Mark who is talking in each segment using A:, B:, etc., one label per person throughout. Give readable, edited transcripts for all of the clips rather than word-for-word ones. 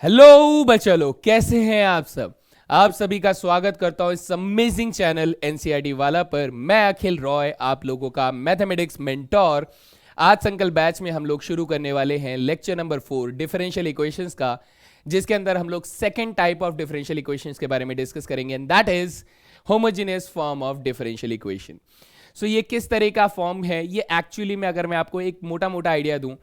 A: Hello बच्चा लोग, कैसे हैं आप सब। आप सभी का स्वागत करता हूं इस अमेजिंग चैनल एनसीईआरटी वाला पर। मैं अखिल रॉय, आप लोगों का मैथमेटिक्स मेंटोर। आज संकल्प बैच में हम लोग शुरू करने वाले हैं लेक्चर नंबर 4 डिफरेंशियल इक्वेशंस का, जिसके अंदर हम लोग second type of differential equations के बारे में डिस्कस करेंगे, and that is homogeneous form of differential equation. So ये किस तरह का फॉर्म है, ये एक्चुअली में अगर मैं आपको एक मोटा मोटा आइडिया दूं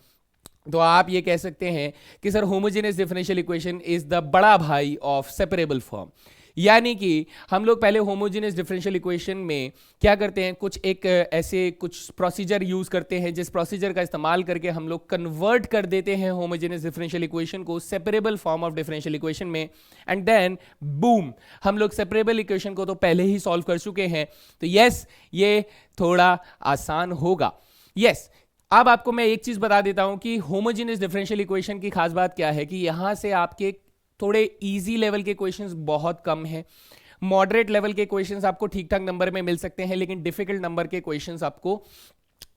A: तो आप ये कह सकते हैं कि sir homogeneous differential equation is the बड़ा भाई ऑफ सेपरेबल फॉर्म। यानी कि हम लोग पहले होमोजेनियस डिफरेंशियल इक्वेशन में क्या करते हैं, कुछ एक ऐसे कुछ प्रोसीजर यूज करते हैं जिस प्रोसीजर का इस्तेमाल करके हम लोग कन्वर्ट कर देते हैं होमोजेनियस डिफरेंशियल इक्वेशन को separable form of differential equation में, एंड देन बूम, हम लोग सेपरेबल इक्वेशन को तो पहले ही सॉल्व कर चुके हैं। तो यस, ये थोड़ा आसान होगा। यस, अब आपको मैं एक चीज बता देता हूं कि होमोजेनियस डिफरेंशियल इक्वेशन की खास बात क्या है कि यहां से आपके थोड़े इजी लेवल के क्वेश्चंस बहुत कम हैं। मॉडरेट लेवल के क्वेश्चंस आपको ठीक ठाक नंबर में मिल सकते हैं, लेकिन डिफिकल्ट नंबर के क्वेश्चंस आपको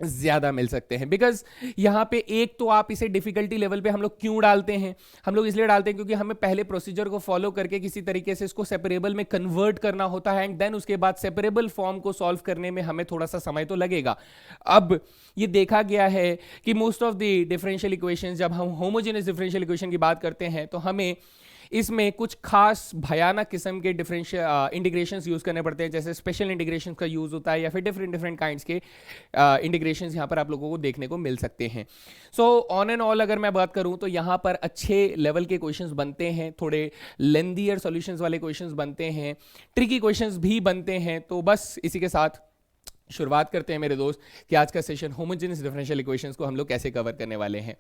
A: ज्यादा मिल सकते हैं। बिकॉज यहां पे एक तो आप इसे डिफिकल्टी लेवल पे हम लोग क्यों डालते हैं, हम लोग इसलिए डालते हैं क्योंकि हमें पहले प्रोसीजर को फॉलो करके किसी तरीके से इसको सेपरेबल में कन्वर्ट करना होता है, एंड देन उसके बाद सेपरेबल फॉर्म को सॉल्व करने में हमें थोड़ा सा समय तो लगेगा। अब ये देखा गया है कि most of the differential equations, जब हम होमोजेनियस डिफरेंशियल इक्वेशन की बात करते हैं तो हमें इसमें कुछ खास भयानक किस्म के डिफरेंशियल इंटीग्रेशंस यूज करने पड़ते हैं, जैसे स्पेशल इंटीग्रेशंस का यूज होता है या फिर डिफरेंट डिफरेंट काइंड्स के इंटीग्रेशंस यहाँ पर आप लोगों को देखने को मिल सकते हैं। सो ऑन एंड ऑल अगर मैं बात करूँ तो यहाँ पर अच्छे लेवल के क्वेश्चंस बनते हैं, थोड़े लेंदियर सॉल्यूशंस वाले क्वेश्चंस बनते हैं, ट्रिकी क्वेश्चंस भी बनते हैं। तो बस इसी के साथ शुरुआत करते हैं मेरे दोस्त कि आज का सेशन होमोजेनियस डिफरेंशियल इक्वेशंस को हम लोग कैसे कवर करने वाले हैं।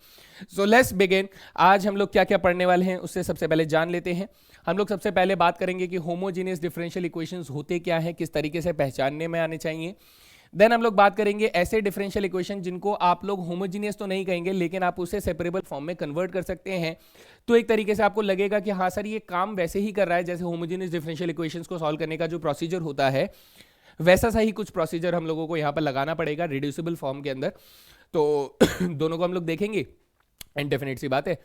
A: So let's begin. आज हम लोग क्या क्या पढ़ने वाले हैं उससे सबसे पहले जान लेते हैं। हम लोग सबसे पहले बात करेंगे कि होमोजेनियस डिफरेंशियल इक्वेशंस होते क्या हैं, किस तरीके से पहचानने में आने चाहिए। देन हम लोग बात करेंगे ऐसे डिफरेंशियल इक्वेशन जिनको आप लोग होमोजीनियस तो नहीं कहेंगे, लेकिन आप उसे सेपरेबल फॉर्म में कन्वर्ट कर सकते हैं। तो एक तरीके से आपको लगेगा कि हाँ सर, ये काम वैसे ही कर रहा है जैसे होमोजेनियस डिफरेंशियल इक्वेशंस को सॉल्व करने का जो प्रोसीजर होता है, वैसा सा ही कुछ प्रोसीजर हम लोगों को यहाँ पर लगाना पड़ेगा रिड्यूसिबल फॉर्म के अंदर। तो दोनों को हम लोग देखेंगे, एंड डेफिनेट सी बात है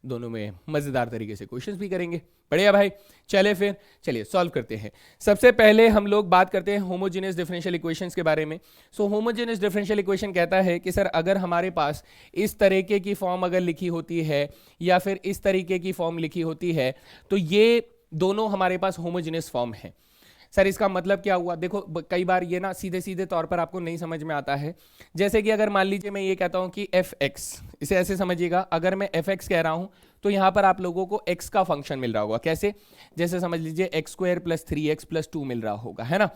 A: दोनों में मजेदार तरीके से क्वेश्चंस भी करेंगे। बढ़िया भाई, चलिए सॉल्व करते हैं। सबसे पहले हम लोग बात करते हैं होमोजेनियस डिफरेंशियल इक्वेशंस के बारे में। सो होमोजेनियस डिफरेंशियल इक्वेशन कहता है कि सर अगर हमारे पास इस तरीके की फॉर्म अगर लिखी होती है या फिर इस तरीके की फॉर्म लिखी होती है तो ये दोनों हमारे पास होमोजेनियस फॉर्म है। सर इसका मतलब क्या हुआ, देखो कई बार ये ना सीधे सीधे तौर पर आपको नहीं समझ में आता है। जैसे कि अगर मान लीजिए मैं ये कहता हूं कि एफ एक्स, इसे ऐसे समझिएगा, अगर मैं एफ एक्स कह रहा हूं तो यहां पर आप लोगों को एक्स का फंक्शन मिल रहा होगा। कैसे, जैसे समझ लीजिए एक्स स्क्वायर प्लस 3x+2 मिल रहा होगा, है ना।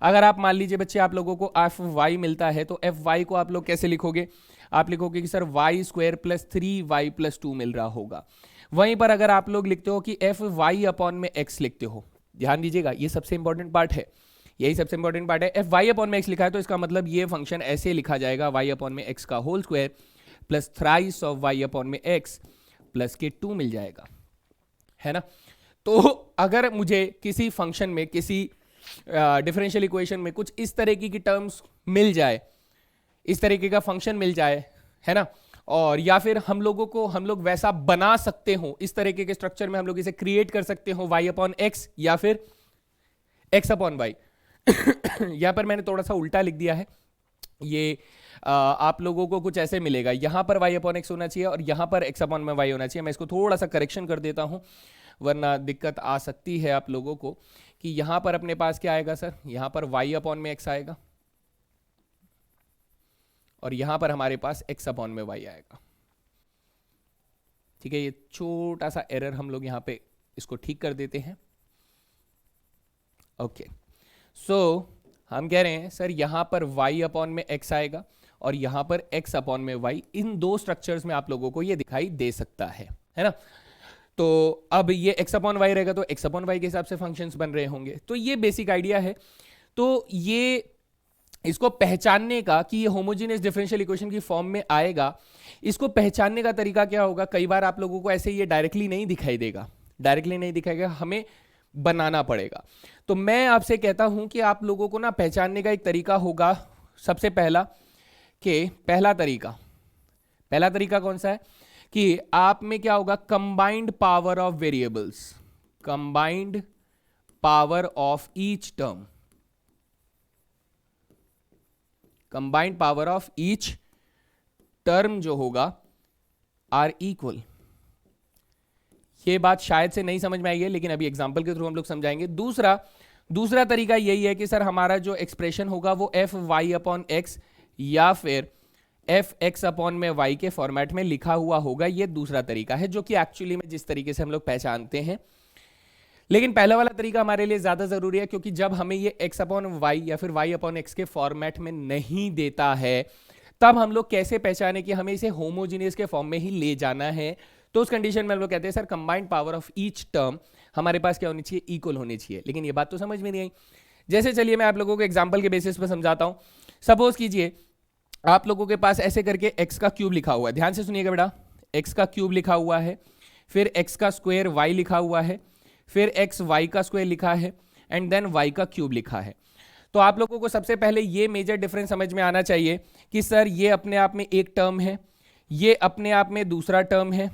A: अगर आप मान लीजिए बच्चे आप लोगों को एफ वाई मिलता है तो एफ वाई को आप लोग कैसे लिखोगे, आप लिखोगे कि sir y square plus 3y+2 मिल रहा होगा। वहीं पर अगर आप लोग लिखते हो कि एफ वाई अपॉन में एक्स लिखते हो, ध्यान दीजिएगा ये सबसे इंपॉर्टेंट पार्ट है, यही सबसे इंपॉर्टेंट पार्ट है। एफ वाई अपॉन में एक्स लिखा है तो इसका मतलब ये फंक्शन ऐसे लिखा जाएगा, वाई अपॉन में एक्स का whole square plus thrice of y upon में एक्स प्लस के 2 मिल जाएगा, है ना। तो अगर मुझे किसी फंक्शन में, किसी डिफरेंशियल इक्वेशन में कुछ इस तरीके की टर्म्स मिल जाए, इस तरीके का फंक्शन मिल जाए, है ना, और या फिर हम लोग वैसा बना सकते हो, इस तरीके के स्ट्रक्चर में हम लोग इसे क्रिएट कर सकते हो, y अपॉन एक्स या फिर x अपॉन वाई। यहां पर मैंने थोड़ा सा उल्टा लिख दिया है, ये आप लोगों को कुछ ऐसे मिलेगा, यहां पर y अपॉन एक्स होना चाहिए और यहां पर x अपॉन में y होना चाहिए। मैं इसको थोड़ा सा करेक्शन कर देता हूं, वरना दिक्कत आ सकती है आप लोगों को कि यहां पर अपने पास क्या आएगा सर, यहां पर y अपॉन में x आएगा और यहां पर हमारे पास x अपॉन में y आएगा। ठीक है, ये छोटा सा एरर हम लोग यहां पे इसको ठीक कर देते हैं। ओके, सो हम कह रहे हैं सर यहां पर y अपॉन में x आएगा और यहां पर x अपॉन में y, इन दो स्ट्रक्चर्स में आप लोगों को ये दिखाई दे सकता है ना। तो अब ये x अपॉन वाई रहेगा तो x अपॉन वाई के हिसाब से फंक्शंस बन रहे होंगे। तो ये बेसिक आइडिया है। तो ये इसको पहचानने का कि ये होमोजेनियस डिफरेंशियल इक्वेशन की फॉर्म में आएगा, इसको पहचानने का तरीका क्या होगा, कई बार आप लोगों को ऐसे ये डायरेक्टली नहीं दिखाई देगा, हमें बनाना पड़ेगा। तो मैं आपसे कहता हूं कि आप लोगों को ना पहचानने का एक तरीका होगा, सबसे पहला तरीका कौन सा है कि आप में क्या होगा, combined power of variables, combined power of each term, combined power of each term जो होगा आर इक्वल। ये बात शायद से नहीं समझ में आई है, लेकिन अभी एग्जांपल के थ्रू हम लोग समझाएंगे। दूसरा तरीका यही है कि सर हमारा जो एक्सप्रेशन होगा वो एफ वाई अपॉन एक्स या फिर एफ एक्स अपॉन में वाई के फॉर्मेट में लिखा हुआ होगा। ये दूसरा तरीका है जो कि एक्चुअली में जिस तरीके से हम लोग पहचानते हैं, लेकिन पहला वाला तरीका हमारे लिए ज्यादा जरूरी है, क्योंकि जब हमें ये एक्स अपॉन वाई या फिर वाई अपॉन एक्स के फॉर्मेट में नहीं देता है, तब हम लोग कैसे पहचाने कि हमें इसे होमोजीनियस के फॉर्म में ही ले जाना है। तो उस कंडीशन में हम लोग कहते हैं sir combined power of each term हमारे पास क्या होनी चाहिए, इक्वल होनी चाहिए। लेकिन ये बात तो समझ में नहीं आई। जैसे चलिए मैं आप लोगों को एग्जांपल के बेसिस पे समझाता हूं। सपोज कीजिए आप लोगों के पास ऐसे करके एक्स का क्यूब लिखा हुआ है, ध्यान से सुनिएगा बेटा, एक्स का क्यूब लिखा हुआ है, फिर एक्स का स्क्वायर वाई लिखा हुआ है, फिर एक्स वाई का स्क्वायर लिखा है, एंड देन वाई का क्यूब लिखा है। तो आप लोगों को सबसे पहले ये मेजर डिफरेंस समझ में आना चाहिए कि सर ये अपने आप में एक टर्म है, ये अपने आप में दूसरा टर्म है,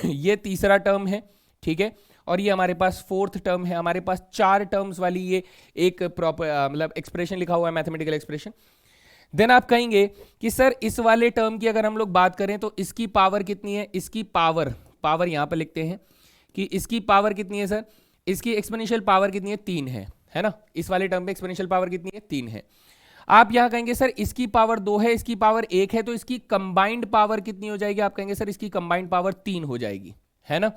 A: ये तीसरा टर्म है, ठीक है, और ये हमारे पास फोर्थ टर्म है। हमारे पास 4 टर्म्स वाली ये एक प्रॉपर मतलब एक्सप्रेशन लिखा हुआ है, मैथमेटिकल एक्सप्रेशन। देन आप कहेंगे कि सर इस वाले टर्म की अगर हम लोग बात करें तो इसकी पावर कितनी है, इसकी पावर यहां पर लिखते हैं कि इसकी पावर कितनी है सर, इसकी एक्सपोनेंशियल पावर कितनी है, 3 है ना। इस वाले टर्म पे एक्सपोनेंशियल पावर कितनी है, 3 है। आप यहां कहेंगे सर इसकी पावर 2 है, इसकी पावर 1 है, तो इसकी कंबाइंड पावर कितनी हो जाएगी, आप कहेंगे सर इसकी कंबाइंड पावर 3 हो जाएगी, है ना।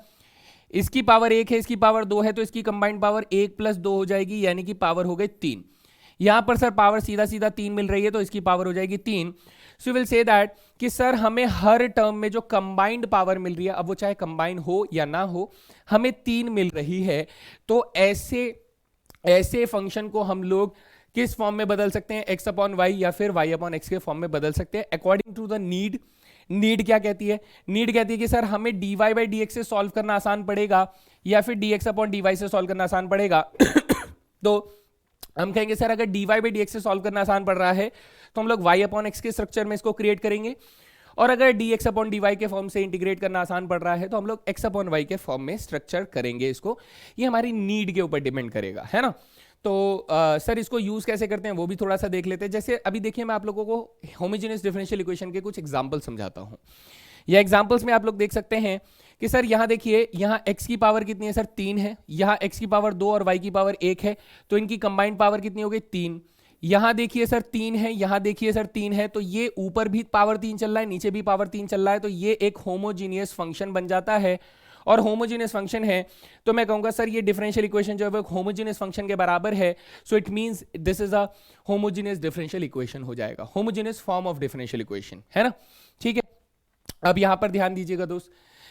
A: इसकी पावर 1 है, इसकी पावर 2 है, तो इसकी कंबाइंड पावर 1 + 2 हो जाएगी, यानी कि पावर हो गई 3। यहां पर सर पावर सीधा सीधा 3 मिल रही है, तो इसकी पावर हो जाएगी 3। सो विल से दैट कि सर हमें हर टर्म में जो कंबाइंड पावर मिल रही है, अब वो चाहे कंबाइन हो या ना हो, हमें 3 मिल रही है। तो ऐसे फंक्शन को हम लोग किस फॉर्म में बदल सकते हैं, एक्स अपॉन वाई या फिर वाई अपॉन एक्स के फॉर्म में बदल सकते हैं according to the need. Need क्या कहती है, नीड कहती है कि सर हमें dy बाई डी से सॉल्व करना आसान पड़ेगा या फिर dx अपॉन dy से सॉल्व करना आसान पड़ेगा। तो हम कहेंगे सर अगर dy बाई डी से सॉल्व करना आसान पड़ रहा है तो हम लोग y अपॉन एक्स के स्ट्रक्चर में इसको क्रिएट करेंगे, और अगर dx अपॉन dy के फॉर्म से इंटीग्रेट करना आसान पड़ रहा है तो हम लोग x अपॉन y के फॉर्म में स्ट्रक्चर करेंगे इसको। ये हमारी नीड के ऊपर डिपेंड करेगा, है ना। तो सर इसको यूज कैसे करते हैं वो भी थोड़ा सा देख लेते हैं। जैसे अभी देखिए मैं आप लोगों को होमोजेनियस डिफरेंशियल इक्वेशन के कुछ एग्जांपल समझाता हूं। या एग्जांपल्स में आप लोग देख सकते हैं कि सर यहां देखिए, यहां x की पावर कितनी है सर, 3 है, यहां x की पावर 2 और y की पावर 1 है, तो इनकी कंबाइंड पावर कितनी हो गई, 3। यहां देखिए सर 3 है, यहां देखिए सर 3 है, तो ये ऊपर भी पावर 3 चल रहा है, नीचे भी पावर 3 चल रहा है, तो ये एक होमोजीनियस फंक्शन बन जाता है। और होमोजीनियस फंक्शन है तो मैं कहूंगा सर ये डिफरेंशियल इक्वेशन जो है वो होमोजीनियस फंक्शन के बराबर है। So it means this is a homogeneous differential equation हो जाएगा, homogeneous form of differential equation, है ना। ठीक है, अब यहां पर ध्यान दीजिएगा दोस्त,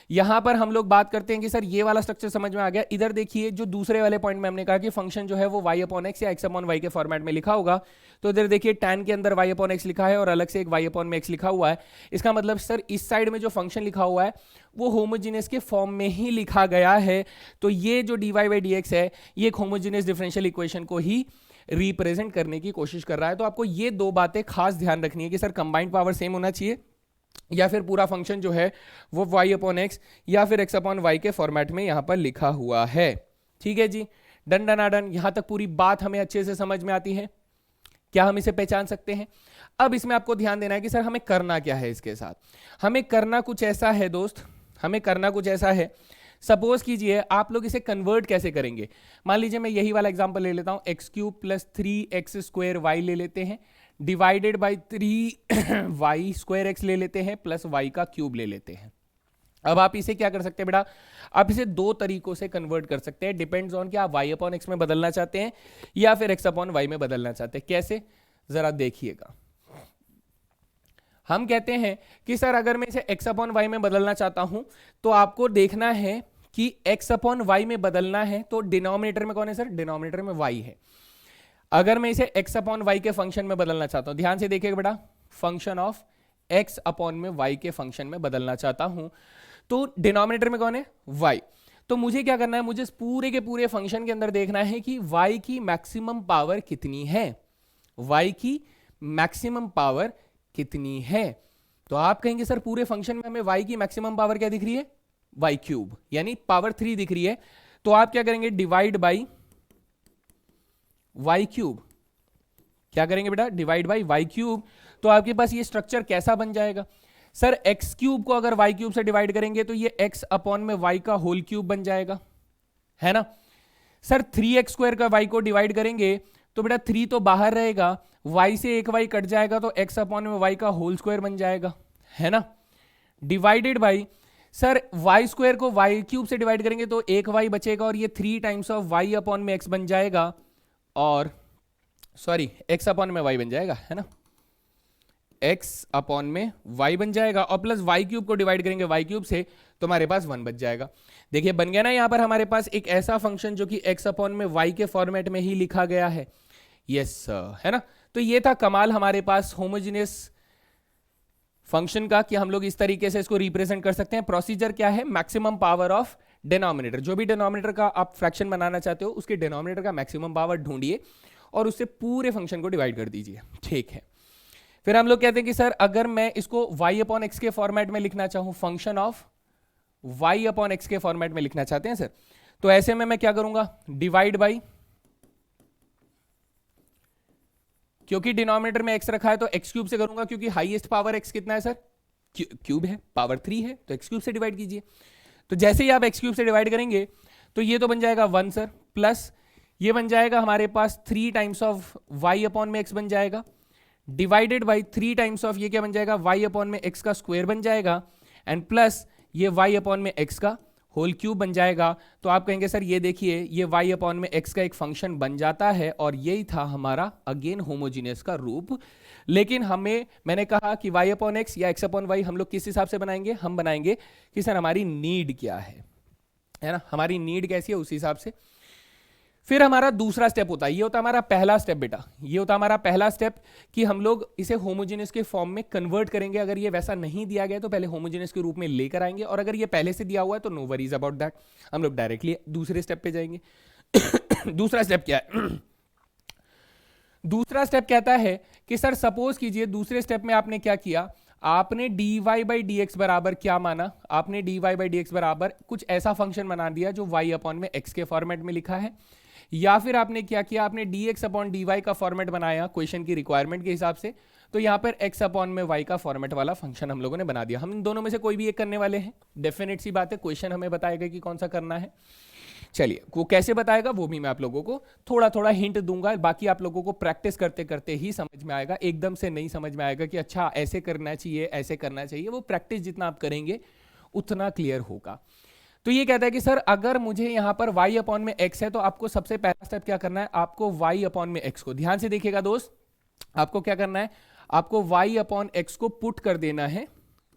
A: यहां पर हम लोग बात करते हैं कि सर ये वाला स्ट्रक्चर समझ में आ गया। इधर देखिए जो दूसरे वाले पॉइंट में हमने कहा कि फंक्शन जो है वो y अपॉन एक्स या x अपॉन वाई के फॉर्मेट में लिखा होगा, तो इधर देखिए tan के अंदर y अपॉन एक्स लिखा है और अलग से एक y अपॉन में x लिखा हुआ है। इसका मतलब सर इस साइड में जो फंक्शन लिखा हुआ है वो होमोजीनियस के फॉर्म में ही लिखा गया है। तो ये जो dy बाई डी एक्स है ये एक होमोजीनियस डिफरेंशियल इक्वेशन को ही रिप्रेजेंट करने की कोशिश कर रहा है। तो आपको ये 2 बातें खास ध्यान रखनी है कि सर कंबाइंड पावर सेम होना चाहिए या फिर पूरा फंक्शन जो है वो y अपॉन एक्स या फिर x अपॉन वाई के फॉर्मेट में यहां पर लिखा हुआ है। ठीक है जी, डन डन डन। यहां तक पूरी बात हमें अच्छे से समझ में आती है, क्या हम इसे पहचान सकते हैं। अब इसमें आपको ध्यान देना है कि सर हमें करना क्या है इसके साथ। हमें करना कुछ ऐसा है दोस्त, हमें करना कुछ ऐसा है, सपोज कीजिए आप लोग इसे कन्वर्ट कैसे करेंगे। मान लीजिए मैं यही वाला एग्जांपल ले लेता हूं, x cube plus 3x square y ले लेते हैं, divided by 3y square x ले लेते हैं, प्लस y का क्यूब ले लेते हैं। अब आप इसे क्या कर सकते हैं बेटा, आप इसे 2 तरीकों से कन्वर्ट कर सकते हैं, डिपेंड्स ऑन कि आप y अपॉन एक्स में बदलना चाहते हैं या फिर x अपॉन वाई में बदलना चाहते हैं। कैसे, जरा देखिएगा। हम कहते हैं कि सर अगर मैं इसे x अपॉन वाई में बदलना चाहता हूं तो आपको देखना है कि x अपॉन वाई में बदलना है तो डिनोमिनेटर में कौन है सर, डिनोमिनेटर में y है। अगर मैं इसे x अपॉन वाई के फंक्शन में बदलना चाहता हूं, ध्यान से देखिएगा बेटा, फंक्शन ऑफ x अपॉन में y के फंक्शन में बदलना चाहता हूं तो डिनोमिनेटर में कौन है, y। तो मुझे क्या करना है, मुझे इस पूरे के पूरे फंक्शन के अंदर देखना है कि y की मैक्सिमम पावर कितनी है, y की मैक्सिमम पावर कितनी है। तो आप कहेंगे सर पूरे फंक्शन में हमें y की मैक्सिमम पावर क्या दिख रही है, y क्यूब, यानी पावर 3 दिख रही है। तो आप क्या करेंगे, डिवाइड बाई y क्यूब, क्या करेंगे बेटा, डिवाइड बाई y क्यूब। तो आपके पास ये स्ट्रक्चर कैसा बन जाएगा सर, x क्यूब को अगर y क्यूब से डिवाइड करेंगे तो ये x अपॉन में y का होल क्यूब बन जाएगा, है ना। सर 3x स्क्वायर का y को डिवाइड करेंगे तो बेटा 3 तो बाहर रहेगा, y से एक y कट जाएगा तो x अपॉन में y का होल स्क्वायर बन जाएगा, है ना। Divided by sir y square को y क्यूब से डिवाइड करेंगे तो एक y बचेगा और ये 3 टाइम्स ऑफ y अपॉन में x बन जाएगा, और सॉरी x अपॉन में y बन जाएगा, है ना, x अपॉन में y बन जाएगा, और प्लस y क्यूब को डिवाइड करेंगे y क्यूब से तो हमारे पास 1 बच जाएगा। देखिए बन गया ना यहां पर हमारे पास एक ऐसा फंक्शन जो कि x अपॉन में y के फॉर्मेट में ही लिखा गया है, यस है ना। तो ये था कमाल हमारे पास होमोजेनियस फंक्शन का, कि हम लोग इस तरीके से इसको रिप्रेजेंट कर सकते हैं। प्रोसीजर क्या है, मैक्सिमम पावर ऑफ डिनोमिनेटर, जो भी डिनोमिनेटर का आप फ्रैक्शन बनाना चाहते हो उसके डिनोमिनेटर का मैक्सिमम पावर ढूंढिए और उससे पूरे फंक्शन को डिवाइड कर दीजिए, ठीक है। फिर हम लोग कहते हैं कि सर अगर मैं इसको y अपॉन एक्स के फॉर्मेट में लिखना चाहूं, function of y upon x के फॉर्मेट में लिखना चाहते हैं सर, तो ऐसे में मैं क्या करूंगा, डिवाइड बाई, क्योंकि डिनोमिनेटर में x रखा है तो x क्यूब से करूंगा, क्योंकि हाईएस्ट पावर x कितना है सर, क्यूब है, पावर 3 है, तो x क्यूब से डिवाइड कीजिए। तो जैसे ही आप x क्यूब से डिवाइड करेंगे तो ये तो बन जाएगा 1 सर, प्लस ये बन जाएगा हमारे पास 3 टाइम्स ऑफ y अपॉन में x बन जाएगा, डिवाइडेड बाई 3 टाइम्स ऑफ ये क्या बन जाएगा, y अपॉन में x का स्क्वायर बन जाएगा, एंड प्लस ये y अपॉन में x का होल क्यूब बन जाएगा। तो आप कहेंगे सर ये देखिए ये y अपॉन में x का एक फंक्शन बन जाता है, और यही था हमारा अगेन होमोजीनियस का रूप। लेकिन मैंने कहा कि y अपॉन एक्स या x अपॉन वाई हम लोग किस हिसाब से बनाएंगे, हम बनाएंगे कि सर हमारी नीड क्या है ना, हमारी नीड कैसी है उस हिसाब से। फिर हमारा दूसरा स्टेप होता है, ये होता है हमारा पहला स्टेप बेटा, ये होता है हमारा पहला स्टेप कि हम लोग इसे होमोजेनियस के फॉर्म में कन्वर्ट करेंगे। अगर ये वैसा नहीं दिया गया तो पहले होमोजेनियस के रूप में लेकर आएंगे, और अगर ये पहले से दिया हुआ है तो नो वरीज अबाउट दैट, हम लोग डायरेक्टली दूसरे स्टेप पे जाएंगे। दूसरा स्टेप क्या है, दूसरा स्टेप कहता है कि सर सपोज कीजिए दूसरे स्टेप में आपने क्या किया, आपने dy बाई डी एक्स बराबर क्या माना, आपने dy बाई डी एक्स बराबर कुछ ऐसा फंक्शन बना दिया जो y अपॉन में x के फॉर्मेट में लिखा है, या फिर आपने क्या किया, आपने dx अपॉन dy का फॉर्मेट बनाया क्वेश्चन की रिक्वायरमेंट के हिसाब से, तो यहां पर x अपॉन में y का फॉर्मेट वाला फंक्शन हम लोगों ने बना दिया। हम इन दोनों में से कोई भी एक करने वाले हैं, डेफिनेट सी बात है, क्वेश्चन हमें बताएगा कि कौन सा करना है। चलिए वो कैसे बताएगा वो भी मैं आप लोगों को थोड़ा थोड़ा हिंट दूंगा, बाकी आप लोगों को प्रैक्टिस करते करते ही समझ में आएगा, एकदम से नहीं समझ में आएगा कि अच्छा ऐसे करना चाहिए ऐसे करना चाहिए, वो प्रैक्टिस जितना आप करेंगे उतना क्लियर होगा। तो ये कहता है कि सर अगर मुझे यहां पर y अपॉन में x है तो आपको सबसे पहला स्टेप क्या करना है, आपको y अपॉन में x को, ध्यान से देखिएगा दोस्त, आपको क्या करना है, आपको y अपॉन x को पुट कर देना है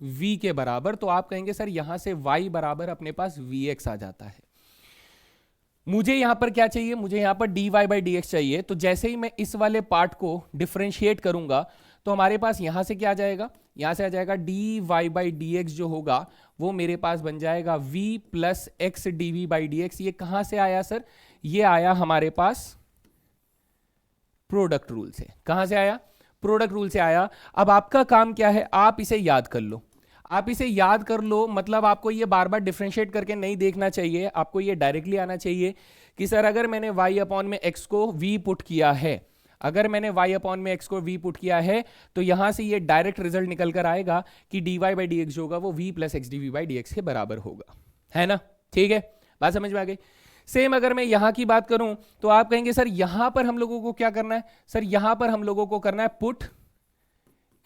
A: v के बराबर। तो आप कहेंगे सर यहां से y बराबर अपने पास vx आ जाता है, मुझे यहां पर क्या चाहिए, मुझे यहां पर dy बाई डी एक्स चाहिए। तो जैसे ही मैं इस वाले पार्ट को डिफरेंशिएट करूंगा तो हमारे पास यहां से क्या आ जाएगा, यहां से आ जाएगा dy बाई डी एक्स जो होगा वो मेरे पास बन जाएगा v plus x D by D x. ये कहां से आया सर, ये आया हमारे पास प्रोडक्ट रूल से। कहां से आया, प्रोडक्ट रूल से आया। अब आपका काम क्या है, आप इसे याद कर लो, आप इसे याद कर लो, मतलब आपको ये बार बार डिफरेंशिएट करके नहीं देखना चाहिए, आपको ये डायरेक्टली आना चाहिए कि सर अगर मैंने y अपॉन में x को v पुट किया है, अगर मैंने y अपॉन में x को v पुट किया है तो यहां से ये डायरेक्ट रिजल्ट निकल कर आएगा कि dy बाई डी एक्स जो होगा वो v plus x D by D x के बराबर होगा, है ना, ठीक है, बात समझ में आ गई। सेम अगर मैं यहां की बात करूं तो आप कहेंगे सर यहां पर हम लोगों को क्या करना है, सर यहां पर हम लोगों को करना है पुट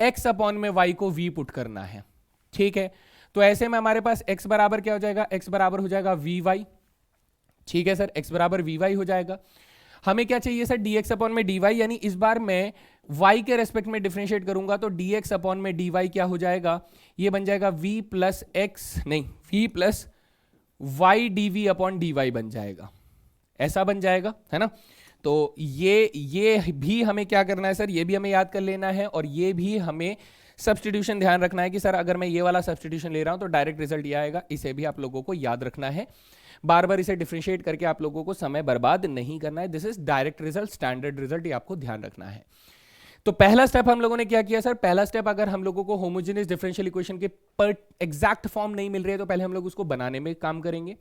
A: x अपॉन में y को v पुट करना है, ठीक है। तो ऐसे में हमारे पास x बराबर क्या हो जाएगा, x बराबर हो जाएगा vy, ठीक है सर, x बराबर vy हो जाएगा। हमें क्या चाहिए सर, dx अपॉन में dy, यानी इस बार मैं y के रेस्पेक्ट में डिफरेंशिएट करूंगा तो dx अपॉन में dy क्या हो जाएगा, ये बन जाएगा v प्लस एक्स नहीं v plus y dv upon dy बन जाएगा, ऐसा बन जाएगा, है ना। तो ये भी हमें क्या करना है सर, ये भी हमें याद कर लेना है, और ये भी हमें सब्स्टिट्यूशन ध्यान रखना है कि सर अगर मैं ये वाला सब्स्टिट्यूशन ले रहा हूं तो डायरेक्ट रिजल्ट ये आएगा, इसे भी आप लोगों को याद रखना है। बार बार इसे डिफरेंशिएट करके आप लोगों को समय बर्बाद नहीं करना है, this is direct result, standard result, ये आपको ध्यान रखना है। तो पहला स्टेप हम लोगों ने क्या किया सर, पहला स्टेप अगर हम लोगों को होमोजेनियस डिफरेंशियल इक्वेशन के पर एग्जैक्ट फॉर्म नहीं मिल रही है तो पहले हम लोग उसको बनाने में काम करेंगे,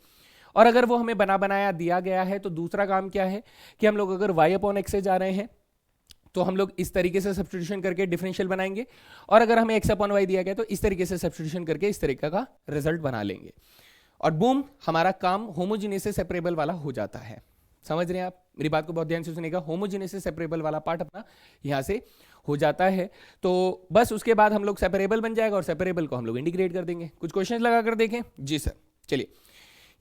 A: और अगर वो हमें बना बनाया दिया गया है तो दूसरा काम क्या है कि हम लोग अगर y अपॉन एक्स से जा रहे हैं तो हम लोग इस तरीके से सब्स्टिट्यूशन करके डिफरेंशियल बनाएंगे, और अगर हमें x अपॉन वाई दिया गया तो इस तरीके से सब्स्टिट्यूशन करके इस तरीके का रिजल्ट बना लेंगे, और बूम हमारा काम होमोजेनियस से सेपरेबल वाला हो जाता है। समझ रहे हैं आप मेरी बात को, बहुत ध्यान से सुनिएगा, होमोजेनियस से सेपरेबल वाला पार्ट अपना यहां से हो जाता है। तो बस उसके बाद हम लोग सेपरेबल बन जाएगा और सेपरेबल को हम लोग इंटीग्रेट कर देंगे। कुछ क्वेश्चन लगा कर देखें जी सर। चलिए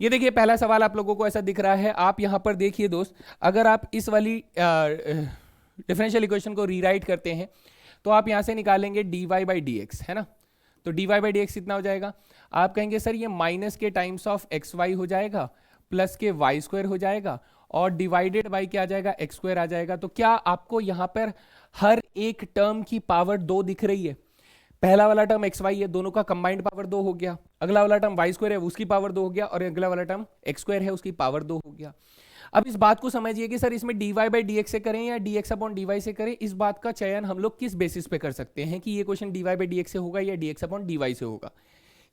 A: ये देखिए पहला सवाल आप लोगों को ऐसा दिख रहा है, आप यहां पर देखिए दोस्त, अगर आप इस वाली डिफरेंशियल इक्वेशन को रीराइट करते हैं तो आप यहां से निकालेंगे dy बाई डी एक्स, है ना। तो dy बाई डी एक्स कितना हो जाएगा, आप कहेंगे सर ये माइनस के टाइम्स ऑफ एक्स वाई हो जाएगा प्लस के वाई स्क्वायर हो जाएगा और डिवाइडेड बाई क्या आ जाएगा, एक्स स्क्वायर आ जाएगा। तो क्या आपको यहां पर हर एक टर्म की पावर 2 दिख रही है? पहला वाला टर्म एक्स वाई है, दोनों का कंबाइंड पावर 2 हो गया, अगला वाला टर्म वाई स्क्वायर है उसकी पावर 2 हो गया, और अगला वाला टर्म एक्स स्क्वायर है उसकी पावर 2 हो गया। अब इस बात को समझिए कि सर इसमें dy बाई डी एक्स से करें या dx अपॉन dy से करें, इस बात का चयन हम लोग किस बेसिस पे कर सकते हैं कि ये question dy by D x से होगा या dx अपॉन dy से होगा।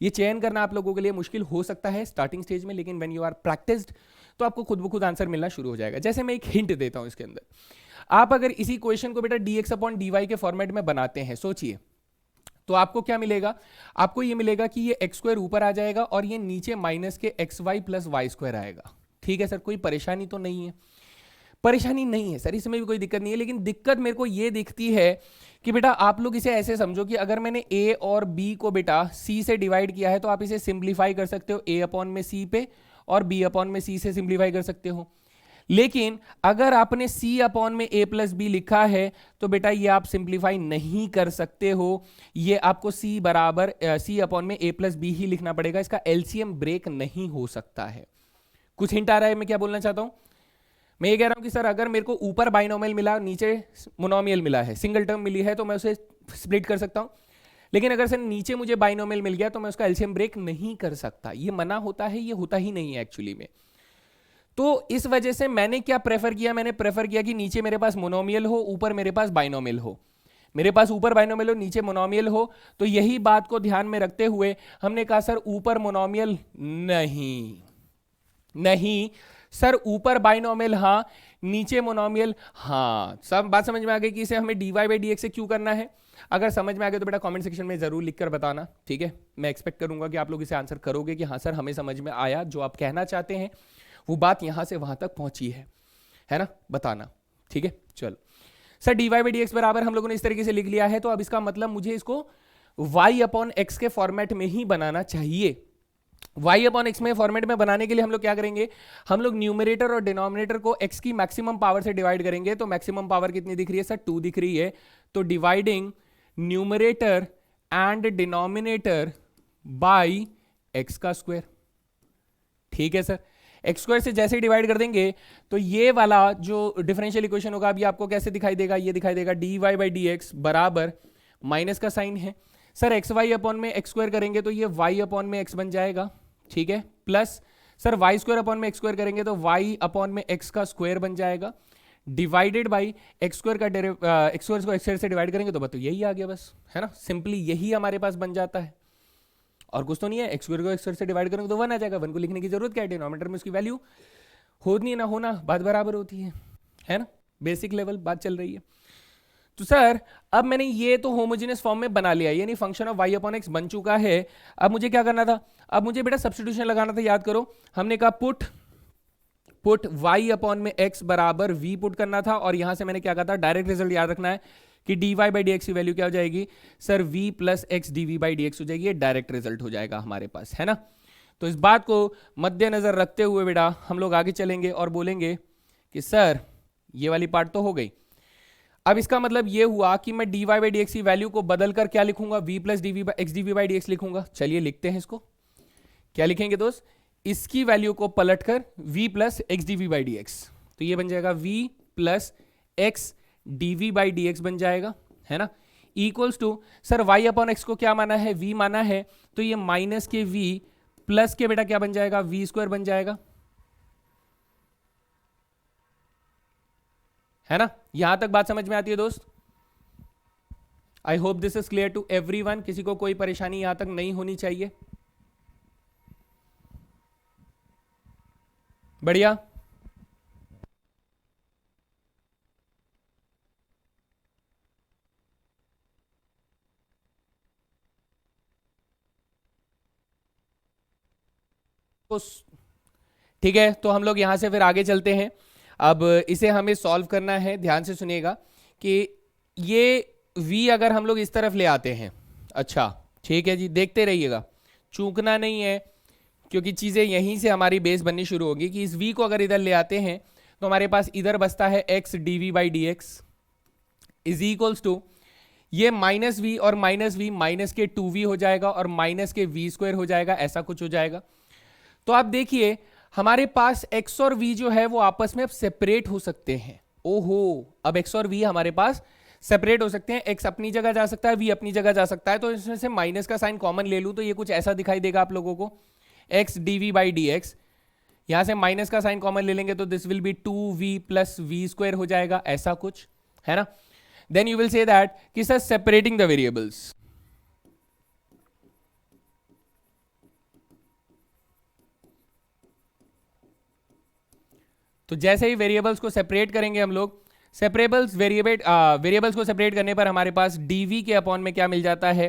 A: ये चयन करना आप लोगों के लिए मुश्किल हो सकता है स्टार्टिंग स्टेज में, लेकिन व्हेन यू आर प्रैक्टिस्ड तो आपको खुद ब खुद आंसर मिलना शुरू हो जाएगा। जैसे मैं एक हिंट देता हूं इसके अंदर, आप अगर इसी क्वेश्चन को बेटा dx अपॉन dy के फॉर्मेट में बनाते हैं, सोचिए तो आपको क्या मिलेगा, आपको ये मिलेगा कि ये एक्स स्क्वायर ऊपर आ जाएगा और ये नीचे माइनस के x y plus Y square आएगा। ठीक है सर, कोई परेशानी तो नहीं है? परेशानी नहीं है सर, इसमें भी कोई दिक्कत नहीं है, लेकिन दिक्कत मेरे को ये दिखती है कि बेटा आप लोग इसे ऐसे समझो कि अगर मैंने a और b को बेटा c से डिवाइड किया है तो आप इसे सिंप्लीफाई कर सकते हो a अपॉन में c पे और b अपॉन में c से सिंप्लीफाई कर सकते हो। लेकिन अगर आपने c अपॉन में a प्लस बी लिखा है तो बेटा ये आप सिंप्लीफाई नहीं कर सकते हो, ये आपको c बराबर c अपॉन में a प्लस बी ही लिखना पड़ेगा, इसका एलसीएम ब्रेक नहीं हो सकता है। कुछ हिंट आ रहा है मैं क्या बोलना चाहता हूं? मैं ये कह रहा हूं कि सर अगर मेरे को ऊपर बाइनोमियल मिला नीचे मोनोमियल मिला है, सिंगल टर्म मिली है तो मैं उसे स्प्लिट कर सकता हूं, लेकिन अगर सर नीचे मुझे बाइनोमियल मिल गया तो मैं उसका एलसीएम ब्रेक नहीं कर सकता। ये मना होता है, ये होता ही नहीं है एक्चुअली में। तो इस वजह से मैंने क्या प्रेफर किया, मैंने प्रेफर किया कि नीचे मेरे पास मोनोमियल हो, ऊपर मेरे पास बाइनोमियल हो, मेरे पास ऊपर बाइनोमियल हो नीचे मोनोमियल हो। तो यही बात को ध्यान में रखते हुए हमने कहा सर ऊपर मोनोमियल नहीं सर, ऊपर बाइनोमियल हाँ, नीचे मोनोमियल हाँ। सब बात समझ में आ गई कि इसे हमें dy बाई डी एक्स से क्यों करना है? अगर समझ में आ गया तो बेटा कमेंट सेक्शन में जरूर लिखकर बताना, ठीक है। मैं एक्सपेक्ट करूंगा कि आप लोग इसे आंसर करोगे कि हाँ सर हमें समझ में आया, जो आप कहना चाहते हैं वो बात यहां से वहां तक पहुंची है ना, बताना, ठीक है। चलो sir dy by D x बराबर हम लोगों ने इस तरीके से लिख लिया है, तो अब इसका मतलब मुझे इसको y अपॉन एक्स के फॉर्मेट में ही बनाना चाहिए। y अपॉन एक्स में फॉर्मेट में बनाने के लिए हम लोग क्या करेंगे, हम लोग न्यूमरेटर और डिनोमिनेटर को x की मैक्सिमम पावर से डिवाइड करेंगे। तो मैक्सिमम पावर कितनी दिख रही है सर, 2 दिख रही है, तो dividing numerator and denominator by x का स्क्वायर। ठीक है सर, एक्स स्क्वायर से जैसे डिवाइड कर देंगे तो ये वाला जो डिफरेंशियल इक्वेशन होगा अभी आपको कैसे दिखाई देगा, ये दिखाई देगा dy बाई डी एक्स बराबर माइनस का साइन है सर, एक्स वाई अपॉन में एक्स स्क्वायर करेंगे तो ये y अपॉन में x बन जाएगा, ठीक है, plus sir y square upon में एक्स स्क्वायर करेंगे तो y अपॉन में x का स्क्वायर बन जाएगा, डिवाइडेड बाई एक्स स्क्वायर का एक्स स्क्वायर को एक्स स्क्वायर से डिवाइड करेंगे तो बताओ यही आ गया बस, है ना। सिंपली यही हमारे पास बन जाता है और कुछ तो नहीं है। एक्स स्क्वायर को एक्स स्क्वायर से डिवाइड करेंगे तो 1 आ जाएगा, 1 को लिखने की जरूरत क्या है, डिनोमिनेटर में उसकी वैल्यू होनी ना होना बात बराबर होती है ना, बेसिक लेवल बात चल रही है। तो सर अब मैंने ये तो होमोजेनियस फॉर्म में बना लिया, यानी function of y upon x बन चुका है। अब मुझे क्या करना था, अब मुझे बेटा सब्स्टिट्यूशन लगाना था, याद करो हमने कहा पुट y अपॉन में x बराबर v पुट करना था, और यहां से मैंने क्या कहा था, डायरेक्ट रिजल्ट याद रखना है कि dy बाई डी एक्स की वैल्यू क्या हो जाएगी sir, v plus x D by D x हो जाएगी, ये डायरेक्ट रिजल्ट हो जाएगा हमारे पास, है ना। तो इस बात को मद्देनजर रखते हुए बेटा हम लोग आगे चलेंगे और बोलेंगे कि सर ये वाली पार्ट तो हो गई। अब इसका मतलब ये हुआ कि मैं dy बाई डी एक्स की वैल्यू को बदलकर क्या लिखूंगा, v plus x D by D x लिखूंगा। चलिए लिखते हैं इसको, क्या लिखेंगे दोस्त, इसकी वैल्यू को पलटकर v plus x D by D x, तो ये बन जाएगा v plus x D by D x बन जाएगा, है ना, equals to sir y upon x को क्या माना है, v माना है, तो ये माइनस के v प्लस के बेटा क्या बन जाएगा, v स्क्वायर बन जाएगा, है ना। यहां तक बात समझ में आती है दोस्त? I hope this is clear to everyone, किसी को कोई परेशानी यहां तक नहीं होनी चाहिए। बढ़िया। ठीक है, तो हम लोग यहां से फिर आगे चलते हैं। अब इसे हमें सॉल्व करना है, ध्यान से सुनिएगा कि ये v अगर हम लोग इस तरफ ले आते हैं, अच्छा ठीक है जी, देखते रहिएगा, चूकना नहीं है, क्योंकि चीजें यहीं से हमारी बेस बननी शुरू होगी कि इस v को अगर इधर ले आते हैं तो हमारे पास इधर बचता है x dv by D x is equals to ये माइनस वी और माइनस वी माइनस के 2v हो जाएगा और माइनस के v स्क्वायर हो जाएगा, ऐसा कुछ हो जाएगा। तो आप देखिए हमारे पास x और v जो है वो आपस में अब सेपरेट हो सकते हैं। ओहो, अब x और v हमारे पास सेपरेट हो सकते हैं, x अपनी जगह जा सकता है, v अपनी जगह जा सकता है। तो इसमें से माइनस का साइन कॉमन ले लूं तो ये कुछ ऐसा दिखाई देगा आप लोगों को, x dv by D x, यहां से माइनस का साइन कॉमन ले लेंगे तो this will be 2v plus v square हो जाएगा, ऐसा कुछ है ना। Then you will say that कि सर सेपरेटिंग द वेरिएबल्स, तो जैसे ही वेरिएबल्स को सेपरेट करेंगे हम लोग, वेरिएबल्स को सेपरेट करने पर हमारे पास dv के अपॉन में क्या मिल जाता है,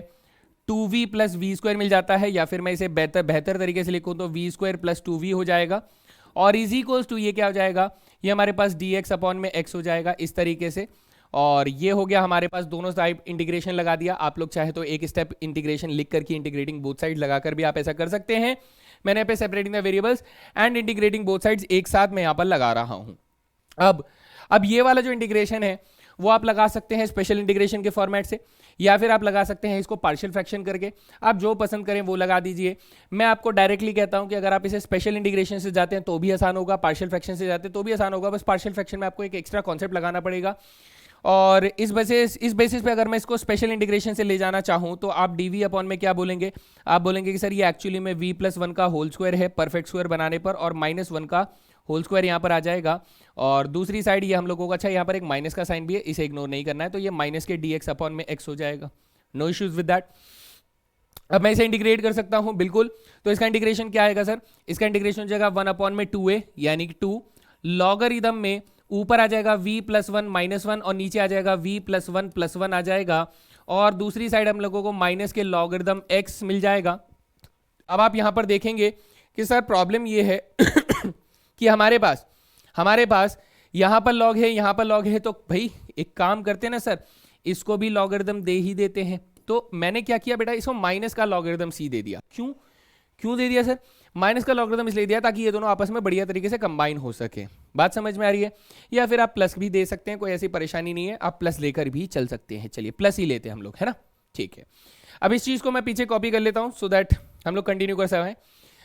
A: 2v प्लस वी स्क्वायर मिल जाता है, या फिर मैं इसे बेहतर तरीके से लिखूं तो v स्क्वायर प्लस 2v हो जाएगा, और इज इक्वल्स टू ये क्या हो जाएगा, ये हमारे पास dx अपॉन में x हो जाएगा इस तरीके से। और ये हो गया हमारे पास, दोनों साइड इंटीग्रेशन लगा दिया। आप लोग चाहे तो एक स्टेप इंटीग्रेशन लिख करके इंटीग्रेटिंग बोथ साइड लगाकर भी आप ऐसा कर सकते हैं। मैंने पे separating the variables and integrating both sides एक साथ मैं यहां पर लगा रहा हूं। अब ये वाला जो इंटीग्रेशन है वो आप लगा सकते हैं स्पेशल इंटीग्रेशन के फॉर्मेट से, या फिर आप लगा सकते हैं इसको पार्शियल फ्रैक्शन करके, आप जो पसंद करें वो लगा दीजिए। मैं आपको डायरेक्टली कहता हूं कि अगर आप इसे स्पेशल इंटीग्रेशन से जाते हैं तो भी आसान होगा, पार्शियल फ्रैक्शन से जाते हैं तो भी आसान होगा, बस पार्शियल फ्रैक्शन में आपको एक एक्स्ट्रा कॉन्सेप्ट लगाना पड़ेगा। और इस बेसिस पे अगर मैं इसको स्पेशल इंटीग्रेशन से ले जाना चाहूं तो आप dv अपॉन में क्या बोलेंगे, आप बोलेंगे कि सर ये एक्चुअली में v प्लस 1 का होल स्क्वायर है परफेक्ट स्क्वायर बनाने पर, और माइनस 1 का होल स्क्वायर यहाँ पर आ जाएगा, और दूसरी साइड ये हम लोगों को, अच्छा यहाँ पर एक माइनस का साइन भी है, इसे इग्नोर नहीं करना है, तो ये माइनस के dx अपॉन में x हो जाएगा। No issues with that. अब मैं इसे इंटीग्रेट कर सकता हूँ बिल्कुल, तो इसका इंटीग्रेशन क्या आएगा सर, इसका इंटीग्रेशन हो जाएगा 1 अपॉन में 2a यानी कि 2 लॉगरिदम में ऊपर आ जाएगा v प्लस 1 माइनस 1 और नीचे आ जाएगा v प्लस 1 प्लस 1 आ जाएगा, और दूसरी साइड हम लोगों को माइनस के लॉगरिदम x मिल जाएगा। अब आप यहां पर देखेंगे कि सर प्रॉब्लम ये है कि हमारे पास यहां पर लॉग है, यहां पर लॉग है, तो भाई एक काम करते हैं ना सर, इसको भी लॉगरिदम दे ही देते हैं। तो मैंने क्या किया बेटा, इसको माइनस का लॉगरिदम c दे दिया। क्यों दे दिया सर, माइनस का लॉगरिदम इसलिए दिया ताकि ये दोनों आपस में बढ़िया तरीके से कंबाइन हो सके। बात समझ में आ रही है? या फिर आप प्लस भी दे सकते हैं, कोई ऐसी परेशानी नहीं है, आप प्लस लेकर भी चल सकते हैं। चलिए प्लस ही लेते हैं हम लोग, है ना, ठीक है। अब इस चीज को मैं पीछे कॉपी कर लेता हूं सो दैट हम लोग कंटिन्यू कर सकते हैं।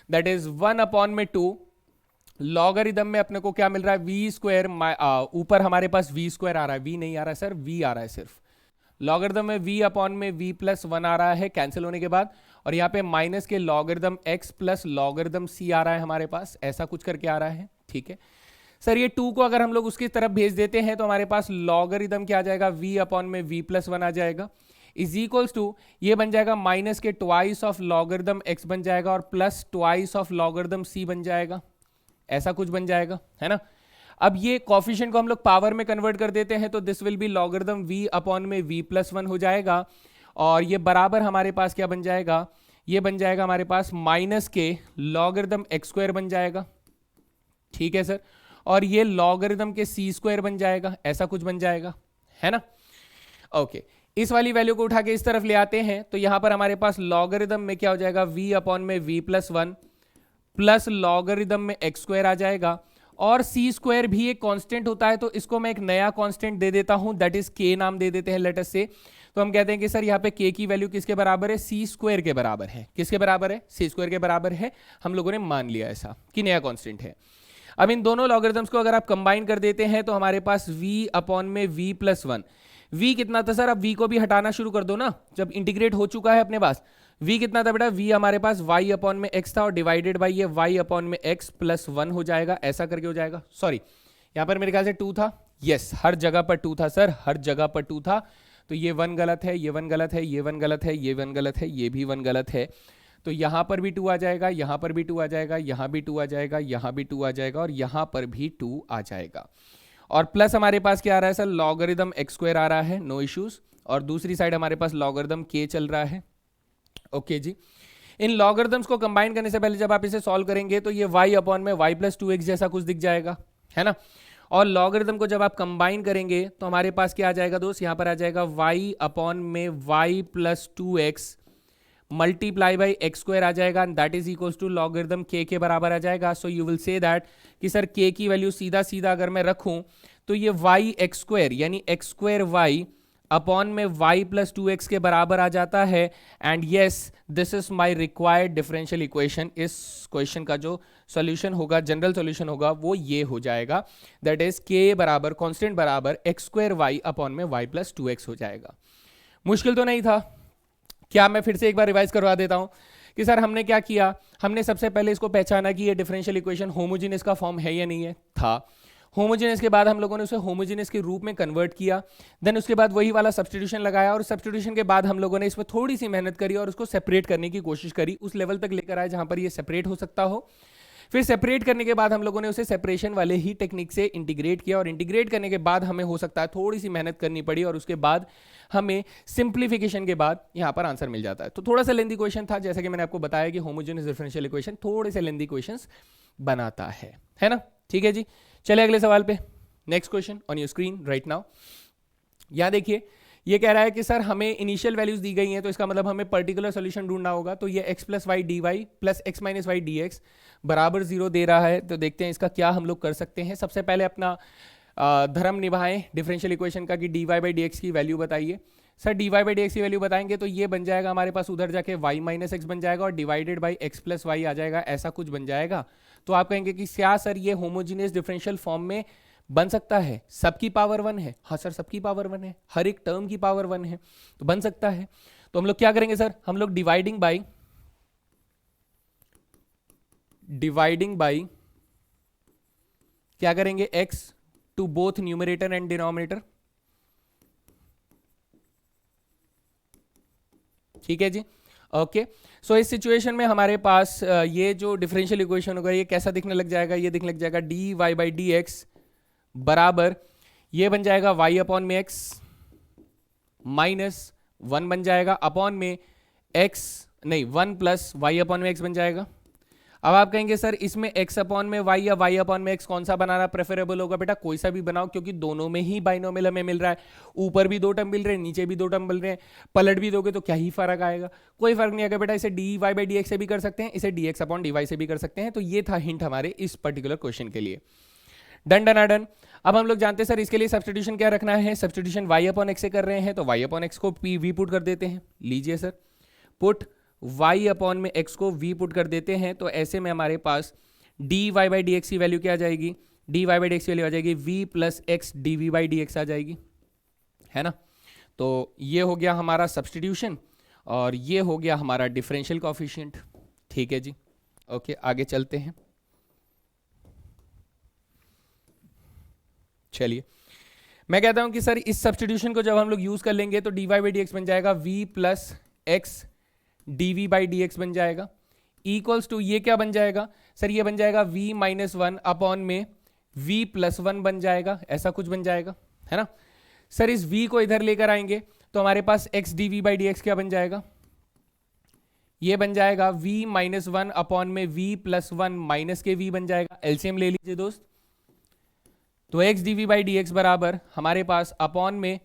A: दैट इज 1 अपॉन में 2 लॉगरिदम में अपने को क्या मिल रहा है, वी स्क्वायर, ऊपर हमारे पास वी स्क्वायर आ रहा है, वी नहीं आ रहा है सर, वी आ रहा है सिर्फ। लॉगरिदम में v अपॉन में v प्लस 1 आ रहा है कैंसिल होने के बाद, और यहाँ पे माइनस के logarithm x plus logarithm c आ रहा है हमारे पास, ऐसा कुछ करके आ रहा है, ठीक है सर। ये 2 को अगर हम लोग उसकी तरफ भेज देते हैं तो हमारे पास लॉगरिदम क्या आ जाएगा, v अपॉन में v प्लस 1 आ जाएगा, इज इक्वल्स टू ये बन जाएगा माइनस के ट्वाइस ऑफ लॉगरिदम x बन जाएगा और plus twice of logarithm c बन जाएगा, ऐसा कुछ बन जाएगा, है ना। अब ये कॉफिशिएंट को हम लोग पावर में कन्वर्ट कर देते हैं तो this will B logarithm v upon में v प्लस 1 हो जाएगा, और ये बराबर हमारे पास क्या बन जाएगा, ये बन जाएगा हमारे पास माइनस के लॉगरिदम x स्क्वायर बन जाएगा, ठीक है सर, और ये लॉगरिदम के c स्क्वायर बन जाएगा, ऐसा कुछ बन जाएगा, है ना। ओके, इस वाली वैल्यू को उठा के इस तरफ ले आते हैं तो यहां पर हमारे पास लॉगरिदम में क्या हो जाएगा, v अपॉन में v प्लस 1 प्लस लॉगरिदम में x स्क्वायर आ जाएगा, और c स्क्वायर भी एक कांस्टेंट होता है तो इसको मैं एक नया कांस्टेंट दे देता हूं, दैट इज k नाम दे देते हैं लेट अस से। तो हम कहते हैं कि सर यहाँ पे k की वैल्यू किसके बराबर है, c स्क्वायर के बराबर है। किसके बराबर है, c स्क्वायर के बराबर है, हम लोगों ने मान लिया ऐसा कि नया कांस्टेंट है। अब इन दोनों लॉगरिदम्स को अगर आप कंबाइन कर देते हैं तो हमारे पास v अपॉन में v प्लस 1, v कितना था सर, अब v को भी हटाना शुरू कर दो ना, जब इंटीग्रेट हो चुका है अपने पास। v कितना था बेटा, v हमारे पास y अपॉन में x था और डिवाइडेड बाई ये y अपॉन में x प्लस 1 हो जाएगा, ऐसा करके हो जाएगा। सॉरी, यहाँ पर मेरे ख्याल से 2 था, यस हर जगह पर 2 था सर, हर जगह पर 2 था, तो तो ये 1 गलत है, ये 1 गलत है, ये 1 गलत है, ये 1 गलत है, ये भी 1 गलत है। तो यहाँ पर भी 2 आ जाएगा, यहाँ पर भी 2 आ जाएगा, यहाँ भी 2 आ जाएगा, यहाँ भी 2 आ जाएगा और यहाँ पर भी 2 आ जाएगा। और प्लस हमारे पास क्या आ रहा है सर, लॉगरिदम एक्स स्क्वायर आ रहा है, नो इश्यूज। और दूसरी साइड हमारे पास लॉगरिदम के चल रहा है। ओके जी, इन लॉगरिदम्स को कंबाइन करने से पहले जब आप इसे सॉल्व करेंगे तो ये y अपॉन में y प्लस 2x जैसा कुछ दिख जाएगा, है ना। और लॉगरिदम को जब आप कंबाइन करेंगे तो हमारे पास क्या आ जाएगा दोस्त, यहाँ पर आ जाएगा y अपॉन में y plus 2x multiply by x square आ जाएगा, that is equals to logarithm k के बराबर आ जाएगा। So you will say that कि सर k की वैल्यू सीधा सीधा अगर मैं रखूं तो ये y एक्स स्क्वायर यानी एक्स स्क्वायर y अपॉन में y प्लस 2x के बराबर आ जाता है। And yes, this is my required differential equation. इस क्वेश्चन का जो सॉल्यूशन होगा, जनरल सॉल्यूशन होगा, वो ये हो जाएगा, दैट इज k बराबर कांस्टेंट बराबर एक्स स्क्वायर y अपॉन में y प्लस 2x हो जाएगा। मुश्किल तो नहीं था क्या? मैं फिर से एक बार रिवाइज करवा देता हूं कि सर हमने क्या किया, हमने सबसे पहले इसको पहचाना कि ये डिफरेंशियल इक्वेशन होमोजेनियस का फॉर्म है या नहीं है, था। होमोजेनियस के बाद हम लोगों ने उसे होमोजेनियस के रूप में कन्वर्ट किया, देन उसके बाद वही वाला सब्स्टिट्यूशन लगाया और सब्स्टिट्यूशन के बाद हम लोगों ने इसमें थोड़ी सी मेहनत करी और उसको सेपरेट करने की कोशिश करी, उस लेवल तक लेकर आए जहां पर ये सेपरेट हो सकता हो। फिर सेपरेट करने के बाद हम लोगों ने उसे सेपरेशन वाले ही टेक्निक से इंटीग्रेट किया और इंटीग्रेट करने के बाद हमें हो सकता है थोड़ी सी मेहनत करनी पड़ी और उसके बाद हमें सिंप्लीफिकेशन के बाद यहां पर आंसर मिल जाता है। तो थोड़ा सा लेंथी क्वेश्चन था, जैसा कि मैंने आपको बताया कि होमोजेनियस डिफरेंशियल इक्वेशन थोड़े से लेंथी क्वेश्चंस बनाता है ना। ठीक है जी, चलिए अगले सवाल पे। Next question on your screen right now. यहां देखिए, ये कह रहा है कि सर हमें इनिशियल वैल्यूज दी गई हैं, तो इसका मतलब हमें पर्टिकुलर सॉल्यूशन ढूंढना होगा। तो ये x plus Y D y plus x minus y d x बराबर 0 दे रहा है। तो देखते हैं इसका क्या हम लोग कर सकते हैं। सबसे पहले अपना धर्म निभाएं डिफरेंशियल इक्वेशन का कि d y by D x की वैल्यू बताइए। Sir d y by D x की वैल्यू बताएंगे तो ये बन जाएगा हमारे पास, उधर जाके y माइनस एक्स बन जाएगा और divided by X plus Y आ जाएगा, ऐसा कुछ बन जाएगा। तो आप कहेंगे कि क्या सर ये होमोजीनियस डिफरेंशियल फॉर्म में बन सकता है? सबकी पावर 1 है। हाँ सर, सबकी पावर 1 है, हर एक टर्म की पावर 1 है, तो बन सकता है। तो हम लोग क्या करेंगे सर, हम लोग डिवाइडिंग बाई क्या करेंगे, x to both numerator and denominator. ठीक है जी, ओके। सो इस सिचुएशन में हमारे पास ये जो डिफरेंशियल इक्वेशन होगा ये कैसा दिखने लग जाएगा, ये दिखने लग जाएगा d y by D x बराबर ये बन जाएगा y अपॉन में x माइनस 1 बन जाएगा अपॉन में x, नहीं 1 प्लस y अपॉन में x बन जाएगा। अब आप कहेंगे सर इसमें x अपॉन में y या y अपॉन में x कौन सा बनाना प्रेफरेबल होगा? बेटा कोई सा भी बनाओ, क्योंकि दोनों में ही बाइनोमियल हमें मिल रहा है। ऊपर भी 2 टर्म मिल रहे हैं, नीचे भी 2 टर्म मिल रहे हैं, पलट भी दोगे तो क्या ही फर्क आएगा? कोई फर्क नहीं आएगा बेटा। इसे d y by D x से भी कर सकते हैं, इसे d x upon d y से भी कर सकते हैं। तो ये था हिंट हमारे इस पर्टिकुलर क्वेश्चन के लिए। Done done done. अब हम लोग जानते हैं सर इसके लिए सब्स्टिट्यूशन क्या रखना है। सब्स्टिट्यूशन y अपॉन एक्स से कर रहे हैं, तो y अपॉन एक्स को p v पुट कर देते हैं। लीजिए सर, पुट y अपॉन में x को v पुट कर देते हैं। तो ऐसे में हमारे पास dy बाई डी एक्स की वैल्यू क्या आ जाएगी, dy बाई डी एक्स की वैल्यू आ जाएगी v plus x D we by D X आ जाएगी, है ना। तो ये हो गया हमारा सब्स्टिट्यूशन और ये हो गया हमारा डिफरेंशियल कोएफिशिएंट। ठीक है जी, ओके आगे चलते हैं। चलिए, मैं कहता हूं कि सर इस सब्स्टिट्यूशन को जब हम लोग यूज कर लेंगे तो d y by D x बन जाएगा v plus x D we by D x बन जाएगा, इक्वल्स टू ये क्या बन जाएगा सर, ये बन जाएगा v माइनस 1 अपॉन में v प्लस 1 बन जाएगा, ऐसा कुछ बन जाएगा, है ना। सर इस v को इधर लेकर आएंगे तो हमारे पास x d we by D x क्या बन जाएगा, ये बन जाएगा v माइनस 1 अपॉन में v प्लस 1 माइनस के v बन जाएगा। एलसीएम ले लीजिए दोस्त, तो x d we by D x बराबर हमारे पास अपॉन में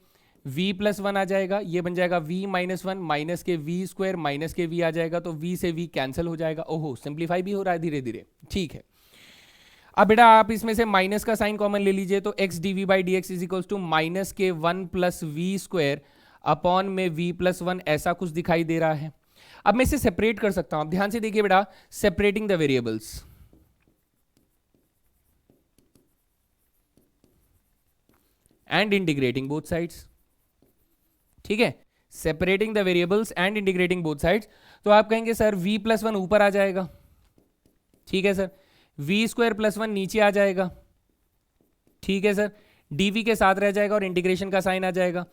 A: v प्लस 1 आ जाएगा, ये बन जाएगा v माइनस 1 माइनस के v स्क्वायर माइनस के v आ जाएगा, तो v से v कैंसिल हो जाएगा। ओहो, सिंप्लीफाई भी हो रहा है धीरे धीरे, ठीक है। अब बेटा आप इसमें से माइनस का साइन कॉमन ले लीजिए, तो x d we by D x is equals to minus के 1 प्लस वी स्क्वायर अपॉन में v प्लस 1, ऐसा कुछ दिखाई दे रहा है। अब मैं इसे सेपरेट कर सकता हूं, अब ध्यान से देखिए बेटा, separating the variables, and integrating both sides. ठीक है, separating the variables and integrating both sides. तो आप कहेंगे सर v प्लस 1 ऊपर आ जाएगा, ठीक है सर, v स्क्वायर प्लस 1 नीचे आ जाएगा, ठीक है सर, dv के साथ रह जाएगा और इंटीग्रेशन का साइन आ जाएगा।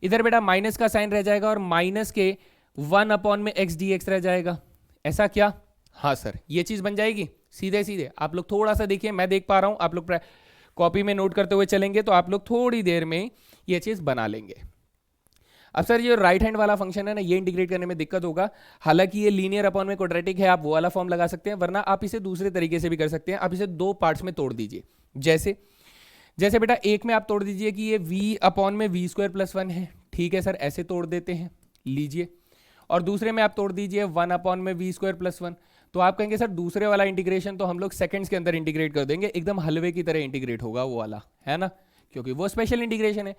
A: इधर बेटा माइनस का साइन रह जाएगा और माइनस के 1 अपॉन में एक्स डी एक्स रह जाएगा। ऐसा क्या? हाँ सर, ये चीज बन जाएगी सीधे सीधे। आप लोग थोड़ा सा देखिए, मैं देख पा रहा हूं, आप लोग कॉपी में नोट करते हुए चलेंगे तो आप लोग थोड़ी देर में ये चीज बना लेंगे। अब सर ये राइट हैंड वाला फंक्शन है ना, ये इंटीग्रेट करने में दिक्कत होगा। हालांकि ये लीनियर अपॉन में क्वाड्रेटिक है, आप वो वाला फॉर्म लगा सकते हैं, वरना आप इसे दूसरे तरीके से भी कर सकते हैं। आप इसे दो पार्ट्स में तोड़ दीजिए। जैसे जैसे बेटा एक में आप तोड़ दीजिए कि ये v अपॉन में वी स्क्वायर प्लस 1 है, ठीक है सर, ऐसे तोड़ देते हैं, लीजिए। और दूसरे में आप तोड़ दीजिए 1 अपॉन में वी स्क्वायर प्लस 1। तो आप कहेंगे सर दूसरे वाला इंटीग्रेशन तो हम लोग सेकंड्स के अंदर इंटीग्रेट कर देंगे, एकदम हलवे की तरह इंटीग्रेट होगा वो वाला, है ना, क्योंकि वो स्पेशल इंटीग्रेशन है।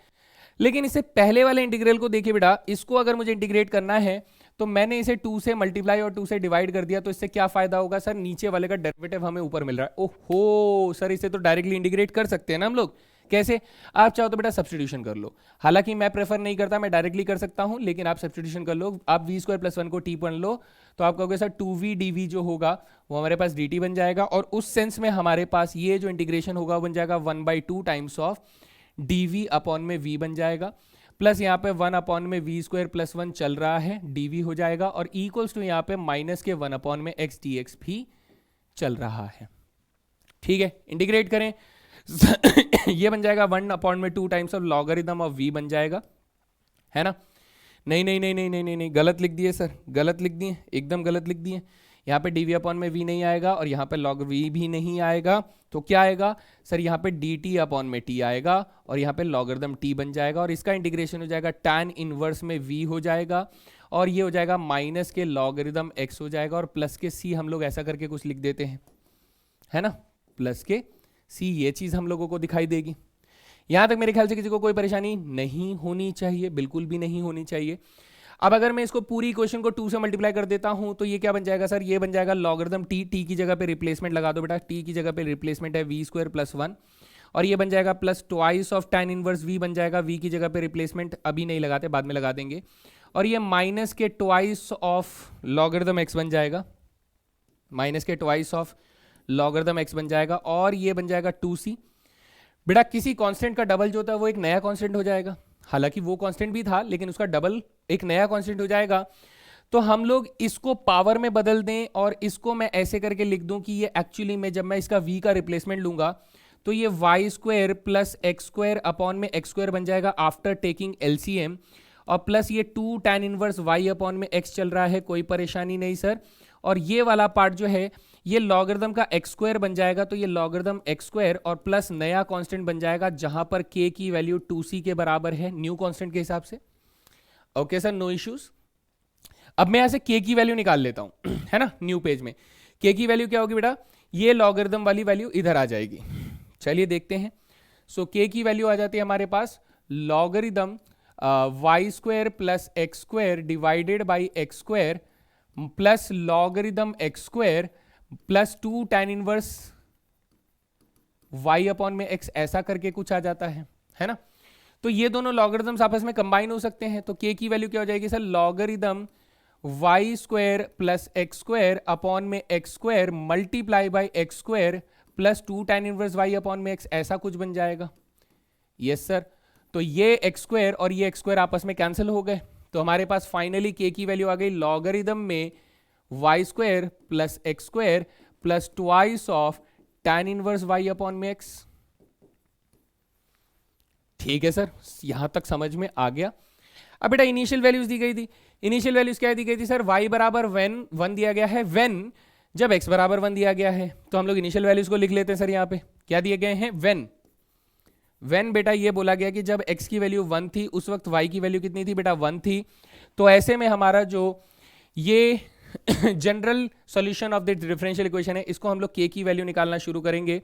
A: लेकिन इससे पहले वाले इंटीग्रल को देखिए बेटा, इसको अगर मुझे इंटीग्रेट करना है तो मैंने इसे 2 से मल्टीप्लाई और 2 से डिवाइड कर दिया, तो इससे क्या फायदा होगा सर, नीचे वाले का डेरिवेटिव हमें ऊपर मिल रहा है। ओहो सर, इसे तो डायरेक्टली इंटीग्रेट कर सकते हैं ना हम लोग। कैसे? आप चाहो तो बेटा सब्स्टिट्यूशन कर लो, हालांकि मैं प्रेफर नहीं करता, मैं डायरेक्टली कर सकता हूं, लेकिन आप सब्स्टिट्यूशन कर लो। आप वी स्क्वायर प्लस 1 को टी बन लो, तो आप कहोगे सर 2v dv जो होगा वो हमारे पास dt बन जाएगा, और उस सेंस में हमारे पास ये जो इंटीग्रेशन होगा बन जाएगा 1/2 टाइम्स ऑफ dv अपॉन में v बन जाएगा, प्लस यहाँ पे 1 अपॉन में वी स्क्वायर प्लस 1 चल रहा है, dv हो जाएगा, और इक्वल्स टू यहाँ पे माइनस के 1 अपॉन में x dx भी चल रहा है। ठीक है, इंटीग्रेट करें ये बन जाएगा 1 अपॉन में 2 times of logarithm of v बन जाएगा, है ना। नहीं नहीं नहीं नहीं नहीं नहीं नहीं, गलत लिख दिए सर, गलत लिख दिए, एकदम गलत लिख दिए। यहाँ पे dv अपॉन में v नहीं आएगा और यहाँ पे log v भी नहीं आएगा, तो क्या आएगा सर, यहाँ पे dt अपॉन में t आएगा और यहाँ पे लॉगरिथम t बन जाएगा, और इसका इंटीग्रेशन हो जाएगा tan इनवर्स में v हो जाएगा, और ये हो जाएगा माइनस के लॉगरिथम x हो जाएगा, और प्लस के c हम लोग ऐसा करके कुछ लिख देते हैं, है ना, प्लस के c, ये चीज हम लोगों को दिखाई देगी। यहां तक मेरे ख्याल से किसी को कोई परेशानी नहीं होनी चाहिए, बिल्कुल भी नहीं होनी चाहिए। अब अगर मैं इसको पूरी इक्वेशन को 2 से मल्टीप्लाई कर देता हूं तो ये क्या बन जाएगा सर, ये बन जाएगा लॉगरिथम t, t की जगह पे रिप्लेसमेंट लगा दो बेटा, t की जगह पे रिप्लेसमेंट है वी स्क्वायर प्लस 1, और ये बन जाएगा plus twice of tan inverse v बन जाएगा, v की जगह पे रिप्लेसमेंट अभी नहीं लगाते, बाद में लगा देंगे, और ये माइनस के ट्वाइस ऑफ लॉगरिथम x बन जाएगा, माइनस के ट्वाइस ऑफ लॉगरिथम x बन जाएगा, और ये बन जाएगा 2c। बेटा किसी कांस्टेंट का डबल जो होता है वो एक नया कांस्टेंट हो जाएगा, हालांकि वो कांस्टेंट भी था लेकिन उसका डबल एक नया कांस्टेंट हो जाएगा। तो हम लोग इसको पावर में बदल दें और इसको मैं ऐसे करके लिख दूं कि ये एक्चुअली में जब मैं इसका v का रिप्लेसमेंट लूंगा तो ये y square plus x square upon में एक्स स्क्वायर बन जाएगा आफ्टर टेकिंग एलसीएम, और प्लस ये 2 tan इनवर्स y अपॉन में x चल रहा है, कोई परेशानी नहीं सर। और ये वाला पार्ट जो है ये लॉगरिथम का एक्स स्क्वायर बन जाएगा, तो ये लॉगरिथम एक्स स्क्वायर और प्लस नया कांस्टेंट बन जाएगा जहां पर k की वैल्यू 2c के बराबर है न्यू कांस्टेंट के हिसाब से। Okay sir, no issues. अब मैं यहां से k की वैल्यू निकाल लेता हूं है ना, न्यू पेज में k की वैल्यू क्या होगी बेटा, ये लॉगरिथम वाली वैल्यू इधर आ जाएगी। चलिए देखते हैं। सो k की वैल्यू आ जाती है हमारे पास logarithm Y square plus x square divided by x square plus logarithm X square plus 2 tan inverse y upon में x, ऐसा करके कुछ आ जाता है ना। तो ये दोनों लॉगरिथम्स आपस में कंबाइन हो सकते हैं, तो k की वैल्यू क्या हो जाएगी sir, logarithm Y square plus x square upon में x square multiply by x square plus 2 tan inverse y upon में x, ऐसा कुछ बन जाएगा। यस सर, तो ये एक्स स्क्वायर और ये एक्स स्क्वायर आपस में कैंसिल हो गए, तो हमारे पास फाइनली k की वैल्यू आ गई लॉगरिथम में Y square plus x square plus twice of tan inverse y upon में x। ठीक है सर, यहां तक समझ में आ गया। अब बेटा इनिशियल वैल्यूज दी गई थी, इनिशियल वैल्यूज क्या दी गई थी सर, y बराबर व्हेन 1 दिया गया है, व्हेन जब x बराबर 1 दिया गया है, तो हम लोग इनिशियल वैल्यूज को लिख लेते हैं सर। यहां पे क्या दिए गए हैं, व्हेन बेटा ये बोला गया कि जब x की वैल्यू 1 थी उस वक्त y की वैल्यू कितनी थी बेटा, 1 थी। तो ऐसे में हमारा जो ये general solution of the differential equation है, इसको हम लोग k की वैल्यू निकालना शुरू करेंगे,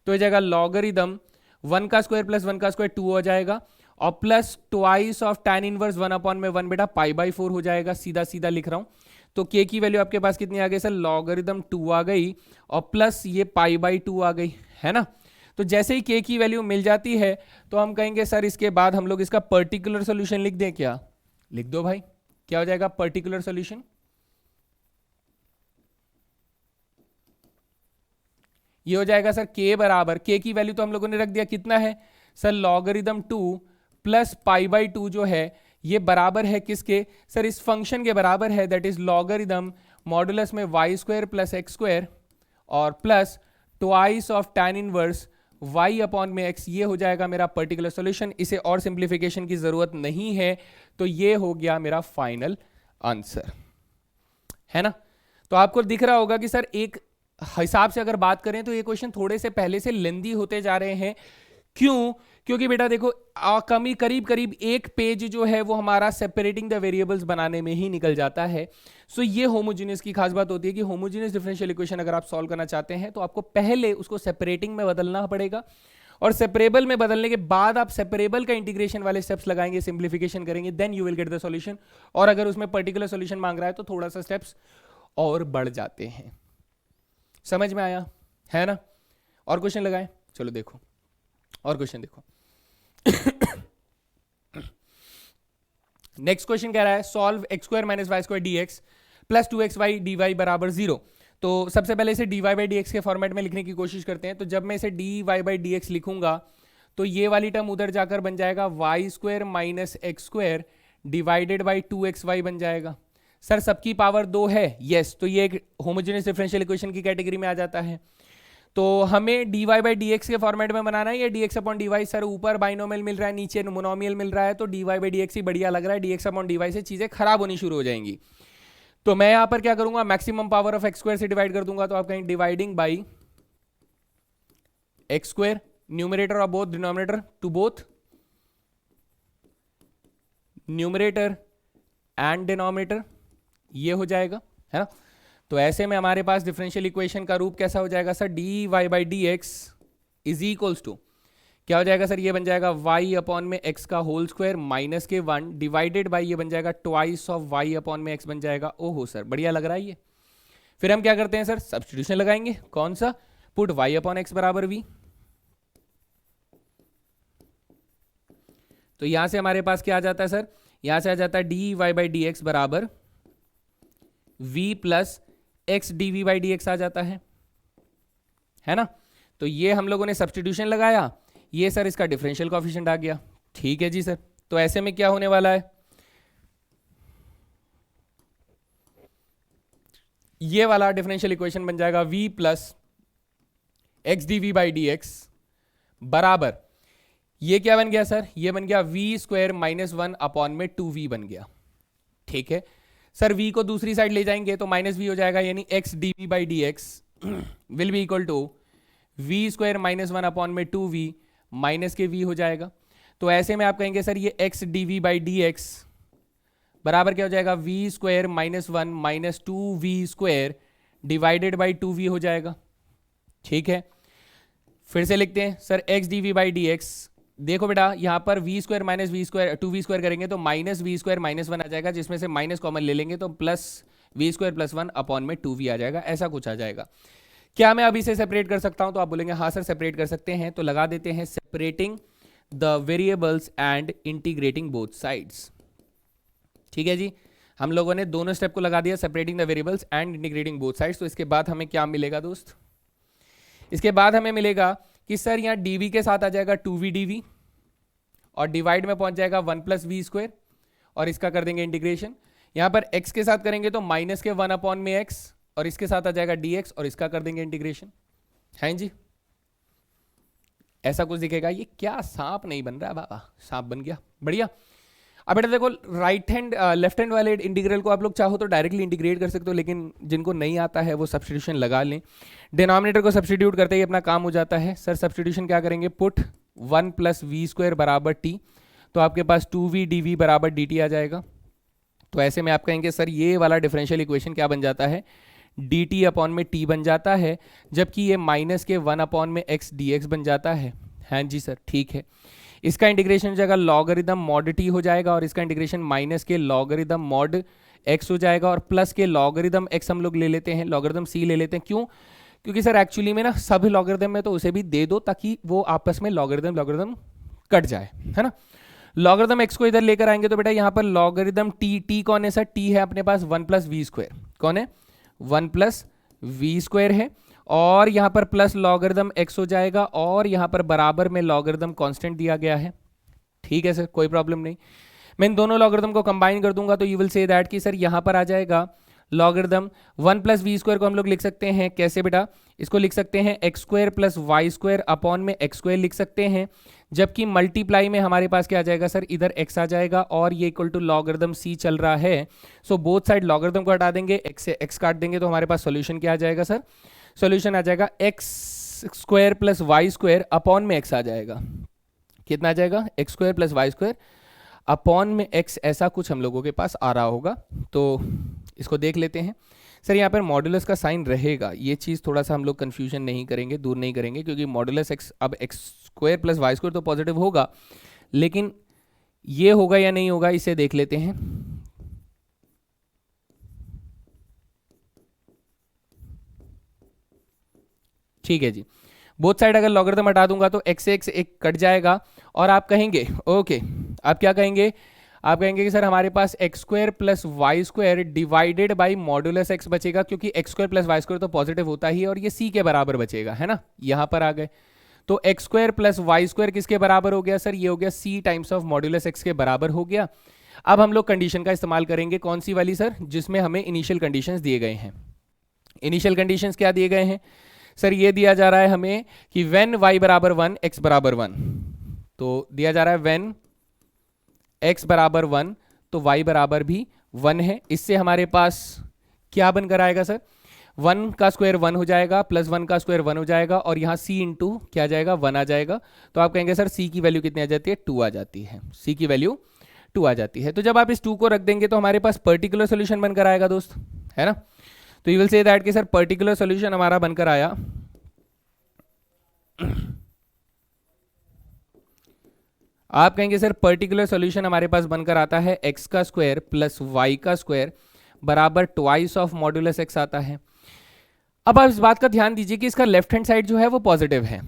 A: तो ये जाएगा लॉगरिथम 1 का स्क्वायर प्लस 1 का स्क्वायर 2 हो जाएगा, और plus twice of tan inverse 1 upon में 1 बेटा π/4 हो जाएगा, सीधा सीधा लिख रहा हूं। तो k की वैल्यू आपके पास कितनी आ गई सर, लॉगरिथम 2 आ गई और प्लस ये π/2 आ गई, है ना। तो जैसे ही k की वैल्यू मिल जाती है तो हम कहेंगे सर इसके बाद हम लोग इसका पर्टिकुलर सोल्यूशन लिख दें क्या, लिख दो भाई, क्या हो जाएगा पर्टिकुलर सोल्यूशन, ये हो जाएगा सर k बराबर, k की वैल्यू तो हम लोगों ने रख दिया कितना है sir, logarithm 2 plus pi by 2 जो है ये बराबर है किसके सर, इस फंक्शन के बराबर है, दैट इज लॉगरिदम मॉडुलस में Y square plus x square और plus twice of tan inverse y upon में x। ये हो जाएगा मेरा पर्टिकुलर सॉल्यूशन। इसे और सिंप्लीफिकेशन की जरूरत नहीं है, तो ये हो गया मेरा फाइनल आंसर, है ना। तो आपको दिख रहा होगा कि सर एक हिसाब से अगर बात करें तो ये क्वेश्चन थोड़े से पहले से लेंदी होते जा रहे हैं। क्यों? क्योंकि बेटा देखो कमी करीब करीब एक पेज जो है वो हमारा सेपरेटिंग द वेरिएबल्स बनाने में ही निकल जाता है। सो ये होमोजेनियस की खास बात होती है कि होमोजेनियस डिफरेंशियल इक्वेशन अगर आप सॉल्व करना चाहते हैं तो आपको पहले उसको सेपरेटिंग में बदलना पड़ेगा, और सेपरेबल में बदलने के बाद आप सेपरेबल का इंटीग्रेशन वाले स्टेप्स लगाएंगे, सिंप्लीफिकेशन करेंगे, then you will get the solution. और अगर उसमें पर्टिकुलर सॉल्यूशन मांग रहा है तो थोड़ा सा स्टेप्स और बढ़ जाते हैं। समझ में आया, है ना। और क्वेश्चन लगाएं, चलो देखो और क्वेश्चन देखो। नेक्स्ट क्वेश्चन कह रहा है solve x square minus y square d x plus 2xy dy बराबर 0। तो सबसे पहले इसे dy बाई डी एक्स के फॉर्मेट में लिखने की कोशिश करते हैं। तो जब मैं इसे dy बाई डी एक्स लिखूंगा तो ये वाली टर्म उधर जाकर बन जाएगा y square minus x square divided by 2xy बन जाएगा। सर सबकी पावर 2 है, यस, तो ये एक होमोजेनियस डिफरेंशियल इक्वेशन की कैटेगरी में आ जाता है। तो हमें dy बाई डी एक्स के फॉर्मेट में बनाना है, या dx अपॉन dy। सर ऊपर बाइनोमियल मिल रहा है, नीचे मोनोमियल मिल रहा है, तो dy बाई डी एक्स ही बढ़िया लग रहा है। dx अपॉन dy से चीजें खराब होनी शुरू हो जाएंगी। तो मैं यहां पर क्या करूंगा, maximum power of x square से डिवाइड कर दूंगा। तो आप कहें dividing by x square, numerator of both denominator to both numerator and denominator, ये हो जाएगा, है ना। तो ऐसे में हमारे पास डिफरेंशियल इक्वेशन का रूप कैसा हो जाएगा sir, dy by D x is equals to क्या हो जाएगा सर, ये बन जाएगा y अपॉन में x का होल स्क्वायर माइनस के 1 डिवाइडेड बाई ये बन जाएगा ट्वाइस ऑफ y अपॉन में x बन जाएगा। ओहो सर बढ़िया लग रहा है ये। फिर हम क्या करते हैं सर, सब्स्टिट्यूशन लगाएंगे। कौन सा, पुट y अपॉन x बराबर v। तो यहां से हमारे पास क्या आ जाता है सर, यहां से आ जाता है dy बाई डी एक्स बराबर v plus x D by D X आ जाता है ना। तो ये हम लोगों ने सब्स्टिट्यूशन लगाया, ये सर इसका डिफरेंशियल कोएफिशिएंट आ गया। ठीक है जी सर। तो ऐसे में क्या होने वाला है, ये वाला डिफरेंशियल इक्वेशन बन जाएगा v plus x D we by D x बराबर, ये क्या बन गया सर, ये बन गया v स्क्वायर माइनस 1 अपॉन में 2v बन गया। ठीक है सर, v को दूसरी साइड ले जाएंगे तो माइनस v हो जाएगा, यानी x D we by D x will be equal to v square minus 1 upon में 2v माइनस के v हो जाएगा। तो ऐसे में आप कहेंगे सर ये x d we by D x बराबर क्या हो जाएगा, v square minus 1 minus 2v square divided by 2v हो जाएगा। ठीक है, फिर से लिखते हैं sir x d we by D x. देखो बेटा यहाँ पर v square minus v square 2v square करेंगे तो माइनस वी स्क्वायर माइनस 1 आ जाएगा, जिसमें से माइनस कॉमन ले लेंगे तो plus v square plus 1 upon में 2v आ जाएगा। ऐसा कुछ आ जाएगा। क्या मैं अभी से सेपरेट कर सकता हूं, तो आप बोलेंगे हाँ सर सेपरेट कर सकते हैं। तो लगा देते हैं separating the variables and integrating both sides. ठीक है जी, हम लोगों ने दोनों स्टेप को लगा दिया, separating the variables and integrating both sides. तो इसके बाद हमें क्या मिलेगा दोस्त, इसके बाद हमें मिलेगा कि सर यहाँ dv के साथ आ जाएगा 2v dv और डिवाइड में पहुंच जाएगा 1 प्लस वी स्क्वायर, और इसका कर देंगे इंटीग्रेशन। यहाँ पर x के साथ करेंगे तो माइनस के 1 अपॉन में x, और इसके साथ आ जाएगा dx और इसका कर देंगे इंटीग्रेशन। हैं जी, ऐसा कुछ दिखेगा। ये क्या सांप नहीं बन रहा है बाबा, सांप बन गया, बढ़िया। अब बेटा देखो राइट हैंड लेफ्ट हैंड वाले इंटीग्रल को आप लोग चाहो तो डायरेक्टली इंटीग्रेट कर सकते हो, लेकिन जिनको नहीं आता है वो सब्स्टिट्यूशन लगा लें। डिनोमिनेटर को सब्स्टिट्यूट करते ही अपना काम हो जाता है। सर सब्स्टिट्यूशन क्या करेंगे, पुट 1 प्लस वी स्क्वायर बराबर t, तो आपके पास 2v dv बराबर dt आ जाएगा। तो ऐसे में आप कहेंगे सर ये वाला डिफरेंशियल इक्वेशन क्या बन जाता है, dt अपॉन में t बन जाता है, जबकि ये माइनस के 1 अपॉन में x dx बन जाता है। हाँ जी सर, ठीक है। इसका इंटीग्रेशन हो जाएगा लॉगरिदम मॉड t हो जाएगा, और इसका इंटीग्रेशन माइनस के लॉगरिदम मॉड x हो जाएगा, और प्लस के लॉगरिदम x हम लोग ले लेते हैं, लॉगरिदम c ले लेते हैं। क्यों, क्योंकि सर एक्चुअली में ना सब लॉगरिदम में तो उसे भी दे दो ताकि वो आपस में लॉगरिदम कट जाए, है ना। लॉगरिदम x को इधर लेकर आएंगे तो बेटा यहाँ पर लॉगरिदम t कौन है सर, t है अपने पास 1 प्लस वी स्क्वायर, कौन है 1 प्लस वी स्क्वायर है, और यहाँ पर प्लस लॉगरिदम x हो जाएगा, और यहाँ पर बराबर में लॉगरिदम कांस्टेंट दिया गया है। ठीक है सर, कोई प्रॉब्लम नहीं। मैं इन दोनों लॉगरिथम को कंबाइन कर दूंगा तो यू विल से दैट कि सर यहाँ पर आ जाएगा लॉगरिथम 1 प्लस वी स्क्वायर को हम लोग लिख सकते हैं कैसे बेटा, इसको लिख सकते हैं x square plus Y square upon में एक्स स्क्वायर लिख सकते हैं, जबकि मल्टीप्लाई में हमारे पास क्या आ जाएगा सर, इधर x आ जाएगा और ये इक्वल टू लॉगरिथम c चल रहा है। सो बोथ साइड लॉगरिथम को हटा देंगे, x से x काट देंगे तो हमारे पास सॉल्यूशन क्या आ जाएगा सर, सॉल्यूशन आ जाएगा x square plus Y square upon में x आ जाएगा। कितना आ जाएगा, x square plus Y square upon में x, ऐसा कुछ हम लोगों के पास आ रहा होगा। तो इसको देख लेते हैं। सर यहाँ पर मॉडुलस का साइन रहेगा, ये चीज़ थोड़ा सा हम लोग कन्फ्यूजन नहीं करेंगे, दूर नहीं करेंगे, क्योंकि मॉडुलस x अब x square plus Y square तो पॉजिटिव होगा, लेकिन ये होगा या नहीं होगा इसे देख लेते हैं। ठीक है जी, बोथ साइड अगर लॉगरिथम हटा दूंगा तो x से x एक कट जाएगा और आप कहेंगे ओके, आप क्या कहेंगे, आप कहेंगे कि सर हमारे पास X square plus Y square divided by modulus X बचेगा, क्योंकि X square plus Y square तो पॉजिटिव होता ही है और ये सी के बराबर बचेगा, है ना, यहां पर आ गए। तो x square plus Y square किसके बराबर हो गया सर, ये हो गया c times of modulus x के बराबर हो गया। अब हम लोग कंडीशन का इस्तेमाल करेंगे, कौन सी वाली सर, जिसमें हमें इनिशियल कंडीशंस दिए गए हैं। इनिशियल कंडीशंस क्या दिए गए हैं सर, ये दिया जा रहा है हमें कि व्हेन y बराबर 1 x बराबर 1, तो दिया जा रहा है व्हेन x बराबर 1 तो y बराबर भी 1 है। इससे हमारे पास क्या बनकर आएगा सर, 1 का स्क्वायर 1 हो जाएगा प्लस 1 का स्क्वायर 1 हो जाएगा और यहाँ c इंटू क्या आ जाएगा, 1 आ जाएगा। तो आप कहेंगे सर c की वैल्यू कितनी आ जाती है, 2 आ जाती है, c की वैल्यू 2 आ जाती है। तो जब आप इस 2 को रख देंगे तो हमारे पास पर्टिकुलर सोल्यूशन बनकर आएगा दोस्त, है ना। तो यू विल से दैट कि सर पर्टिकुलर सोल्यूशन हमारा बनकर आया आप कहेंगे सर पर्टिकुलर सॉल्यूशन हमारे पास बनकर आता है x का स्क्वायर प्लस y का स्क्वायर बराबर ट्वाइस ऑफ मॉड्यूलस x आता है। अब आप इस बात का ध्यान दीजिए कि इसका लेफ्ट हैंड साइड जो है वो पॉजिटिव है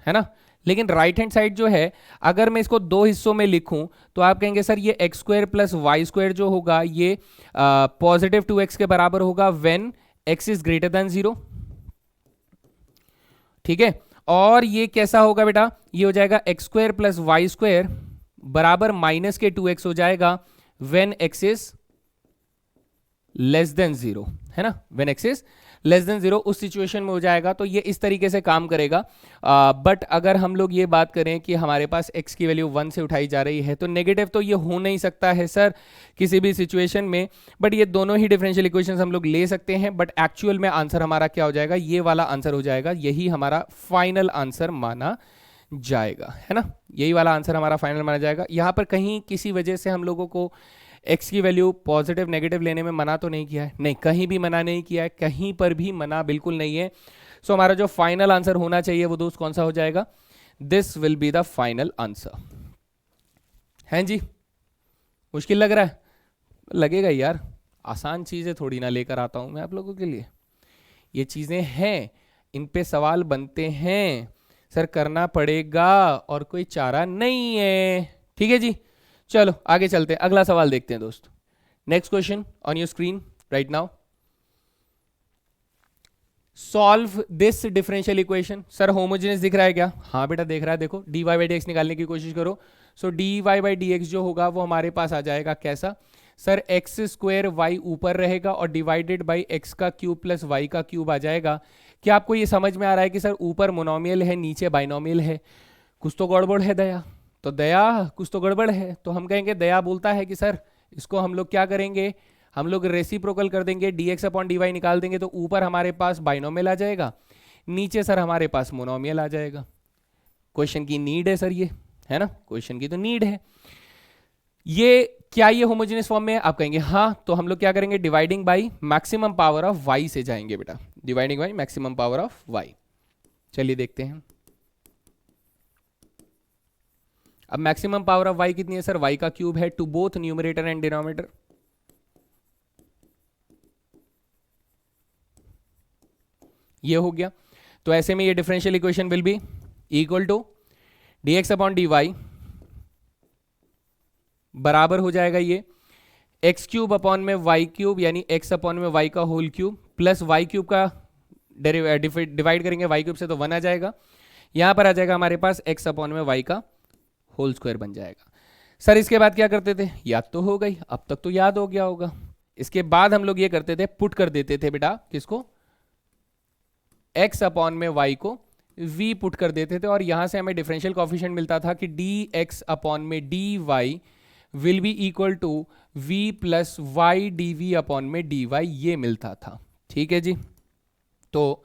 A: ना, लेकिन राइट हैंड साइड जो है अगर मैं इसको दो हिस्सों में लिखूं तो आप कहेंगे सर ये x square plus Y square जो होगा ये पॉजिटिव 2x के बराबर होगा when x is greater than 0, ठीक है। और ये कैसा होगा बेटा, ये हो जाएगा x square plus Y square बराबर माइनस के 2x हो जाएगा when x is less than 0, है ना, when x is less than 0 उस सिचुएशन में हो जाएगा। तो ये इस तरीके से काम करेगा। बट अगर हम लोग ये बात करें कि हमारे पास x की वैल्यू 1 से उठाई जा रही है तो नेगेटिव तो ये हो नहीं सकता है सर किसी भी सिचुएशन में, बट ये दोनों ही डिफरेंशियल इक्वेशंस हम लोग ले सकते हैं। बट एक्चुअल में आंसर हमारा क्या हो जाएगा, ये वाला आंसर हो जाएगा, यही हमारा फाइनल आंसर माना जाएगा, है ना, यही वाला आंसर हमारा फाइनल माना जाएगा। यहाँ पर कहीं किसी वजह से हम लोगों को x की वैल्यू पॉजिटिव नेगेटिव लेने में मना तो नहीं किया है, नहीं, कहीं भी मना नहीं किया है, कहीं पर भी मना बिल्कुल नहीं है। सो हमारा जो फाइनल आंसर होना चाहिए वो दोस्त कौन सा हो जाएगा, this will be the final answer. हैं जी, मुश्किल लग रहा है, लगेगा यार, आसान चीजें थोड़ी ना लेकर आता हूं मैं आप लोगों के लिए, ये चीजें हैं, इन पे सवाल बनते हैं सर, करना पड़ेगा और कोई चारा नहीं है, ठीक है जी। चलो आगे चलते हैं, अगला सवाल देखते हैं दोस्त। Next question on your screen right now, solve this differential equation. Sir homogeneous दिख रहा है क्या, हाँ बेटा देख रहा है, देखो dy बाई डी एक्स निकालने की कोशिश करो। सो dy बाई डी एक्स जो होगा वो हमारे पास आ जाएगा कैसा सर, एक्स स्क्वायर वाई ऊपर रहेगा और डिवाइडेड बाई एक्स का क्यूब प्लस वाई का क्यूब आ जाएगा। क्या आपको ये समझ में आ रहा है कि सर ऊपर मोनोमियल है नीचे बाइनोमियल है, कुछ तो गड़बड़ है दया, तो दया कुछ तो गड़बड़ है। तो हम कहेंगे, दया बोलता है कि सर इसको हम लोग क्या करेंगे, हम लोग रेसिप्रोकल कर देंगे, dx अपॉन dy निकाल देंगे तो ऊपर हमारे पास बाइनोमियल आ जाएगा, नीचे सर हमारे पास मोनोमियल आ जाएगा। क्वेश्चन की नीड है सर ये, है ना, क्वेश्चन की तो नीड है। ये क्या ये होमोजेनियस फॉर्म में है, आप कहेंगे हाँ, तो हम लोग क्या करेंगे, dividing by maximum power of y से जाएंगे बेटा, dividing by maximum power of y। चलिए देखते हैं, अब मैक्सिमम पावर ऑफ y कितनी है सर, y का क्यूब है to both numerator and denominator, ये हो गया। तो ऐसे में ये differential equation will be equal to dx upon dy बराबर हो जाएगा ये एक्स क्यूब अपॉन में वाई क्यूब यानी एक्स अपॉन में वाई का whole cube plus y cube का डिवाइड करेंगे वाई क्यूब से तो 1 आ जाएगा, यहां पर आ जाएगा हमारे पास एक्स अपॉन में वाई का होल स्क्वायर बन जाएगा। सर इसके बाद क्या करते थे, याद तो हो गई, अब तक तो याद हो गया होगा। इसके बाद हम लोग ये करते थे, पुट कर देते थे बेटा किसको, x अपॉन में y को v पुट कर देते थे, और यहां से हमें डिफरेंशियल कोफिशिएंट मिलता था कि dx अपॉन में dy will be equal to v plus y dv upon में dy, ये मिलता था। ठीक है जी, तो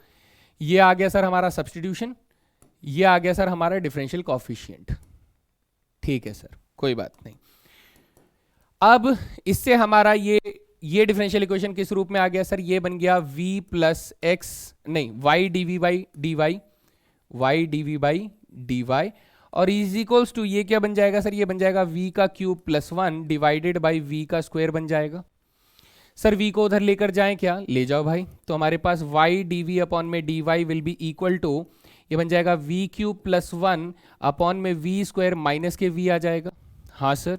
A: ये आ गया सर हमारा सब्स्टिट्यूशन, ये आ गया सर हमारा डिफरेंशियल कोफिशिएंट। ठीक है सर, कोई बात नहीं। अब इससे हमारा ये डिफरेंशियल इक्वेशन किस रूप में आ गया सर, ये बन गया v प्लस एक्स नहीं y dv by dy, y dv by dy, और इज इक्वल्स टू ये क्या बन जाएगा सर, ये बन जाएगा v का cube plus 1 divided by v का स्क्वायर बन जाएगा। सर v को उधर लेकर जाएं, क्या ले जाओ भाई, तो हमारे पास y dv अपॉन में dy will be equal to, ये बन जाएगा v क्यूब प्लस 1 अपॉन में v स्क्वायर माइनस के v आ जाएगा। हाँ सर,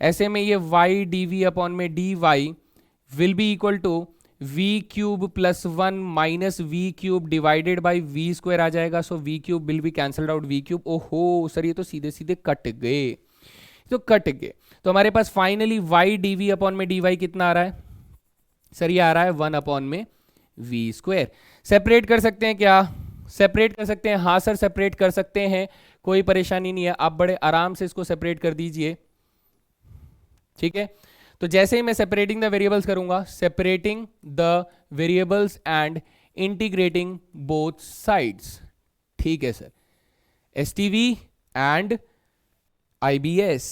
A: ऐसे में ये y dv अपॉन में dy will be equal to v cube plus 1 minus v cube divided by v square आ जाएगा। So v cube will be cancelled out, v cube, ओहो सर ये तो सीधे सीधे कट गए, तो कट गए। तो हमारे पास फाइनली y dv अपॉन में dy कितना आ रहा है सर, ये आ रहा है 1 अपॉन में v स्क्वायर। सेपरेट कर सकते हैं क्या, सेपरेट कर सकते हैं, हाँ सर सेपरेट कर सकते हैं, कोई परेशानी नहीं है, आप बड़े आराम से इसको सेपरेट कर दीजिए। ठीक है, तो जैसे ही मैं सेपरेटिंग द वेरिएबल्स करूंगा, separating the variables and integrating both sides. ठीक है सर, एसटीवी एंड आईबीएस।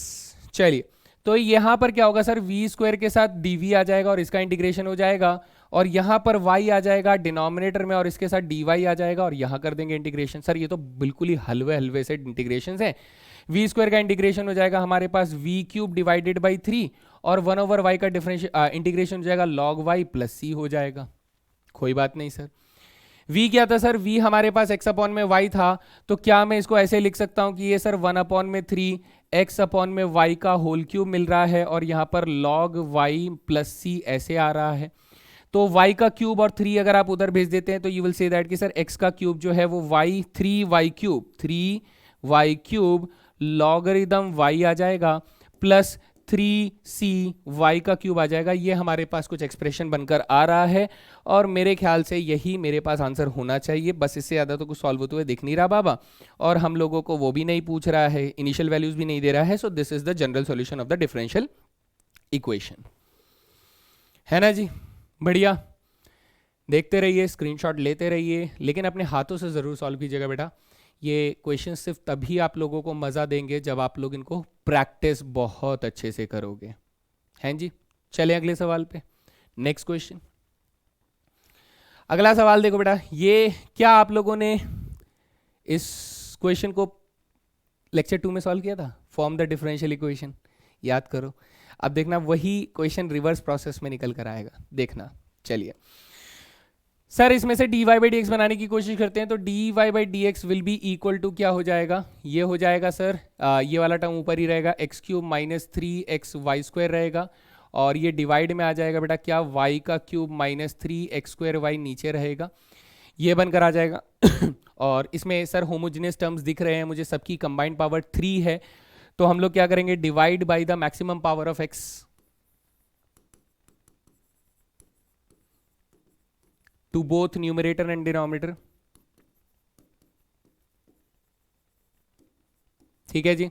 A: चलिए, तो यहां पर क्या होगा सर, वी स्क्वायर के साथ डीवी आ जाएगा और इसका इंटीग्रेशन हो जाएगा, और यहां पर y आ जाएगा डिनोमिनेटर में और इसके साथ dy आ जाएगा, और यहां कर देंगे इंटीग्रेशन। सर ये तो बिल्कुल ही हलवे हलवे से इंटीग्रेशन है। वी स्क्वायर का इंटीग्रेशन हो जाएगा हमारे पास v क्यूब डिवाइडेड बाई 3, और 1 ओवर y का डिफरेंशियल इंटीग्रेशन हो जाएगा log y प्लस c हो जाएगा। कोई बात नहीं सर, v क्या था सर, v हमारे पास x अपॉन में y था, तो क्या मैं इसको ऐसे लिख सकता हूं कि ये सर 1 अपॉन में 3 x अपॉन में y का होल क्यूब मिल रहा है, और यहां पर log y प्लस c ऐसे आ रहा है। तो y का क्यूब और 3 अगर आप उधर भेज देते हैं तो यू विल से दैट कि सर x का क्यूब जो है वो y 3y cube logarithm y आ जाएगा प्लस 3c y का क्यूब आ जाएगा। ये हमारे पास कुछ एक्सप्रेशन बनकर आ रहा है, और मेरे ख्याल से यही मेरे पास आंसर होना चाहिए। बस इससे ज़्यादा तो कुछ सॉल्व होते हुए दिख नहीं रहा बाबा, और हम लोगों को वो भी नहीं पूछ रहा है, इनिशियल वैल्यूज भी नहीं दे रहा है। So this is the general solution of the differential equation, है ना जी। बढ़िया, देखते रहिए, स्क्रीनशॉट लेते रहिए, लेकिन अपने हाथों से ज़रूर सॉल्व कीजिएगा बेटा। ये क्वेश्चन सिर्फ तभी आप लोगों को मज़ा देंगे जब आप लोग इनको प्रैक्टिस बहुत अच्छे से करोगे, हैं जी। चलें अगले सवाल पे, नेक्स्ट क्वेश्चन। अगला सवाल देखो बेटा, ये क्या आप लोगों ने इस क्वेश्चन को लेक्चर 2 में सॉल्व किया था, फॉर्म द डिफरेंशियल इक्वेशन, याद करो। अब देखना वही क्वेश्चन रिवर्स प्रोसेस में निकल कर आएगा, देखना। चलिए सर, इसमें से dy बाई डी एक्स बनाने की कोशिश करते हैं, तो dy by D x will be equal to क्या हो जाएगा, ये हो जाएगा सर ये वाला टर्म ऊपर ही रहेगा, x cube minus 3x y square रहेगा, और ये डिवाइड में आ जाएगा बेटा क्या, y का cube minus 3x square Y नीचे रहेगा, ये बनकर आ जाएगा। और इसमें सर होमोजेनियस टर्म्स दिख रहे हैं मुझे, सबकी कंबाइंड पावर 3 है, तो हम लोग क्या करेंगे, divide by the maximum power of x, to both numerator and denominator. ठीक है जी,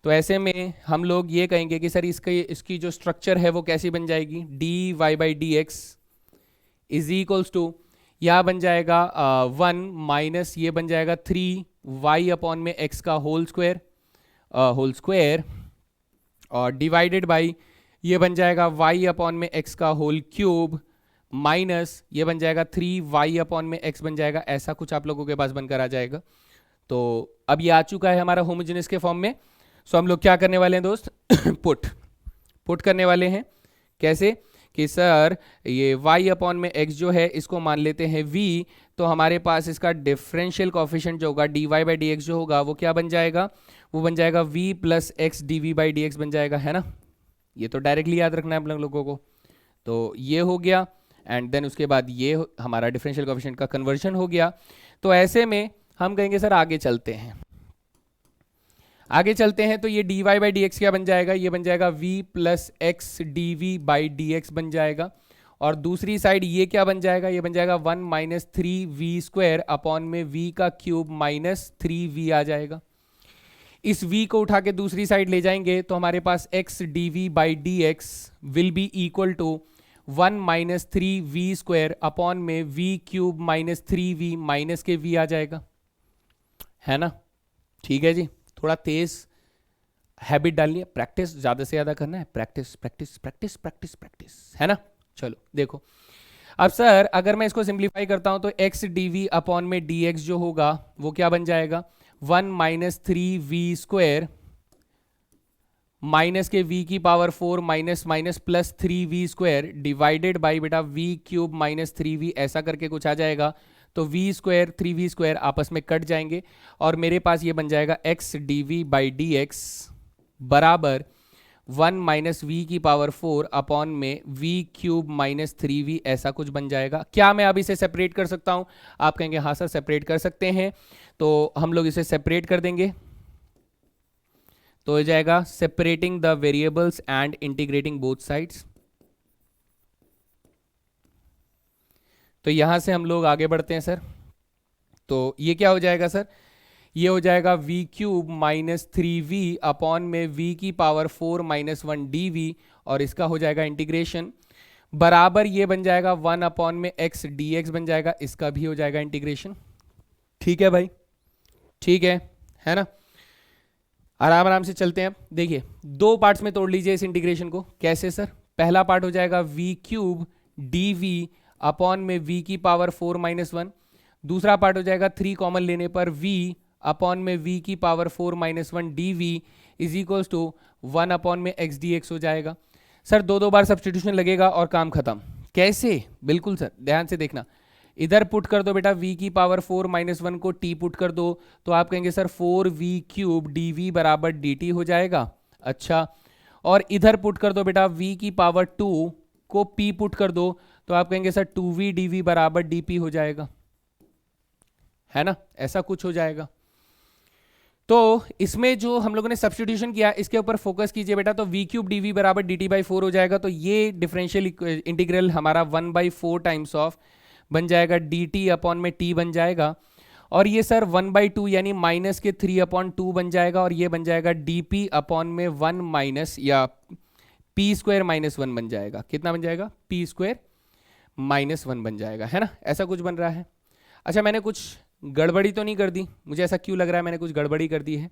A: तो ऐसे में हम लोग ये कहेंगे कि सर इसकी जो स्ट्रक्चर है वो कैसी बन जाएगी, dy by D x is equals to, यह बन जाएगा 1 माइनस ये बन जाएगा 3y अपॉन में x का होल स्क्वायर, और डिवाइडेड बाई ये बन जाएगा y अपॉन में x का होल क्यूब, माइनस ये बन जाएगा 3y अपॉन में x बन जाएगा, ऐसा कुछ आप लोगों के पास बनकर आ जाएगा। तो अब ये आ चुका है हमारा होमोजेनियस के फॉर्म में। सो हम लोग क्या करने वाले हैं दोस्त, पुट करने वाले हैं। कैसे कि सर ये y अपॉन में x जो है इसको मान लेते हैं v, तो हमारे पास इसका डिफरेंशियल कोफिशिएंट जो होगा dy बाई डी एक्स जो होगा वो क्या बन जाएगा, वो बन जाएगा v plus x dv by D x बन जाएगा, है ना। ये तो डायरेक्टली याद रखना है आप लोगों को। तो ये हो गया, एंड देन उसके बाद ये हमारा डिफरेंशियल कोएफिशिएंट का कन्वर्जन हो गया। तो ऐसे में हम कहेंगे सर आगे चलते हैं, आगे चलते हैं तो ये dy बाई डी एक्स क्या बन जाएगा, ये बन जाएगा v plus x D we by D x बन जाएगा। और दूसरी साइड ये क्या बन जाएगा, ये बन जाएगा 1 minus three v square upon में v का क्यूब माइनस 3v आ जाएगा। इस v को उठा के दूसरी साइड ले जाएंगे तो हमारे पास x d we by D x will be equal to 1 minus three v square upon में v cube minus 3v minus के v आ जाएगा, है ना। ठीक है जी, थोड़ा तेज हैबिट डालनी है, प्रैक्टिस ज़्यादा से ज़्यादा करना है, practice practice practice practice practice, है ना। चलो देखो, अब सर अगर मैं इसको सिंप्लीफाई करता हूं तो x डी वी अपॉन में डी एक्स जो होगा वो क्या बन जाएगा, 1 minus three v square minus के v की power 4 minus minus plus 3v square divided by बेटा v क्यूब माइनस 3v, ऐसा करके कुछ आ जाएगा। तो v स्क्वायर 3v स्क्वायर आपस में कट जाएंगे और मेरे पास ये बन जाएगा x d we by D x बराबर 1 माइनस वी की पावर 4 अपॉन में v क्यूब माइनस 3v, ऐसा कुछ बन जाएगा। क्या मैं अब इसे सेपरेट कर सकता हूं, आप कहेंगे हाँ सर सेपरेट कर सकते हैं, तो हम लोग इसे सेपरेट कर देंगे। तो हो जाएगा separating the variables and integrating both sides. तो यहां से हम लोग आगे बढ़ते हैं सर। तो ये क्या हो जाएगा सर, ये हो जाएगा v cube minus 3v upon में v की पावर 4 माइनस 1 dv, और इसका हो जाएगा इंटीग्रेशन बराबर ये बन जाएगा 1 अपॉन में x dx बन जाएगा, इसका भी हो जाएगा इंटीग्रेशन। ठीक है भाई, ठीक है ना। आराम आराम से चलते हैं। अब देखिए दो पार्ट्स में तोड़ लीजिए इस इंटीग्रेशन को। कैसे सर, पहला पार्ट हो जाएगा v क्यूब dv अपॉन में v की पावर 4 माइनस 1, दूसरा पार्ट हो जाएगा 3 कॉमन लेने पर v अपॉन में v की power 4 minus 1 dv is equals to 1 upon में x dx हो जाएगा। सर दो बार सब्स्टिट्यूशन लगेगा और काम खत्म। कैसे, बिल्कुल सर ध्यान से देखना, इधर पुट कर दो बेटा v की पावर 4 माइनस 1 को t पुट कर दो, तो आप कहेंगे सर 4v क्यूब dv बराबर dt हो जाएगा। अच्छा, और इधर पुट कर दो बेटा v की पावर 2 को p पुट कर दो, तो आप कहेंगे सर 2v dv बराबर dp हो जाएगा, है ना, ऐसा कुछ हो जाएगा। तो इसमें जो हम लोगों ने सब्स्टिट्यूशन किया इसके ऊपर फोकस कीजिए बेटा। तो v क्यूब dv बराबर dt बाई 4 हो जाएगा। तो ये डिफरेंशियल इंटीग्रल हमारा 1/4 टाइम्स ऑफ बन जाएगा dt अपॉन में t बन जाएगा, और ये सर 1/2 यानी माइनस के 3/2 बन जाएगा, और ये बन जाएगा dp अपॉन में 1 माइनस या p स्क्वायर माइनस 1 बन जाएगा। कितना बन जाएगा, p स्क्वायर माइनस 1 बन जाएगा, है ना, ऐसा कुछ बन रहा है। अच्छा, मैंने कुछ गड़बड़ी तो नहीं कर दी, मुझे ऐसा क्यों लग रहा है मैंने कुछ गड़बड़ी कर दी है।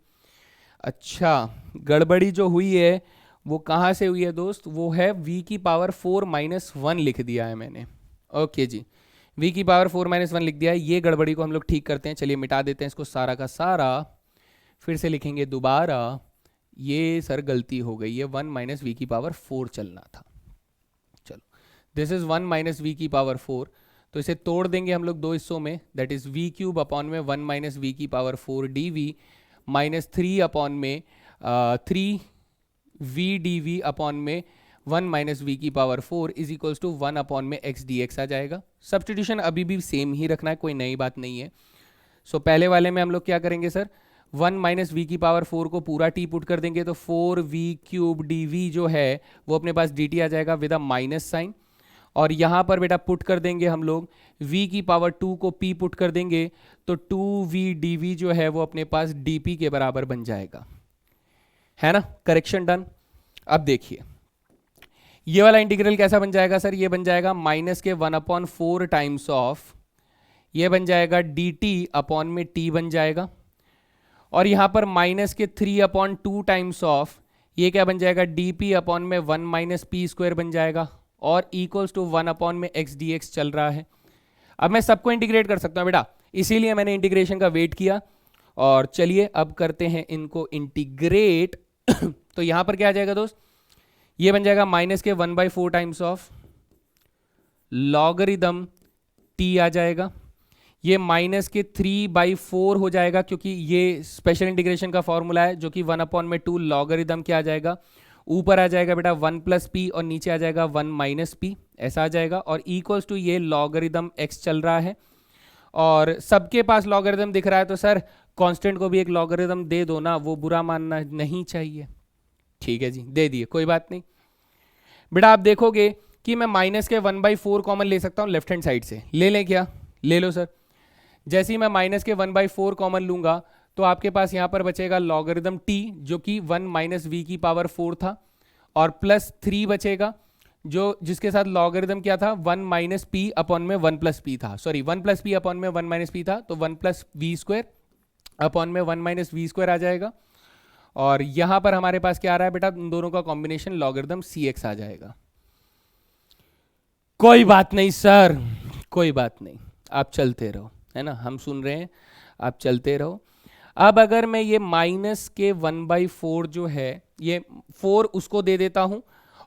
A: अच्छा, गड़बड़ी जो हुई है वो कहाँ से हुई है दोस्त, वो है v की पावर 4 माइनस 1 लिख दिया है मैंने। ओके जी, v की पावर 4 माइनस 1 लिख दिया है। ये गड़बड़ी को हम लोग ठीक करते हैं, चलिए मिटा देते हैं इसको सारा का सारा, फिर से लिखेंगे दोबारा। ये सर गलती हो गई है, 1 माइनस वी की पावर 4 चलना था। चलो, दिस इज 1 माइनस वी की पावर 4, तो इसे तोड़ देंगे हम लोग दो हिस्सों में, that is v cube upon में 1 माइनस वी की पावर 4 dv माइनस 3 अपॉन में 3v dv अपॉन में 1 माइनस वी की power 4 is equals to 1 upon में x dx आ जाएगा। सब्स्टिट्यूशन अभी भी सेम ही रखना है, कोई नई बात नहीं है। सो पहले वाले में हम लोग क्या करेंगे सर, 1 माइनस वी की पावर 4 को पूरा t पुट कर देंगे, तो 4v क्यूब dv जो है वो अपने पास dt आ जाएगा विद अ माइनस साइन, और यहां पर बेटा पुट कर देंगे हम लोग v की पावर 2 को p पुट कर देंगे, तो 2v dv जो है वो अपने पास dp के बराबर बन जाएगा, है ना। Correction done. अब देखिए ये वाला इंटीग्रल कैसा बन जाएगा सर, ये बन जाएगा माइनस के 1/4 टाइम्स ऑफ, ये बन जाएगा dt अपॉन में t बन जाएगा, और यहां पर माइनस के 3/2 टाइम्स ऑफ, ये क्या बन जाएगा, dp अपॉन में 1 माइनस p स्क्वायर बन जाएगा, और इक्वल्स टू 1 अपॉन में x dx चल रहा है। अब मैं सबको इंटीग्रेट कर सकता हूं बेटा, इसीलिए मैंने इंटीग्रेशन का वेट किया। और चलिए अब करते हैं इनको इंटीग्रेट। तो यहां पर क्या आ जाएगा दोस्त, ये बन जाएगा माइनस के 1/4 टाइम्स ऑफ लॉगरिदम t आ जाएगा, ये माइनस के 3/4 हो जाएगा, क्योंकि ये स्पेशल इंटीग्रेशन का फॉर्मूला है, जो कि 1/2 लॉगरिदम क्या आ जाएगा, ऊपर आ जाएगा बेटा 1 प्लस पी और नीचे आ जाएगा 1 माइनस पी, ऐसा आ जाएगा, और इक्वल्स टू ये लॉगरिदम x चल रहा है, और सबके पास लॉगरिदम दिख रहा है, तो सर कांस्टेंट को भी एक लॉगरिथम दे दो ना, वो बुरा मानना नहीं चाहिए। ठीक है जी, दे दिए, कोई बात नहीं। बेटा आप देखोगे कि मैं माइनस के 1/4 कॉमन ले सकता हूँ लेफ्ट हैंड साइड से, ले लें क्या? ले लो सर। जैसे ही मैं माइनस के 1/4 कॉमन लूंगा तो आपके पास यहाँ पर बचेगा लॉगरिथम t, जो कि 1 माइनस वी की पावर 4 था, और प्लस 3 बचेगा, जो जिसके साथ लॉगरिथम क्या था, 1 माइनस पी अपॉन में 1 प्लस पी था, सॉरी 1 प्लस पी अपॉन में 1 माइनस पी था, तो 1 प्लस वी स्क्वायर अपॉन में 1 माइनस वी स्क्वायर आ जाएगा। और यहां पर हमारे पास क्या आ रहा है बेटा, इन दोनों का कॉम्बिनेशन लॉगरिथम सी एक्स आ जाएगा। कोई बात नहीं सर, कोई बात नहीं, आप चलते रहो, है ना, हम सुन रहे हैं, आप चलते रहो। अब अगर मैं ये माइनस के 1/4 जो है, ये 4 उसको दे देता हूं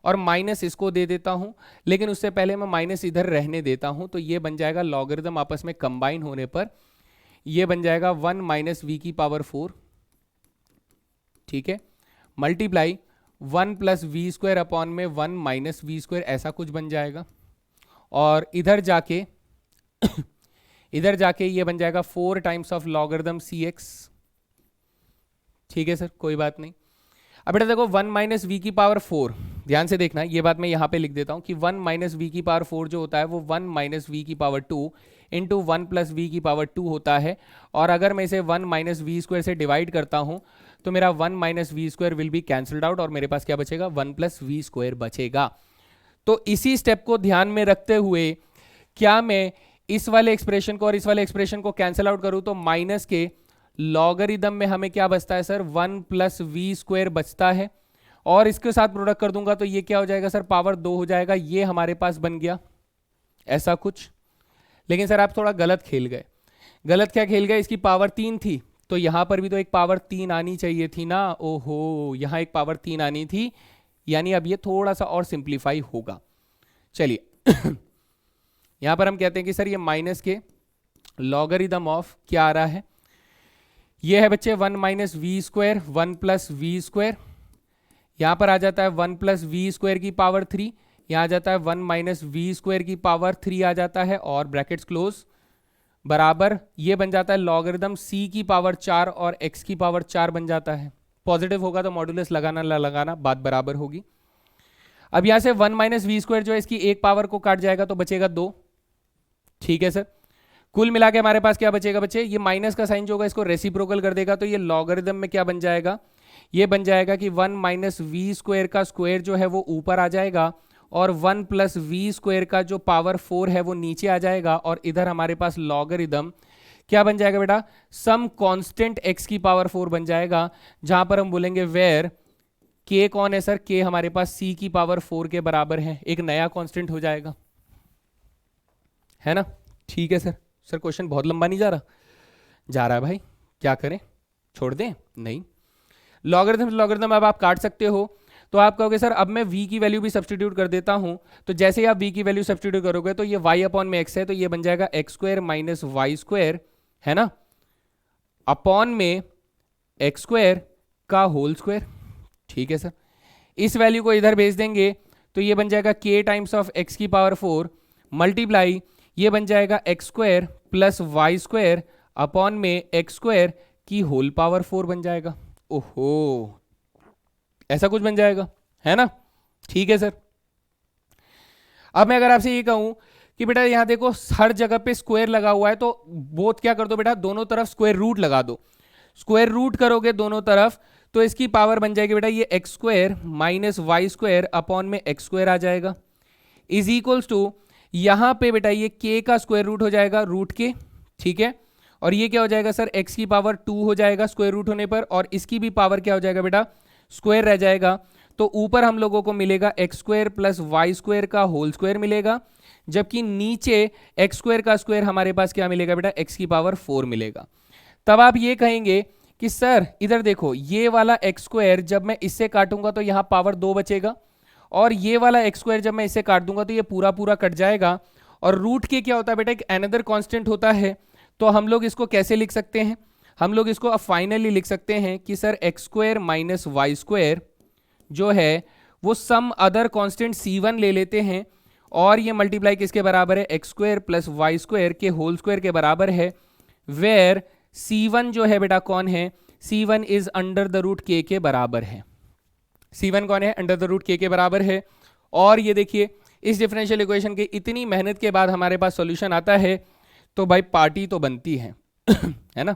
A: और माइनस इसको दे देता हूं, लेकिन उससे पहले मैं माइनस इधर रहने देता हूं, तो ये बन जाएगा लॉगरिथम आपस में कंबाइन होने पर ये बन जाएगा 1 माइनस वी की पावर 4, ठीक है, multiply 1 plus v square upon में 1 माइनस वी स्क्वायर, ऐसा कुछ बन जाएगा। और इधर जाके इधर जाके ये बन जाएगा 4 times of logarithm c x. ठीक है सर, कोई बात नहीं। अब बेटा देखो 1 माइनस वी की पावर 4, ध्यान से देखना, ये बात मैं यहां पे लिख देता हूं कि 1 माइनस वी की पावर 4 जो होता है वो 1 माइनस वी की पावर 2 इंटू 1 प्लस वी की पावर 2 होता है। और अगर मैं इसे 1 माइनस वी स्क्वायर से डिवाइड करता हूं तो मेरा 1 minus v square will be cancelled out और मेरे पास क्या बचेगा, 1 प्लस वी स्क्वायर बचेगा। तो इसी स्टेप को ध्यान में रखते हुए क्या मैं इस वाले एक्सप्रेशन को और इस वाले एक्सप्रेशन को कैंसिल आउट करूं तो माइनस के लॉगरिथम में हमें क्या बचता है सर, 1 प्लस वी स्क्वायर बचता है, और इसके साथ प्रोडक्ट कर दूंगा तो ये क्या हो जाएगा सर, पावर 2 हो जाएगा। ये हमारे पास बन गया ऐसा कुछ। लेकिन सर आप थोड़ा गलत खेल गए। गलत क्या खेल गए, इसकी पावर 3 थी तो यहां पर भी तो एक पावर 3 आनी चाहिए थी ना। ओहो, यहां एक पावर 3 आनी थी, यानी अब ये थोड़ा सा और सिंप्लीफाई होगा। चलिए यहां पर हम कहते हैं कि सर ये माइनस के लॉगरिथम ऑफ क्या आ रहा है, ये है बच्चे 1 minus v square 1 plus v square, यहां पर आ जाता है 1 प्लस वी स्क्वायर की पावर 3, यहां आ जाता है 1 माइनस वी स्क्वायर की पावर 3 आ जाता है, और ब्रैकेट्स क्लोज, बराबर ये बन जाता है लॉगरिथम सी की पावर 4 और एक्स की पावर 4 बन जाता है। पॉजिटिव होगा तो मॉड्यूलस लगाना ना लगाना, बात बराबर होगी। अब यहां से 1 माइनस वी स्क्वायर जो है इसकी एक पावर को काट जाएगा तो बचेगा 2। ठीक है सर, कुल मिला के हमारे पास क्या बचेगा बच्चे, ये माइनस का साइन जो होगा इसको रेसिप्रोकल कर देगा तो ये लॉगरिथम में क्या बन जाएगा, ये बन जाएगा कि 1 माइनस वी स्क्वायर का स्क्वायर जो है वो ऊपर आ जाएगा और 1 प्लस वी स्क्वायर का जो पावर 4 है वो नीचे आ जाएगा, और इधर हमारे पास लॉगरिथम क्या बन जाएगा बेटा, सम कांस्टेंट x की पावर 4 बन जाएगा, जहां पर हम बोलेंगे वेयर k कौन है सर, k हमारे पास c की पावर 4 के बराबर है, एक नया कांस्टेंट हो जाएगा, है ना। ठीक है सर, सर क्वेश्चन बहुत लंबा नहीं जा रहा, जा रहा है भाई, क्या करें, छोड़ दें, नहीं। लॉगरिथम अब आप काट सकते हो, तो आप कहोगे सर अब मैं v की वैल्यू भी सब्सटीट्यूट कर देता हूं, तो जैसे ही आप v की वैल्यू सब्सटीट्यूट करोगे तो ये y अपॉन में x है तो ये बन जाएगा x square minus y square, है ना, अपॉन में एक्स स्क्वायर का होल स्क्वायर। ठीक है सर, इस वैल्यू को इधर भेज देंगे तो ये बन जाएगा k टाइम्स ऑफ x की पावर 4 मल्टीप्लाई ये बन जाएगा x square plus Y square upon में एक्स स्क्वायर की होल पावर 4 बन जाएगा। ओहो, ऐसा कुछ बन जाएगा, है ना। ठीक है सर, अब मैं अगर आपसे ये कहूं कि बेटा यहां देखो हर जगह पे स्क्वायर लगा हुआ है तो बोथ क्या कर दो बेटा, दोनों तरफ स्क्वायर रूट लगा दो। स्क्वायर रूट करोगे दोनों तरफ तो इसकी पावर बन जाएगी बेटा ये x square minus y square upon में एक्स स्क्वायर आ जाएगा, इज इक्वल्स टू यहां पे बेटा ये k का स्क्वायर रूट हो जाएगा रूट के, ठीक है, और ये क्या हो जाएगा सर x की पावर 2 हो जाएगा स्क्वायर रूट होने पर, और इसकी भी पावर क्या हो जाएगा बेटा, स्क्वायर रह जाएगा, तो ऊपर हम लोगों को मिलेगा x square plus Y square का होल स्क्वायर मिलेगा, जबकि नीचे एक्स स्क्वायर का स्क्वायर हमारे पास क्या मिलेगा बेटा, x की पावर 4 मिलेगा। तब आप ये कहेंगे कि सर इधर देखो ये वाला एक्स स्क्वायर जब मैं इससे काटूंगा तो यहां पावर 2 बचेगा, और ये वाला एक्स स्क्वायर जब मैं इसे काट दूंगा तो ये पूरा पूरा कट जाएगा, और रूट के क्या होता है बेटा, एक अनदर कांस्टेंट होता है, तो हम लोग इसको कैसे लिख सकते हैं, हम लोग इसको अब फाइनली लिख सकते हैं कि sir x square minus y square जो है वो सम अदर कांस्टेंट c1 ले लेते हैं, और ये मल्टीप्लाई किसके बराबर है, x square plus Y square के होल स्क्वायर के बराबर है, वेयर C1 जो है बेटा कौन है, C1 is under the root के बराबर है। C1 कौन है, अंडर द रूट के बराबर है। और ये देखिए इस डिफरेंशियल इक्वेशन के इतनी मेहनत के बाद हमारे पास सॉल्यूशन आता है, तो भाई पार्टी तो बनती है है ना,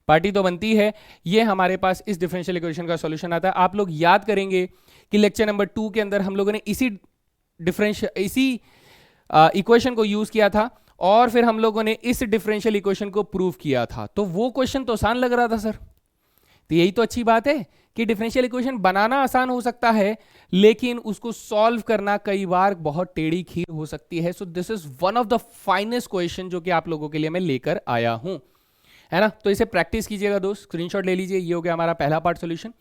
A: पार्टी तो बनती है। ये हमारे पास इस डिफरेंशियल इक्वेशन का सॉल्यूशन आता है। आप लोग याद करेंगे कि लेक्चर नंबर 2 के अंदर हम लोगों ने इसी इक्वेशन को यूज किया था और फिर हम लोगों ने इस डिफरेंशियल इक्वेशन को प्रूव किया था। तो वो क्वेश्चन तो आसान लग रहा था सर। तो यही तो अच्छी बात है कि डिफरेंशियल इक्वेशन बनाना आसान हो सकता है, लेकिन उसको सॉल्व करना कई बार बहुत टेढ़ी खीर हो सकती है। So this is one of the finest question जो कि आप लोगों के लिए मैं लेकर आया हूं, है ना। तो इसे प्रैक्टिस कीजिएगा दोस्त, स्क्रीनशॉट ले लीजिए। ये हो गया हमारा पहला पार्ट सॉल्यूशन।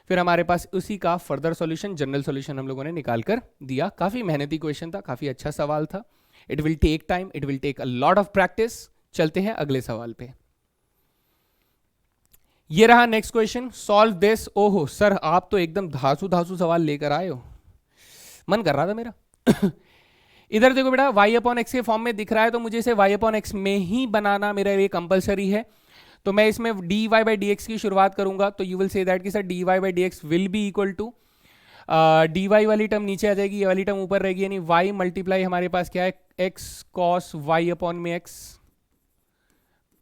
A: फिर हमारे पास उसी का फर्दर सॉल्यूशन, जनरल सॉल्यूशन हम लोगों ने निकाल कर दिया। काफी मेहनती क्वेश्चन था, काफी अच्छा सवाल था। It will take time, it will take a lot of practice. चलते हैं अगले सवाल पे। ये रहा नेक्स्ट क्वेश्चन, सॉल्व दिस। ओहो सर, आप तो एकदम धासु धासु सवाल लेकर आए हो, मन कर रहा था मेरा इधर देखो बेटा, y अपॉन एक्स के फॉर्म में दिख रहा है, तो मुझे इसे y अपॉन एक्स में ही बनाना मेरा ये कंपलसरी है। तो मैं इसमें dy बाई डी एक्स की शुरुआत करूंगा। तो यू विल से दैट कि sir dy by D x will be equal to, dy वाली टर्म नीचे आ जाएगी, ये वाली टर्म ऊपर रहेगी, यानी y मल्टीप्लाई हमारे पास क्या है, x कॉस y अपॉन में x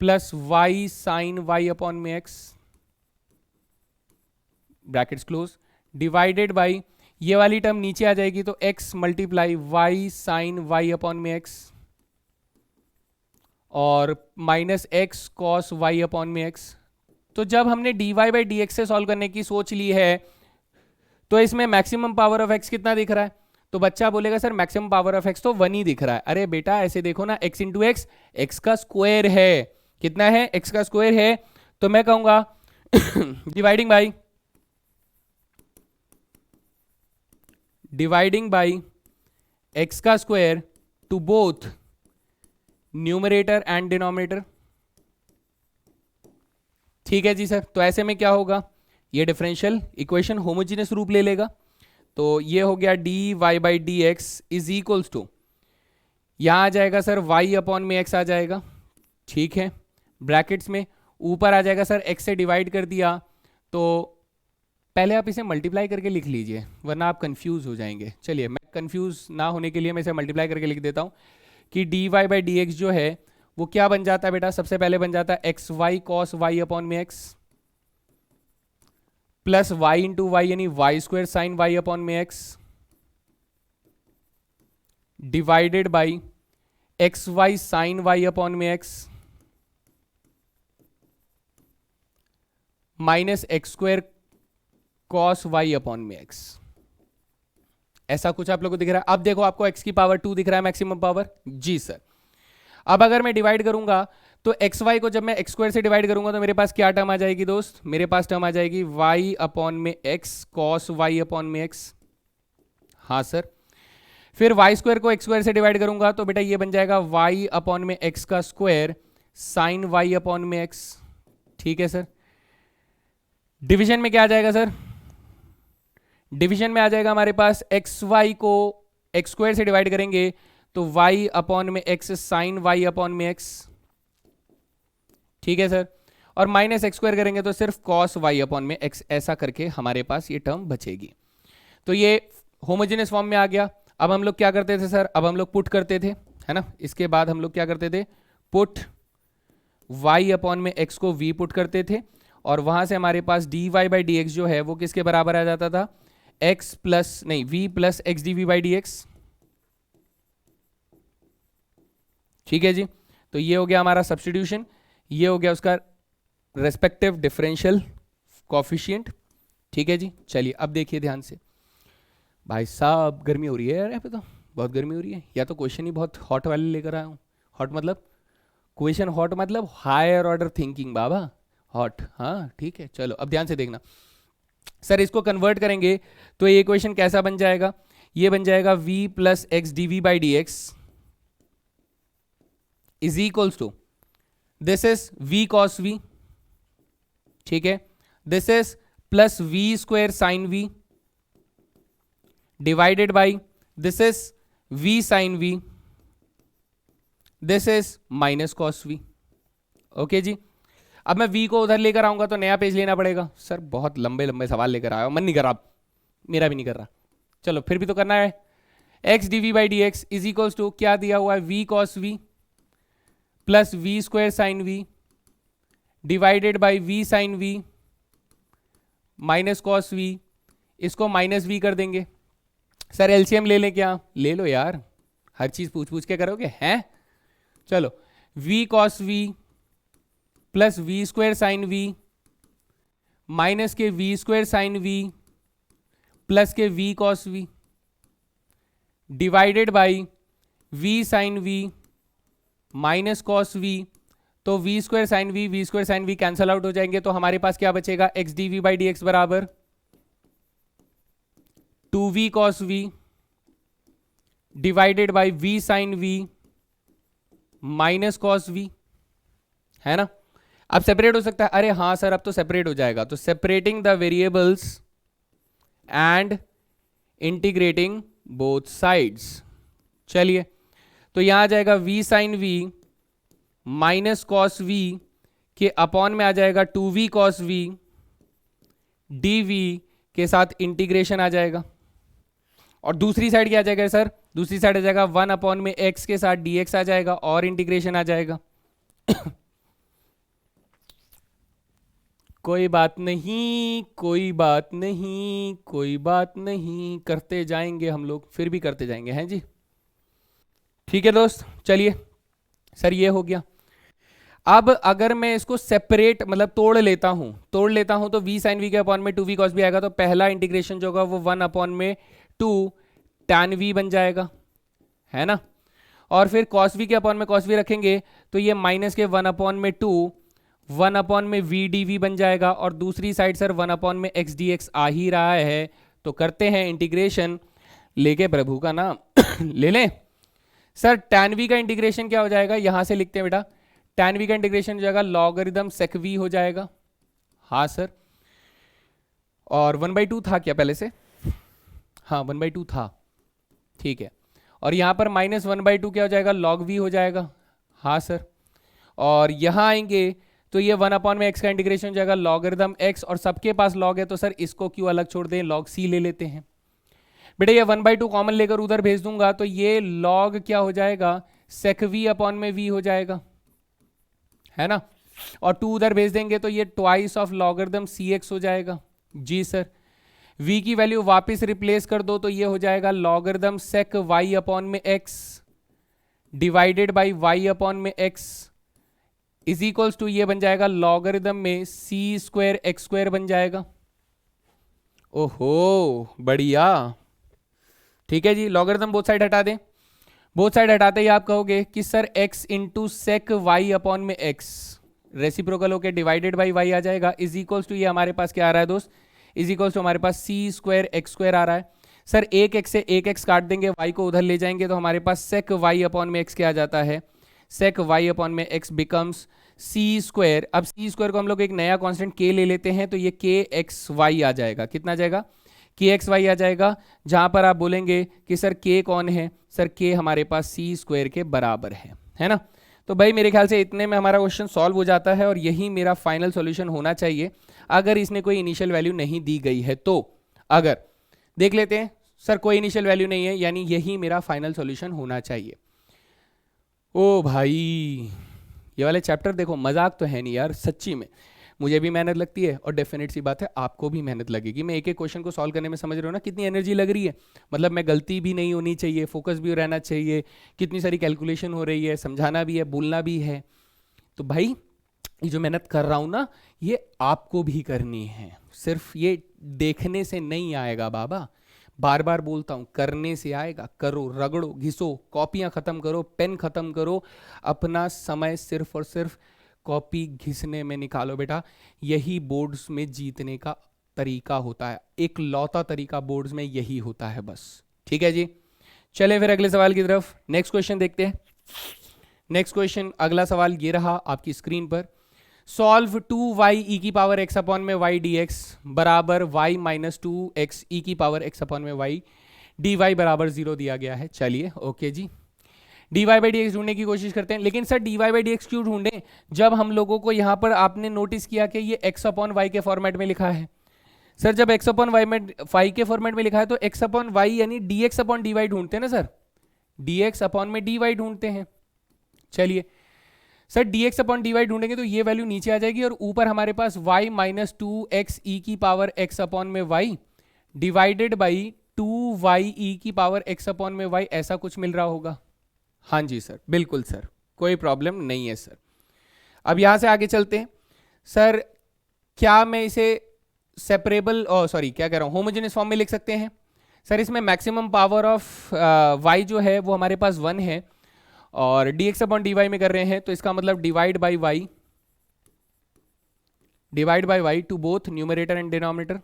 A: plus y sine y upon में x brackets close, divided by ये वाली टर्म नीचे आ जाएगी, तो x multiply y sine y upon में x और minus x cos y upon में x। तो जब हमने dy बाई डी एक्स से सॉल्व करने की सोच ली है, तो इसमें मैक्सिमम पावर ऑफ x कितना दिख रहा है? तो बच्चा बोलेगा sir maximum power of x तो 1 ही दिख रहा है। अरे बेटा ऐसे देखो ना, x इंटू एक्स एक्स का स्क्वायर है, कितना है, x का स्क्वायर है। तो मैं कहूंगा डिवाइडिंग बाई x का square to both numerator and denominator. ठीक है जी सर। तो ऐसे में क्या होगा, ये डिफरेंशियल इक्वेशन होमोजीनियस रूप ले लेगा। तो ये हो गया d y by D x is equals to, यहां आ जाएगा सर y अपॉन में x आ जाएगा, ठीक है, ब्रैकेट्स में ऊपर आ जाएगा सर x से डिवाइड कर दिया। तो पहले आप इसे मल्टीप्लाई करके लिख लीजिए, वरना आप कंफ्यूज हो जाएंगे। चलिए मैं कंफ्यूज ना होने के लिए मैं इसे मल्टीप्लाई करके लिख देता हूँ कि d y by D x जो है वो क्या बन जाता है बेटा, सबसे पहले बन जाता है X Y cos Y upon में x plus Y into Y यानी Y square sine Y upon में X divided by X Y sine Y upon में X minus x square cos Y upon में एक्स। ऐसा कुछ आप लोगों को दिख रहा है। अब देखो आपको x की पावर 2 दिख रहा है मैक्सिमम पावर, जी सर। अब अगर मैं डिवाइड करूंगा तो एक्स वाई को जब मैं एक्स स्क्वायर से डिवाइड करूंगा तो मेरे पास क्या टर्म आ जाएगी दोस्त, मेरे पास टर्म आ जाएगी y अपॉन में x कॉस वाई अपॉन में x। हाँ सर। फिर वाई स्क्वायर को एक्स स्क्वायर से डिवाइड करूंगा तो बेटा ये बन जाएगा y अपॉन में x का स्क्वायर साइन वाई अपॉन में x। ठीक है सर। डिवीजन में क्या आ जाएगा सर, डिवीजन में आ जाएगा हमारे पास एक्स वाई को एक्स स्क्वायर से डिवाइड करेंगे तो y अपॉन में x साइन y अपॉन में x। ठीक है सर। और माइनस एक्स स्क्वायर करेंगे तो सिर्फ कॉस y अपॉन में x, ऐसा करके हमारे पास ये टर्म बचेगी। तो ये होमोजेनियस फॉर्म में आ गया। अब हम लोग क्या करते थे सर, अब हम लोग पुट करते थे, है ना। इसके बाद हम लोग क्या करते थे, पुट y अपॉन में x को v पुट करते थे और वहां से हमारे पास dy बाई डी एक्स जो है वो किसके बराबर आ जाता था, x प्लस नहीं v plus x D we by D x. ठीक है जी। तो ये हो गया हमारा सब्स्टिट्यूशन, ये हो गया उसका रेस्पेक्टिव डिफरेंशियल कोफिशिएंट। ठीक है जी। चलिए अब देखिए ध्यान से, भाई साहब गर्मी हो रही है यार, यहाँ पे तो बहुत गर्मी हो रही है, या तो क्वेश्चन ही बहुत हॉट वाले लेकर आया हूँ। हॉट मतलब क्वेश्चन, हॉट मतलब हायर ऑर्डर थिंकिंग बाबा, हॉट। हाँ ठीक है। चलो अब ध्यान से देखना सर, इसको कन्वर्ट करेंगे तो ये इक्वेशन कैसा बन जाएगा, ये बन जाएगा v plus x D we by D x is equals to, this is v cos v, ठीक है, this is plus v square sine v divided by this is v sine v, this is minus cos v। Okay जी। अब मैं v को उधर लेकर आऊंगा तो नया पेज लेना पड़ेगा। सर बहुत लंबे लंबे सवाल लेकर आया, मन नहीं कर रहा, मेरा भी नहीं कर रहा, चलो फिर भी तो करना है। x dv by D x is equals to क्या दिया हुआ है, v cos v plus v square sine v divided by v sine v minus cos v, इसको माइनस v कर देंगे। सर एलसीएम ले लें क्या, ले लो यार, हर चीज पूछ पूछ के करोगे हैं। चलो v cos v plus v square sine v minus के v square sine v plus k v cos v divided by v sine v minus cos v, तो v square sine v cancel out हो जाएंगे, तो हमारे पास क्या बचेगा, x dv by D x बराबर 2v cos v divided by v sine v minus cos v, है ना। अब सेपरेट हो सकता है, अरे हाँ सर अब तो सेपरेट हो जाएगा, तो separating the variables and integrating both sides. चलिए तो यहां आ जाएगा v sine v minus cos v के अपॉन में आ जाएगा 2v cos v dv के साथ इंटीग्रेशन आ जाएगा, और दूसरी साइड क्या आ जाएगा सर, दूसरी साइड आ जाएगा 1 अपॉन में x के साथ dx आ जाएगा और इंटीग्रेशन आ जाएगा। कोई बात नहीं, कोई बात नहीं, कोई बात नहीं, करते जाएंगे हम लोग, फिर भी करते जाएंगे, हैं जी। ठीक है दोस्त, चलिए सर ये हो गया। अब अगर मैं इसको सेपरेट मतलब तोड़ लेता हूं तो v साइन v के अपॉन में 2v cos v आएगा, तो पहला इंटीग्रेशन जो होगा वो 1 अपॉन में 2 tan v बन जाएगा, है ना। और फिर cos v के अपॉन में cos v रखेंगे तो ये माइनस के 1 अपॉन में 2 1 अपॉन में v dv बन जाएगा, और दूसरी साइड सर 1 अपॉन में x dx आ ही रहा है, तो करते हैं इंटीग्रेशन, लेके प्रभु का नाम ले लें। सर tan v का इंटीग्रेशन क्या हो जाएगा, यहां से लिखते हैं बेटा, tan v का इंटीग्रेशन हो जाएगा लॉगरिदम sec v हो जाएगा, हाँ सर। और 1/2 था क्या पहले से, हाँ 1/2 था, ठीक है। और यहां पर माइनस 1/2 क्या हो जाएगा, log v हो जाएगा, हाँ सर। और यहां आएंगे तो ये 1 अपॉन में x का इंटीग्रेशन हो जाएगा लॉगरिदम x, और सबके पास log है तो सर इसको क्यों अलग छोड़ दें, log c ले लेते हैं। बेटा ये 1/2 कॉमन लेकर उधर भेज दूंगा तो ये log क्या हो जाएगा, sec v अपॉन में v हो जाएगा, है ना। और 2 उधर भेज देंगे तो ये ट्वाइस ऑफ लॉगरिदम cx हो जाएगा। जी सर, v की वैल्यू वापस रिप्लेस कर दो तो ये हो जाएगा लॉगरिदम sec y अपॉन में x divided by y upon में x इज इक्वल्स टू ये बन जाएगा लॉगरिदम में c स्क्वायर x स्क्वायर बन जाएगा। ओहो बढ़िया, ठीक है जी। लॉगरिदम बोथ साइड हटा दें, बोथ साइड हटाते ही आप कहोगे कि sir x into sec y upon में x रेसिप्रोकल होके डिवाइडेड बाई y आ जाएगा, इज इक्वल्स टू ये हमारे पास क्या आ रहा है दोस्त, इज इक्वल्स टू हमारे पास c स्क्वायर x स्क्वायर आ रहा है। सर एक x से एक x काट देंगे, y को उधर ले जाएंगे तो हमारे पास सेक y अपॉन में x क्या आ जाता है, सेक y अपॉन में x बिकम्स c स्क्वायर। अब c स्क्वायर को हम लोग एक नया कांस्टेंट k ले लेते हैं तो ये k x y आ जाएगा, कितना आ जाएगा, k x y आ जाएगा। जहां पर आप बोलेंगे कि सर k कौन है, सर k हमारे पास c स्क्वायर के बराबर है ना। तो भाई मेरे ख्याल से इतने में हमारा क्वेश्चन सॉल्व हो जाता है और यही मेरा फाइनल सॉल्यूशन होना चाहिए, अगर इसने कोई इनिशियल वैल्यू नहीं दी गई है तो। अगर देख लेते हैं सर कोई इनिशियल वैल्यू नहीं है, यानी यही मेरा फाइनल सॉल्यूशन होना चाहिए। ओ भाई ये वाले चैप्टर देखो, मजाक तो है नहीं यार, सच्ची में मुझे भी मेहनत लगती है और डेफिनेट सी बात है आपको भी मेहनत लगेगी। मैं एक एक क्वेश्चन को सॉल्व करने में, समझ रहे हो ना कितनी एनर्जी लग रही है, मतलब मैं गलती भी नहीं होनी चाहिए, फोकस भी रहना चाहिए, कितनी सारी कैलकुलेशन हो रही है, समझाना भी है, बोलना भी है। तो भाई ये जो मेहनत कर रहा हूं ना ये आपको भी करनी है, सिर्फ ये देखने से नहीं आएगा बाबा, बार बार बोलता हूं करने से आएगा। करो, रगड़ो, घिसो, कॉपियां खत्म करो, पेन खत्म करो, अपना समय सिर्फ और सिर्फ कॉपी घिसने में निकालो बेटा। यही बोर्ड्स में जीतने का तरीका होता है, एक लौता तरीका बोर्ड्स में यही होता है बस। ठीक है जी, चले फिर अगले सवाल की तरफ। नेक्स्ट क्वेश्चन देखते हैं। नेक्स्ट क्वेश्चन, अगला सवाल ये रहा आपकी स्क्रीन पर। सॉल्व 2y e की पावर x अपॉन में y dx बराबर y माइनस 2x e की पावर x अपॉन में y dy बराबर 0 दिया गया है। चलिए ओके जी, dy बाई डी एक्स ढूंढने की कोशिश करते हैं, लेकिन sir dy by D x क्यों ढूंढें जब हम लोगों को यहाँ पर आपने नोटिस किया कि ये x अपॉन वाई के फॉर्मेट में लिखा है। सर जब x अपॉन वाई के फॉर्मेट में लिखा है तो x अपॉन वाई यानी dx अपॉन dy ढूंढते हैं ना सर, dx अपॉन में dy ढूंढते हैं। चलिए सर dx अपॉन dy ढूंढेंगे तो ये वैल्यू नीचे आ जाएगी और ऊपर हमारे पास y माइनस 2x e की पावर x अपॉन में y divided by 2y e की पावर x अपॉन में y, ऐसा कुछ मिल रहा होगा। हाँ जी सर, बिल्कुल सर, कोई प्रॉब्लम नहीं है सर। अब यहां से आगे चलते हैं। सर क्या मैं इसे सेपरेबल क्या कह रहा हूं, होमोजेनियस फॉर्म में लिख सकते हैं? सर इसमें मैक्सिमम पावर ऑफ y जो है वो हमारे पास 1 है और dx अपॉन dy में कर रहे हैं तो इसका मतलब divide by y to both numerator and denominator.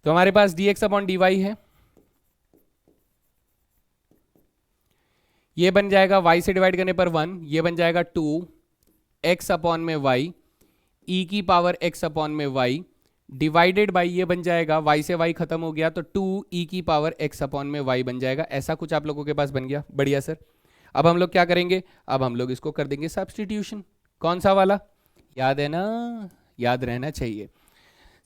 A: तो हमारे पास dx अपॉन dy है, ये बन जाएगा y से डिवाइड करने पर 1, ये बन जाएगा 2x अपॉन में y e की पावर x अपॉन में y डिवाइडेड बाई, ये बन जाएगा y से y खत्म हो गया तो 2 e की पावर x अपॉन में y बन जाएगा। ऐसा कुछ आप लोगों के पास बन गया, बढ़िया सर। अब हम लोग क्या करेंगे, अब हम लोग इसको कर देंगे सब्स्टिट्यूशन। कौन सा वाला, याद है ना, याद रहना चाहिए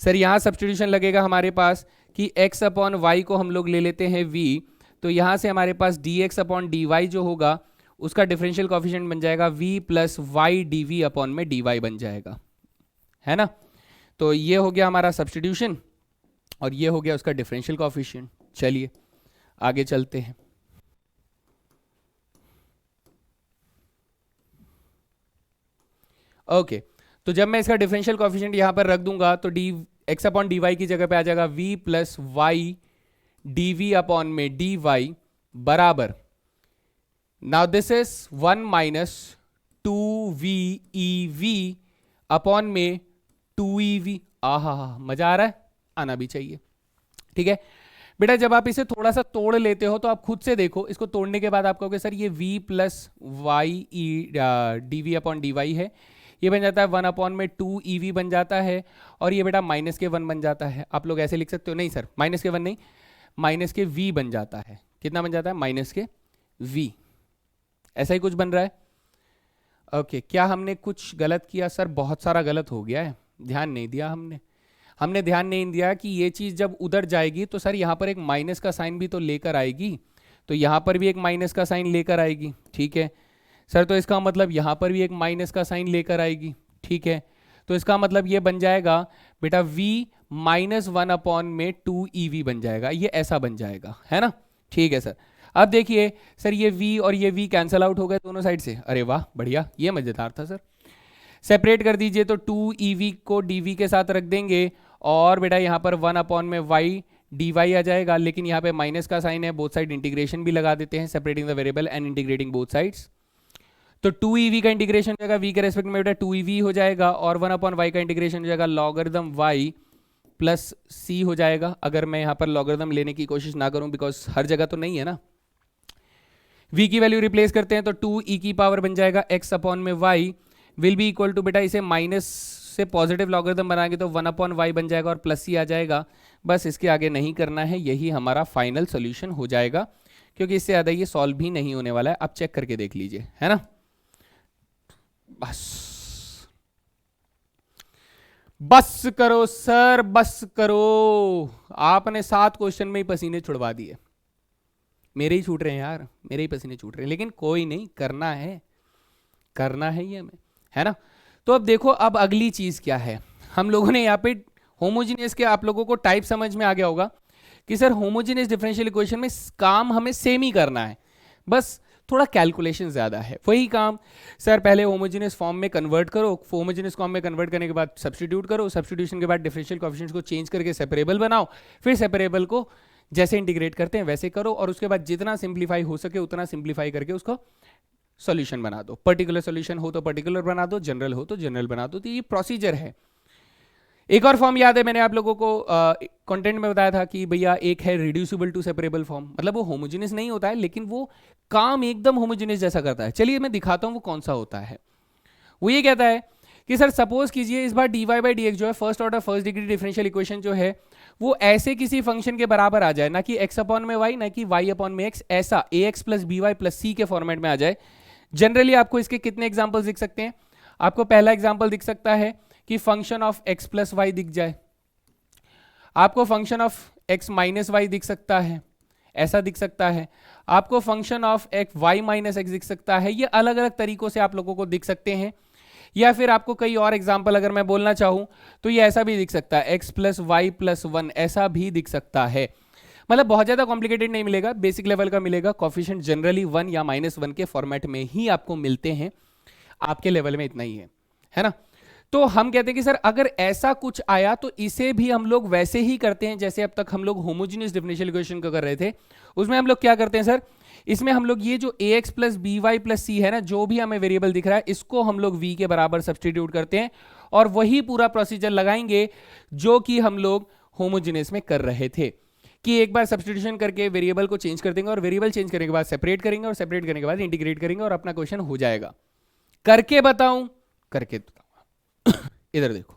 A: सर। यहाँ सब्स्टिट्यूशन लगेगा हमारे पास कि x अपॉन वाई को हम लोग ले लेते हैं v, तो यहाँ से हमारे पास dx अपॉन dy जो होगा उसका डिफरेंशियल कोफिशिएंट बन जाएगा v plus y dv upon में dy बन जाएगा, है ना। तो ये हो गया हमारा सब्स्टिट्यूशन और ये हो गया उसका डिफरेंशियल कोफिशिएंट। चलिए आगे चलते हैं। ओके तो जब मैं इसका डिफरेंशियल कोफिशिएंट यहां पर रख दूंगा तो x अपॉन डी वाई की जगह पे आ जाएगा v plus Y d v upon में dy बराबर, now this is 1 minus 2v upon में 2ev। आहा मजा आ रहा है, आना भी चाहिए, ठीक है बेटा। जब आप इसे थोड़ा सा तोड़ लेते हो तो आप खुद से देखो, इसको तोड़ने के बाद आप कहोगे सर ये v plus Y d v upon d y है, ये बन जाता है 1 अपॉन में 2ev बन जाता है और ये बेटा माइनस के 1 बन जाता है। आप लोग ऐसे लिख सकते हो, नहीं सर माइनस के 1 नहीं, माइनस के v बन जाता है। कितना बन जाता है, माइनस के v, ऐसा ही कुछ बन रहा है। ओके क्या हमने कुछ गलत किया सर? बहुत सारा गलत हो गया है, ध्यान नहीं दिया हमने ध्यान नहीं दिया कि ये चीज जब उधर जाएगी तो सर यहाँ पर एक माइनस का साइन भी तो लेकर आएगी, तो यहाँ पर भी एक माइनस का साइन लेकर आएगी, ठीक है सर। तो इसका मतलब यहाँ पर भी एक माइनस का साइन लेकर आएगी, ठीक है। तो इसका मतलब ये बन जाएगा बेटा v माइनस 1 अपॉन में 2ev बन जाएगा, ये ऐसा बन जाएगा, है ना, ठीक है सर। अब देखिए सर ये v और ये v कैंसल आउट हो गए दोनों साइड से, अरे वाह बढ़िया, ये मजेदार था सर। सेपरेट कर दीजिए तो 2ev को dv के साथ रख देंगे और बेटा यहाँ पर 1 अपॉन में y dy आ जाएगा, लेकिन यहाँ पे माइनस का साइन है, बोथ साइड इंटीग्रेशन भी लगा देते हैं, separating the variable and integrating both sides. तो 2ev का इंटीग्रेशन हो जाएगा v के रेस्पेक्ट में बेटा 2ev हो जाएगा और 1 अपॉन y का इंटीग्रेशन हो जाएगा लॉगरिथम y प्लस c हो जाएगा। अगर मैं यहाँ पर लॉगरिथम लेने की कोशिश ना करूँ, बिकॉज हर जगह तो नहीं है ना, v की वैल्यू रिप्लेस करते हैं तो 2e की पावर बन जाएगा x अपॉन में y will be equal to, बेटा इसे माइनस से पॉजिटिव लॉगरिथम बनाएंगे तो 1 अपॉन y बन जाएगा और प्लस c आ जाएगा। बस इसके आगे नहीं करना है, यही हमारा फाइनल सॉल्यूशन हो जाएगा, क्योंकि इससे ज़्यादा ये सॉल्व भी नहीं होने वाला है। आप चेक करके देख लीजिए, है ना। बस करो सर, बस करो, आपने 7 क्वेश्चन में ही पसीने छुड़वा दिए। मेरे ही छूट रहे हैं यार, मेरे ही पसीने छूट रहे हैं, लेकिन कोई नहीं, करना है ये हमें, है ना। तो अब देखो, अब अगली चीज क्या है, हम लोगों ने यहाँ पे होमोजीनियस के, आप लोगों को टाइप समझ में आ गया होगा कि सर होमोजीनियस डिफरेंशियल इक्वेशन में काम हमें सेम ही करना है, बस थोड़ा कैलकुलेशन ज्यादा है। वही काम सर, पहले होमोजीनियस फॉर्म में कन्वर्ट करो, होमोजीनियस फॉर्म में कन्वर्ट करने के बाद सब्स्टिट्यूट करो, सब्स्टिट्यूशन के बाद डिफरेंशियल कोएफिशिएंट्स को चेंज करके सेपरेबल बनाओ, फिर सेपरेबल को जैसे इंटीग्रेट करते हैं वैसे करो, और उसके बाद जितना सिंप्लीफाई हो सके उतना सिंप्लीफाई करके उसको सॉल्यूशन बना दो। पर्टिकुलर सॉल्यूशन हो तो पर्टिकुलर बना दो, जनरल हो तो जनरल बना दो। तो ये प्रोसीजर है। एक और फॉर्म याद है, मैंने आप लोगों को कंटेंट में बताया था कि भैया एक है रिड्यूसिबल टू सेपरेबल फॉर्म, मतलब वो होमोजेनियस नहीं होता है लेकिन वो काम एकदम होमोजेनियस जैसा करता है। चलिए मैं दिखाता हूं वो कौन सा होता है। वो ये कहता है कि सर सपोज कीजिए इस बार dy बाई डी जो है first order first degree differential equation जो है वो ऐसे किसी फंक्शन के बराबर आ जाए, ना कि x अपॉन में y ना कि y अपॉन में x, ऐसा ax plus B Y plus C के फॉर्मेट में आ जाए। जनरली आपको इसके कितने एग्जाम्पल्स दिख सकते हैं? आपको पहला एग्जाम्पल दिख सकता है कि function of x plus y दिख जाए, आपको function of x minus y दिख सकता है, ऐसा दिख सकता है, आपको function of x y minus x दिख सकता है। ये अलग अलग तरीकों से आप लोगों को दिख सकते हैं। या फिर आपको कई और एग्जाम्पल अगर मैं बोलना चाहूं तो ये ऐसा भी दिख सकता है, x plus y plus one, ऐसा भी दिख सकता है। मतलब बहुत ज्यादा कॉम्प्लिकेटेड नहीं मिलेगा, बेसिक लेवल का मिलेगा। कोफिशिएंट जनरली 1 या -1 के फॉर्मेट में ही आपको मिलते हैं, आपके लेवल में इतना ही है ना। तो हम कहते हैं कि सर अगर ऐसा कुछ आया तो इसे भी हम लोग वैसे ही करते हैं जैसे अब तक हम लोग होमोजेनियस डिफरेंशियल इक्वेशन को कर रहे थे। उसमें हम लोग क्या करते हैं सर, इसमें हम लोग ये जो ax plus B Y plus C है ना, जो भी हमें वेरिएबल दिख रहा है इसको हम लोग v के बराबर सब्सटीट्यूट करते हैं और वही पूरा प्रोसीजर लगाएंगे जो कि हम लोग होमोजेनियस में कर रहे थे, कि एक बार सब्सटीट्यूशन करके वेरिएबल को चेंज कर देंगे और वेरिएबल चेंज करने के बाद सेपरेट करेंगे और सेपरेट करने के बाद इंटीग्रेट करेंगे और अपना क्वेश्चन हो जाएगा। करके बताऊं? करके बताऊंगा। इधर देखो,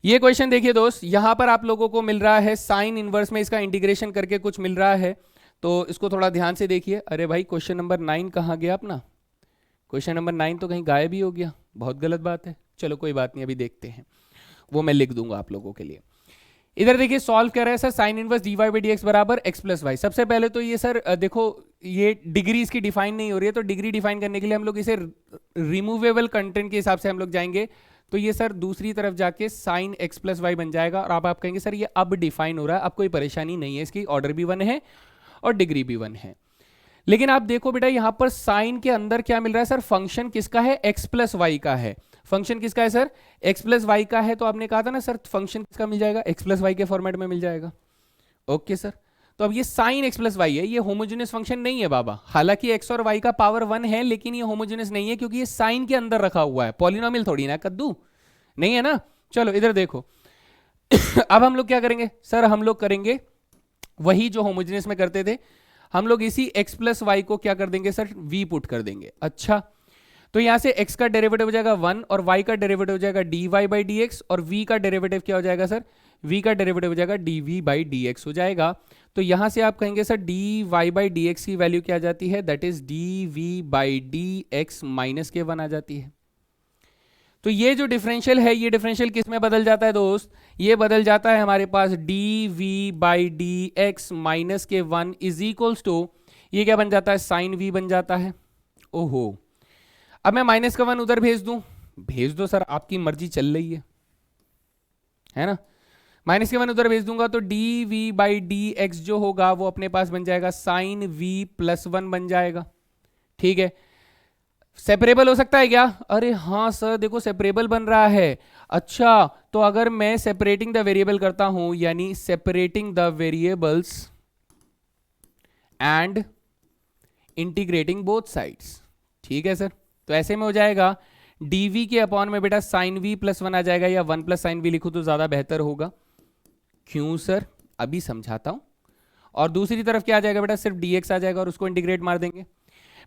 A: ये क्वेश्चन देखिए दोस्त, यहां पर आप लोगों को मिल रहा है साइन इनवर्स में इसका इंटीग्रेशन करके कुछ मिल रहा है, तो इसको थोड़ा ध्यान से देखिए। अरे भाई क्वेश्चन नंबर 9 कहां गया अपना? क्वेश्चन नंबर 9 तो कहीं गायब ही हो गया, बहुत गलत बात है। चलो कोई बात नहीं, अभी देखते हैं, वो मैं लिख दूंगा आप लोगों के लिए। इधर देखिए सॉल्व कर रहे हैं sir, sine inverse d y by D x बराबर एक्स प्लस वाई। सबसे पहले तो ये सर देखो ये डिग्री इसकी डिफाइन नहीं हो रही है, तो डिग्री डिफाइन करने के लिए हम लोग इसे रिमूवेबल कंटेंट के हिसाब से हम लोग जाएंगे। तो ये सर दूसरी तरफ जाके साइन एक्स प्लस वाई बन जाएगा और आप कहेंगे सर ये अब डिफाइन हो रहा है, अब कोई परेशानी नहीं है, इसकी ऑर्डर भी 1 है और डिग्री भी 1 है। लेकिन आप देखो बेटा यहां पर साइन के अंदर क्या मिल रहा है सर, फंक्शन किसका है? एक्स प्लस वाई का है। फंक्शन किसका है सर? एक्स प्लस वाई का है। तो आपने कहा था ना सर फंक्शन किसका मिल जाएगा? एक्स प्लस वाई के फॉर्मेट में मिल जाएगा। ओके सर, तो अब ये साइन एक्स प्लस वाई है, ये होमोजेनियस फंक्शन नहीं है बाबा। हालांकि एक्स और वाई का पावर 1 है लेकिन ये होमोजेनियस नहीं है क्योंकि ये साइन के अंदर रखा हुआ है, पॉलिनोमियल थोड़ी ना, कद्दू नहीं है ना। चलो इधर देखो अब हम लोग क्या करेंगे सर, हम लोग करेंगे वही जो होमोजेनियस में करते थे, हम लोग इसी x प्लस वाई को क्या कर देंगे सर, v पुट कर देंगे। अच्छा, तो यहां से x का डेरिवेटिव हो जाएगा 1 और y का डेरिवेटिव हो जाएगा dy बाई डी एक्स और v का डेरिवेटिव क्या हो जाएगा सर, v का डेरिवेटिव हो जाएगा dv बाई डी एक्स हो जाएगा। तो यहां से आप कहेंगे sir dy by D x की वैल्यू क्या आ जाती है, that is dv by D x minus के 1 आ जाती है। तो ये जो डिफरेंशियल है, ये डिफरेंशियल किस में बदल जाता है दोस्त, ये बदल जाता है हमारे पास dv by D x minus के 1 इज इक्वल्स टू, ये क्या बन जाता है, साइन v बन जाता है। ओहो, अब मैं माइनस का 1 उधर भेज दूं, भेज दो सर, आपकी मर्जी चल रही है ना। माइनस के 1 उधर भेज दूंगा तो dv बाई डी एक्स जो होगा वो अपने पास बन जाएगा साइन v प्लस 1 बन जाएगा। ठीक है, सेपरेबल हो सकता है क्या? अरे हाँ सर देखो सेपरेबल बन रहा है। अच्छा, तो अगर मैं सेपरेटिंग द वेरिएबल करता हूं, यानी separating the variables and integrating both sides, ठीक है सर, तो ऐसे में हो जाएगा dv के अपॉन में बेटा साइन v प्लस 1 आ जाएगा, या 1 प्लस साइन v लिखूं तो ज्यादा बेहतर होगा। क्यों सर, अभी समझाता हूं। और दूसरी तरफ क्या आ जाएगा बेटा, सिर्फ dx आ जाएगा और उसको इंटीग्रेट मार देंगे।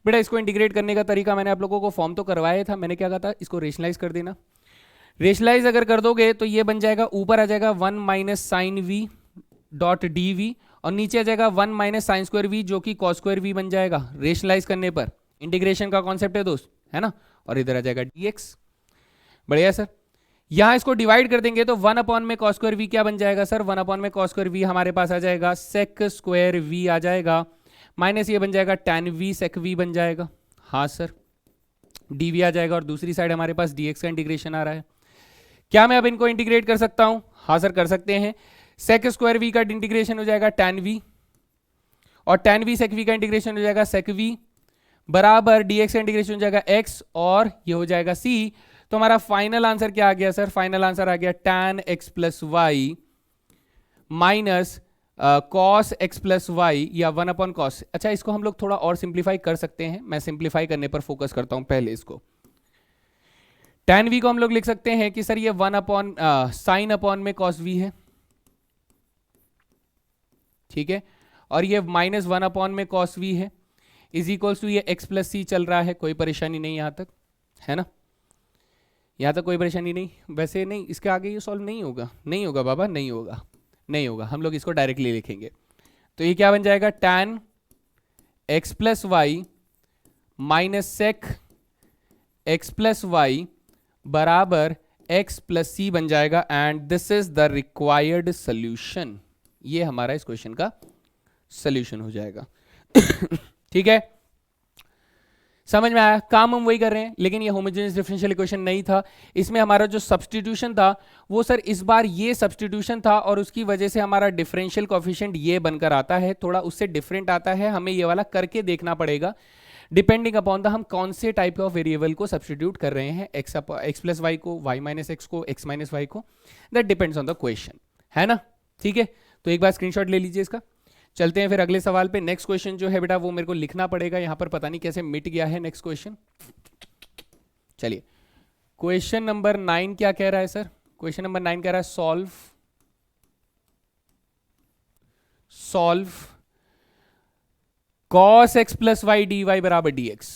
A: बेटा इसको इंटीग्रेट करने का तरीका मैंने आप लोगों को फॉर्म तो करवाया था, मैंने क्या कहा था, इसको रेशनलाइज कर देना। रेशनलाइज अगर कर दोगे तो ये बन जाएगा, ऊपर आ जाएगा 1 minus sine v dot d v और नीचे आ जाएगा 1 माइनस साइन स्क्वायर वी जो कि कॉस स्क्वायर वी बन जाएगा रेशनलाइज करने पर। इंटीग्रेशन का कॉन्सेप्ट है दोस्त, है ना। और इधर आ जाएगा dx। बढ़िया सर, यहां इसको डिवाइड कर देंगे तो 1 अपॉन में कॉस स्क्वायर वी क्या बन जाएगा सर, 1 अपॉन में कॉस स्क्वायर वी हमारे पास आ जाएगा सेक स्क्वायर वी आ जाएगा, माइनस ये बन जाएगा tan v sec v बन जाएगा। हाँ सर, dv आ जाएगा और दूसरी साइड हमारे पास dx का इंटीग्रेशन आ रहा है। क्या मैं अब इनको इंटीग्रेट कर सकता हूं? हाँ सर कर सकते हैं। sec स्क्वायर v का इंटीग्रेशन हो जाएगा tan v और tan v sec v का इंटीग्रेशन हो जाएगा sec v बराबर dx का इंटीग्रेशन हो जाएगा x और ये हो जाएगा c। तो हमारा फाइनल आंसर क्या आ गया सर, फाइनल आंसर आ गया tan x plus y minus cos x plus y या 1 अपॉन कॉस। अच्छा, इसको हम लोग थोड़ा और सिंप्लीफाई कर सकते हैं, मैं सिंप्लीफाई करने पर फोकस करता हूं पहले। इसको tan v को हम लोग लिख सकते हैं कि सर ये 1 अपॉन साइन अपॉन में कॉस v है, ठीक है, और ये माइनस 1 अपॉन में कॉस v है, इज इक्वल्स टू ये x प्लस सी चल रहा है, कोई परेशानी नहीं यहां तक, है ना। यहाँ तक कोई परेशानी नहीं? वैसे नहीं, इसके आगे ये सॉल्व नहीं होगा, नहीं होगा बाबा, नहीं होगा, नहीं होगा, हम लोग इसको डायरेक्टली लिखेंगे। तो ये क्या बन जाएगा, tan x plus y minus sec x plus y बराबर x प्लस सी बन जाएगा, and this is the required solution. ये हमारा इस क्वेश्चन का सोल्यूशन हो जाएगा। ठीक है, समझ में आया? काम हम वही कर रहे हैं, लेकिन ये होमोजेनियस डिफरेंशियल इक्वेशन नहीं था। इसमें हमारा जो सब्स्टिट्यूशन था वो सर इस बार ये सब्स्टिट्यूशन था, और उसकी वजह से हमारा डिफरेंशियल कोफिशिएंट ये बनकर आता है, थोड़ा उससे डिफरेंट आता है, हमें ये वाला करके देखना पड़ेगा डिपेंडिंग अपॉन द हम कौन से टाइप ऑफ वेरिएबल को सब्स्टिट्यूट कर रहे हैं, एक्स प्लस वाई को, वाई माइनस एक्स को, एक्स माइनस वाई को, that depends on the question, है ना? ठीक है, तो एक बार स्क्रीनशॉट ले लीजिए इसका। चलते हैं फिर अगले सवाल पे। नेक्स्ट क्वेश्चन जो है बेटा वो मेरे को लिखना पड़ेगा, यहां पर पता नहीं कैसे मिट गया है नेक्स्ट क्वेश्चन। चलिए, क्वेश्चन नंबर 9 क्या कह रहा है सर? क्वेश्चन नंबर 9 कह रहा है solve cos x plus Y D Y बराबर D X,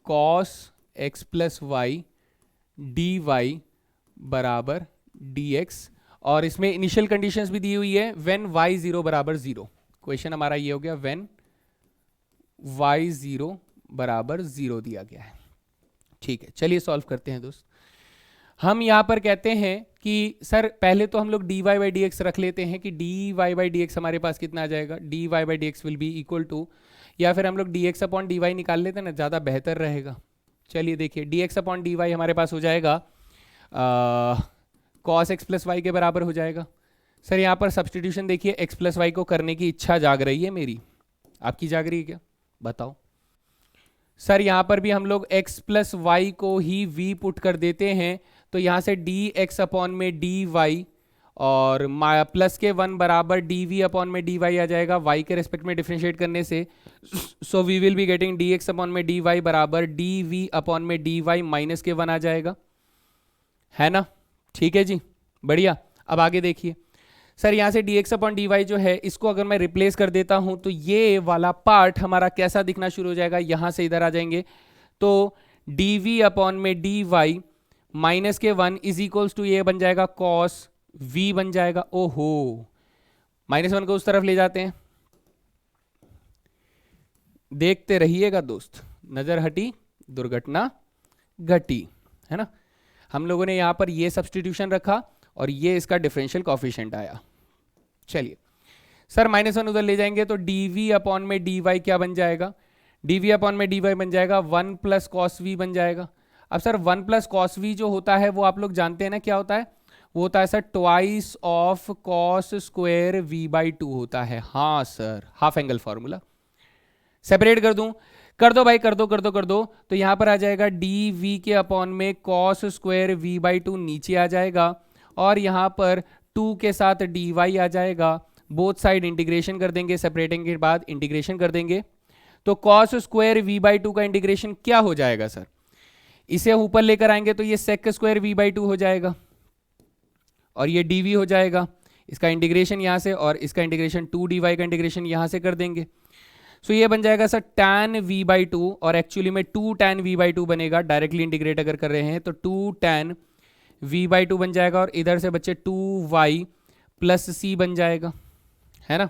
A: cos x plus Y D Y बराबर डी एक्स, और इसमें इनिशियल कंडीशंस भी दी हुई है, व्हेन y 0 बराबर 0। क्वेश्चन हमारा ये हो गया, व्हेन y 0 बराबर 0 दिया गया है। ठीक है, चलिए सॉल्व करते हैं दोस्त। हम यहां पर कहते हैं कि सर पहले तो हम लोग dy बाई डी एक्स रख लेते हैं कि dy बाई डी एक्स हमारे पास कितना आ जाएगा, dy by D x will be equal to, या फिर हम लोग dx अपॉन dy निकाल लेते हैं ना, ज़्यादा बेहतर रहेगा। चलिए देखिए, dx अपॉन dy हमारे पास हो जाएगा cos x प्लस वाई के बराबर हो जाएगा। सर यहाँ पर सब्स्टिट्यूशन देखिए, x प्लस वाई को करने की इच्छा जाग रही है मेरी, आपकी जाग रही है क्या? बताओ सर। यहाँ पर भी हम लोग x प्लस वाई को ही v पुट कर देते हैं, तो यहाँ से dx अपॉन में dy और प्लस के 1 बराबर dv अपॉन में dy आ जाएगा y के रेस्पेक्ट में डिफरेंशिएट करने से। So we will be getting dx upon में dy बराबर dv अपॉन में dy माइनस के 1 आ जाएगा, है ना? ठीक है जी, बढ़िया। अब आगे देखिए सर, यहाँ से dx अपॉन dy जो है इसको अगर मैं रिप्लेस कर देता हूँ तो ये वाला पार्ट हमारा कैसा दिखना शुरू हो जाएगा, यहाँ से इधर आ जाएंगे तो dv अपॉन में dy माइनस के 1 इज इक्वल्स टू ये बन जाएगा cos v बन जाएगा। ओहो, -1 को उस तरफ ले जाते हैं, देखते रहिएगा दोस्त, नजर हटी दुर्घटना घटी, है ना? हम लोगों ने यहां पर ये सब्स्टिट्यूशन रखा और ये इसका डिफरेंशियल कोफिशिएंट आया। चलिए सर, -1 उधर ले जाएंगे तो dv अपॉन में dy क्या बन जाएगा, dv अपॉन में dy बन जाएगा 1 प्लस कॉस v बन जाएगा। अब सर 1 प्लस कॉस v जो होता है वो आप लोग जानते हैं ना क्या होता है, वो होता है sir twice of cos square v by 2 होता है। हाँ sir, half angle formula. Separate कर दूं, कर दो भाई, कर दो। तो यहां पर आ जाएगा dv के अपॉन में कॉस स्क्वायर v बाई 2 नीचे आ जाएगा, और यहां पर 2 के साथ dy आ जाएगा। बोथ साइड इंटीग्रेशन कर देंगे, सेपरेटिंग के बाद इंटीग्रेशन कर देंगे, तो कॉस स्क्वायर v बाई 2 का इंटीग्रेशन क्या हो जाएगा सर, इसे ऊपर लेकर आएंगे तो ये सेक स्क्वायर v बाई 2 हो जाएगा, और ये dv हो जाएगा, इसका इंटीग्रेशन यहाँ से, और इसका इंटीग्रेशन 2dy का इंटीग्रेशन यहाँ से कर देंगे। सो ये बन जाएगा सर tan v बाई 2, और एक्चुअली में 2 tan v बाई 2 बनेगा, डायरेक्टली इंटीग्रेट अगर कर रहे हैं तो 2 tan v बाई 2 बन जाएगा, और इधर से बच्चे 2y प्लस c बन जाएगा, है ना?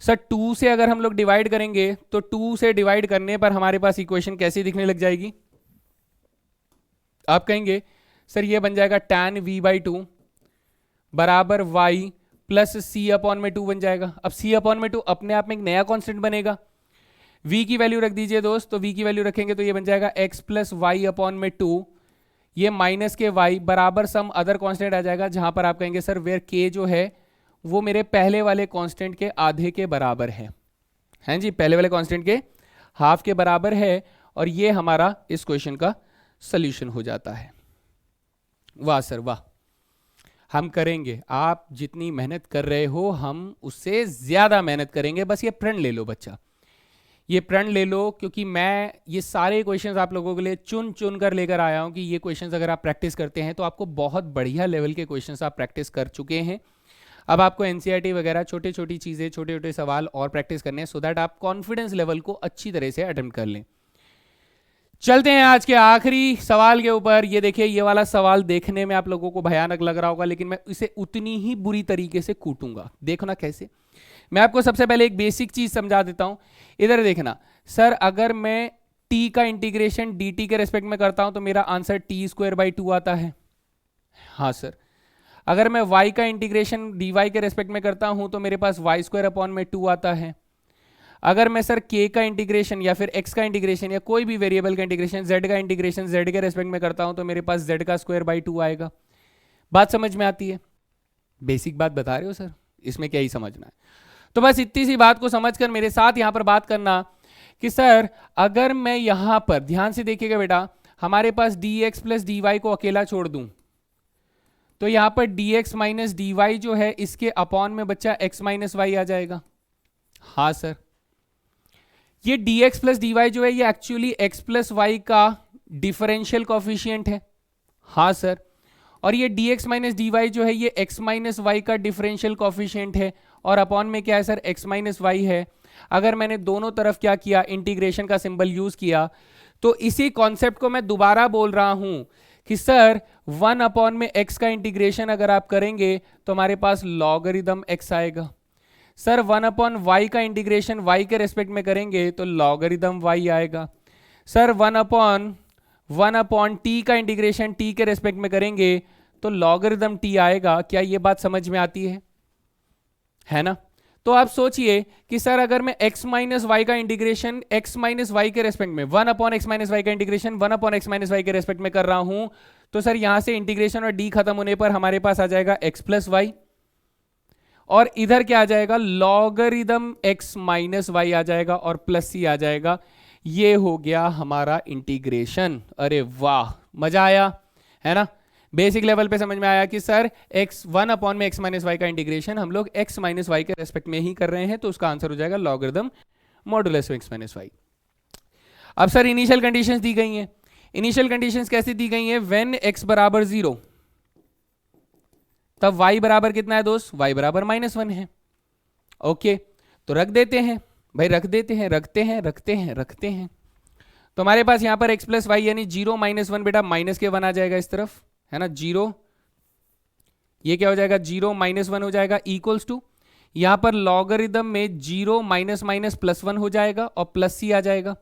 A: सर 2 से अगर हम लोग डिवाइड करेंगे तो 2 से डिवाइड करने पर हमारे पास इक्वेशन कैसी दिखने लग जाएगी, आप कहेंगे सर ये बन जाएगा tan v बाई 2 बराबर y प्लस c अपॉन में 2 बन जाएगा। अब c अपॉन में 2 अपने आप में एक नया कांस्टेंट बनेगा, v की वैल्यू रख दीजिए दोस्त, तो v की वैल्यू रखेंगे तो ये बन जाएगा x प्लस वाई अपॉन में 2, ये माइनस के y बराबर सम अदर कांस्टेंट आ जाएगा, जहां पर आप कहेंगे सर वेयर k जो है वो मेरे पहले वाले कांस्टेंट के आधे के बराबर है, हैं जी, पहले वाले कांस्टेंट के हाफ के बराबर है, और ये हमारा इस क्वेश्चन का सॉल्यूशन हो जाता है। वाह सर वाह, हम करेंगे, आप जितनी मेहनत कर रहे हो हम उससे ज्यादा मेहनत करेंगे, बस ये प्रण ले लो बच्चा, ये प्रण ले लो, क्योंकि मैं ये सारे क्वेश्चंस आप लोगों के लिए चुन चुन कर लेकर आया हूं कि ये क्वेश्चंस अगर आप प्रैक्टिस करते हैं तो आपको बहुत बढ़िया लेवल के क्वेश्चंस आप प्रैक्टिस कर चुके हैं। अब आपको एनसीईआरटी वगैरह छोटी छोटी चीज़ें, छोटे छोटे सवाल और प्रैक्टिस करने हैं, सो दैट आप कॉन्फिडेंस लेवल को अच्छी तरह से अटेम्प्ट कर लें। चलते हैं आज के आखिरी सवाल के ऊपर। ये देखिए, ये वाला सवाल देखने में आप लोगों को भयानक लग रहा होगा, लेकिन मैं इसे उतनी ही बुरी तरीके से कूटूंगा। देखो ना कैसे। मैं आपको सबसे पहले एक बेसिक चीज समझा देता हूं। इधर देखना सर, अगर मैं t का इंटीग्रेशन dt के रेस्पेक्ट में करता हूं तो मेरा आंसर t²/2 आता है। हाँ सर। अगर मैं y का इंटीग्रेशन dy के रेस्पेक्ट में करता हूं तो मेरे पास y²/2 आता है। अगर मैं सर k का इंटीग्रेशन या फिर x का इंटीग्रेशन या कोई भी वेरिएबल का इंटीग्रेशन z का इंटीग्रेशन z के रेस्पेक्ट में करता हूं तो मेरे पास z²/2 आएगा। बात समझ में आती है? बेसिक बात बता रहे हो सर, इसमें क्या ही समझना है। तो बस इतनी सी बात को समझकर मेरे साथ यहां पर बात करना कि सर अगर मैं यहां पर ध्यान से देखिएगा बेटा, हमारे पास dx प्लस dy को अकेला छोड़ दूं तो यहां पर dx माइनस dy जो है इसके अपॉन में बच्चा x माइनस वाई आ जाएगा। हाँ सर। ये dx प्लस dy जो है ये एक्चुअली x प्लस वाई का डिफरेंशियल कॉफिशिएंट है। हाँ सर। और ये dx माइनस dy जो है ये x माइनस वाई का डिफरेंशियल कॉफिशिएंट है, और अपॉन में क्या है सर, x माइनस वाई है। अगर मैंने दोनों तरफ क्या किया, इंटीग्रेशन का सिंबल यूज किया, तो इसी कॉन्सेप्ट को मैं दोबारा बोल रहा हूं कि सर 1 अपॉन में x का इंटीग्रेशन अगर आप करेंगे तो हमारे पास लॉगरिदम x आएगा। सर 1 अपॉन वाई का इंटीग्रेशन y के रेस्पेक्ट में करेंगे तो लॉगरिदम y आएगा। सर 1 अपॉन t का इंटीग्रेशन t के रेस्पेक्ट में करेंगे तो लॉगरिदम t आएगा। क्या ये बात समझ में आती है ना? तो आप सोचिए कि सर अगर मैं x माइनस वाई का इंटीग्रेशन x माइनस वाई के रेस्पेक्ट में 1 अपॉन एक्स माइनस वाई का इंटीग्रेशन 1 अपॉन एक्स माइनस वाई के रेस्पेक्ट में कर रहा हूं तो सर यहां से इंटीग्रेशन और d खत्म होने पर हमारे पास आ जाएगा x प्लस वाई, और इधर क्या आ जाएगा, लॉगरिदम x माइनस वाई आ जाएगा और प्लस c आ जाएगा। ये हो गया हमारा इंटीग्रेशन। अरे वाह, मजा आया है ना? बेसिक लेवल पे समझ में आया कि सर x 1 अपॉन में x माइनस वाई का इंटीग्रेशन हम लोग x माइनस वाई के रेस्पेक्ट में ही कर रहे हैं, तो उसका आंसर हो जाएगा logarithm modulus x minus y. अब सर इनिशियल कंडीशंस दी गई हैं। इनिशियल कंडीशंस कैसे दी गई हैं? व्हेन x बराबर 0 तब y बराबर कितना है दोस्त? y बराबर -1 है। ओके, तो रख देते हैं भाई, रख देते हैं, रखते हैं। तो हमारे पास यहां पर x प्लस वाई यानी 0 -1 बेटा माइनस के 1 आ जाएगा इस तरफ, है ना? 0, ये क्या हो जाएगा, 0 -1 हो जाएगा इक्वल्स टू, यहां पर लॉगरिदम में 0 माइनस माइनस प्लस 1 हो जाएगा और प्लस c आ जाएगा।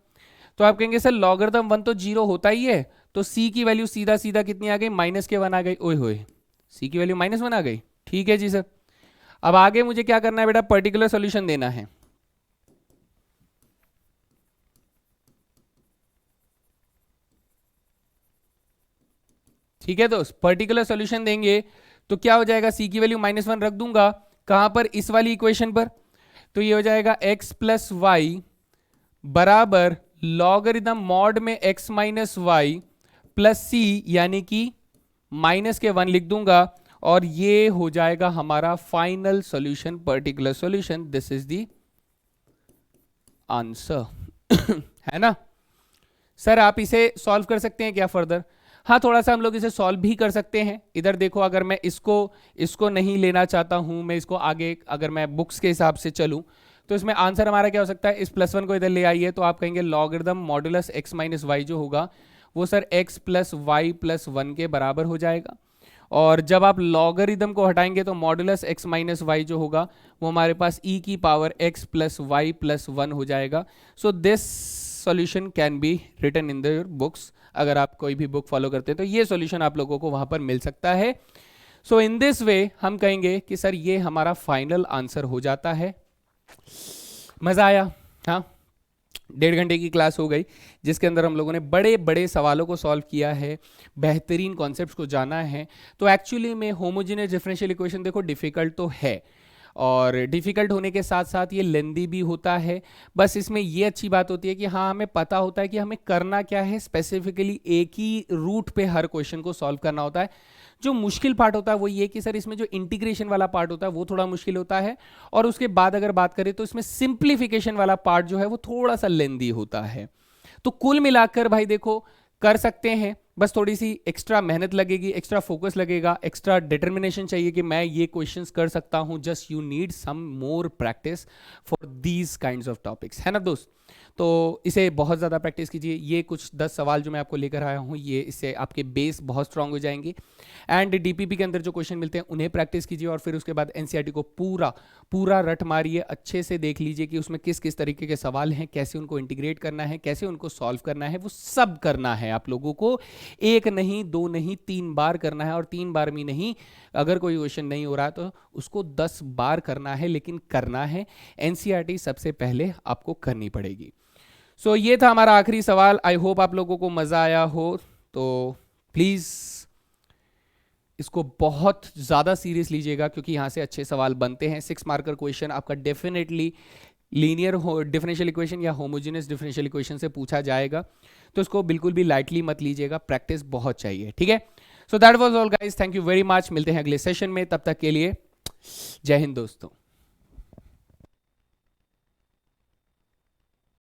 A: तो आप कहेंगे सर लॉगरिदम 1 तो 0 होता ही है, तो c की वैल्यू सीधा सीधा कितनी आ गई, -1 आ गई। ओए होए, c की वैल्यू -1 आ गई। ठीक है जी सर। अब आगे मुझे क्या करना है बेटा, पर्टिकुलर सॉल्यूशन देना है। ठीक है दोस्त, पर्टिकुलर सॉल्यूशन देंगे तो क्या हो जाएगा, c की वैल्यू -1 रख दूंगा कहां पर, इस वाली इक्वेशन पर। तो ये हो जाएगा x प्लस वाई बराबर लॉगरिदम मॉड में x minus y plus c, यानी कि -1 लिख दूंगा, और ये हो जाएगा हमारा final solution, particular solution. This is the answer. है ना सर? आप इसे सॉल्व कर सकते हैं क्या फर्दर? हाँ, थोड़ा सा हम लोग इसे सॉल्व भी कर सकते हैं। इधर देखो, अगर मैं इसको नहीं लेना चाहता हूं, मैं इसको आगे अगर मैं बुक्स के हिसाब से चलूं तो इसमें आंसर हमारा क्या हो सकता है, इस +1 को इधर ले आइए तो आप कहेंगे logarithm modulus x minus y जो होगा वो sir x plus y plus 1 के बराबर हो जाएगा। और जब आप लॉगरिदम को हटाएंगे तो मॉडुलस x माइनस वाई जो होगा वो हमारे पास e की power x plus y plus 1 हो जाएगा। So this solution can be written in the books. अगर आप कोई भी बुक फॉलो करते हैं तो ये सॉल्यूशन आप लोगों को वहां पर मिल सकता है। सो इन दिस वे हम कहेंगे कि सर ये हमारा फाइनल आंसर हो जाता है। मजा आया? हाँ, 1.5 घंटे की क्लास हो गई जिसके अंदर हम लोगों ने बड़े बड़े सवालों को सॉल्व किया है, बेहतरीन कॉन्सेप्ट्स को जाना है। तो एक्चुअली में होमोजेनियस डिफरेंशियल इक्वेशन देखो डिफिकल्ट तो है, और डिफ़िकल्ट होने के साथ साथ ये लेंदी भी होता है। बस इसमें ये अच्छी बात होती है कि हाँ, हमें पता होता है कि हमें करना क्या है, स्पेसिफिकली एक ही रूट पे हर क्वेश्चन को सॉल्व करना होता है। जो मुश्किल पार्ट होता है वो ये कि सर इसमें जो इंटीग्रेशन वाला पार्ट होता है वो थोड़ा मुश्किल होता है, और उसके बाद अगर बात करें तो इसमें सिंप्लीफिकेशन वाला पार्ट जो है वो थोड़ा सा लेंदी होता है। तो कुल मिलाकर भाई देखो, कर सकते हैं, बस थोड़ी सी एक्स्ट्रा मेहनत लगेगी, एक्स्ट्रा फोकस लगेगा, एक्स्ट्रा डिटर्मिनेशन चाहिए कि मैं ये क्वेश्चंस कर सकता हूं. Just you need some more practice for these kinds of topics, है ना दोस्त. तो इसे बहुत ज़्यादा प्रैक्टिस कीजिए. ये कुछ 10 सवाल जो मैं आपको लेकर आया हूँ, ये इससे आपके बेस बहुत स्ट्रांग हो जाएंगे. एंड डीपीपी के अंदर जो क्वेश्चन मिलते हैं उन्हें प्रैक्टिस कीजिए, और फिर उसके बाद एनसीईआरटी को पूरा पूरा रट मारिए, अच्छे से देख लीजिए कि उसमें किस किस तरीके के सवाल हैं, कैसे उनको इंटीग्रेट करना है, कैसे उनको सॉल्व करना है. वो सब करना है आप लोगों को. एक नहीं, दो नहीं, 3 बार करना है. और 3 बार भी नहीं, अगर कोई क्वेश्चन नहीं हो रहा तो उसको 10 बार करना है, लेकिन करना है. एनसीईआरटी सबसे पहले आपको करनी पड़ेगी. सो ये था हमारा आखिरी सवाल. आई होप आप लोगों को मजा आया हो. तो प्लीज इसको बहुत ज्यादा सीरियस लीजिएगा, क्योंकि यहां से अच्छे सवाल बनते हैं. 6 मार्कर क्वेश्चन आपका डेफिनेटली लीनियर डिफरेंशियल इक्वेशन या होमोजेनियस डिफरेंशियल इक्वेशन से पूछा जाएगा. तो इसको बिल्कुल भी लाइटली मत लीजिएगा, प्रैक्टिस बहुत चाहिए. ठीक है. So that was all guys, thank you very much. मिलते हैं अगले सेशन में, तब तक के लिए जय हिंद दोस्तों.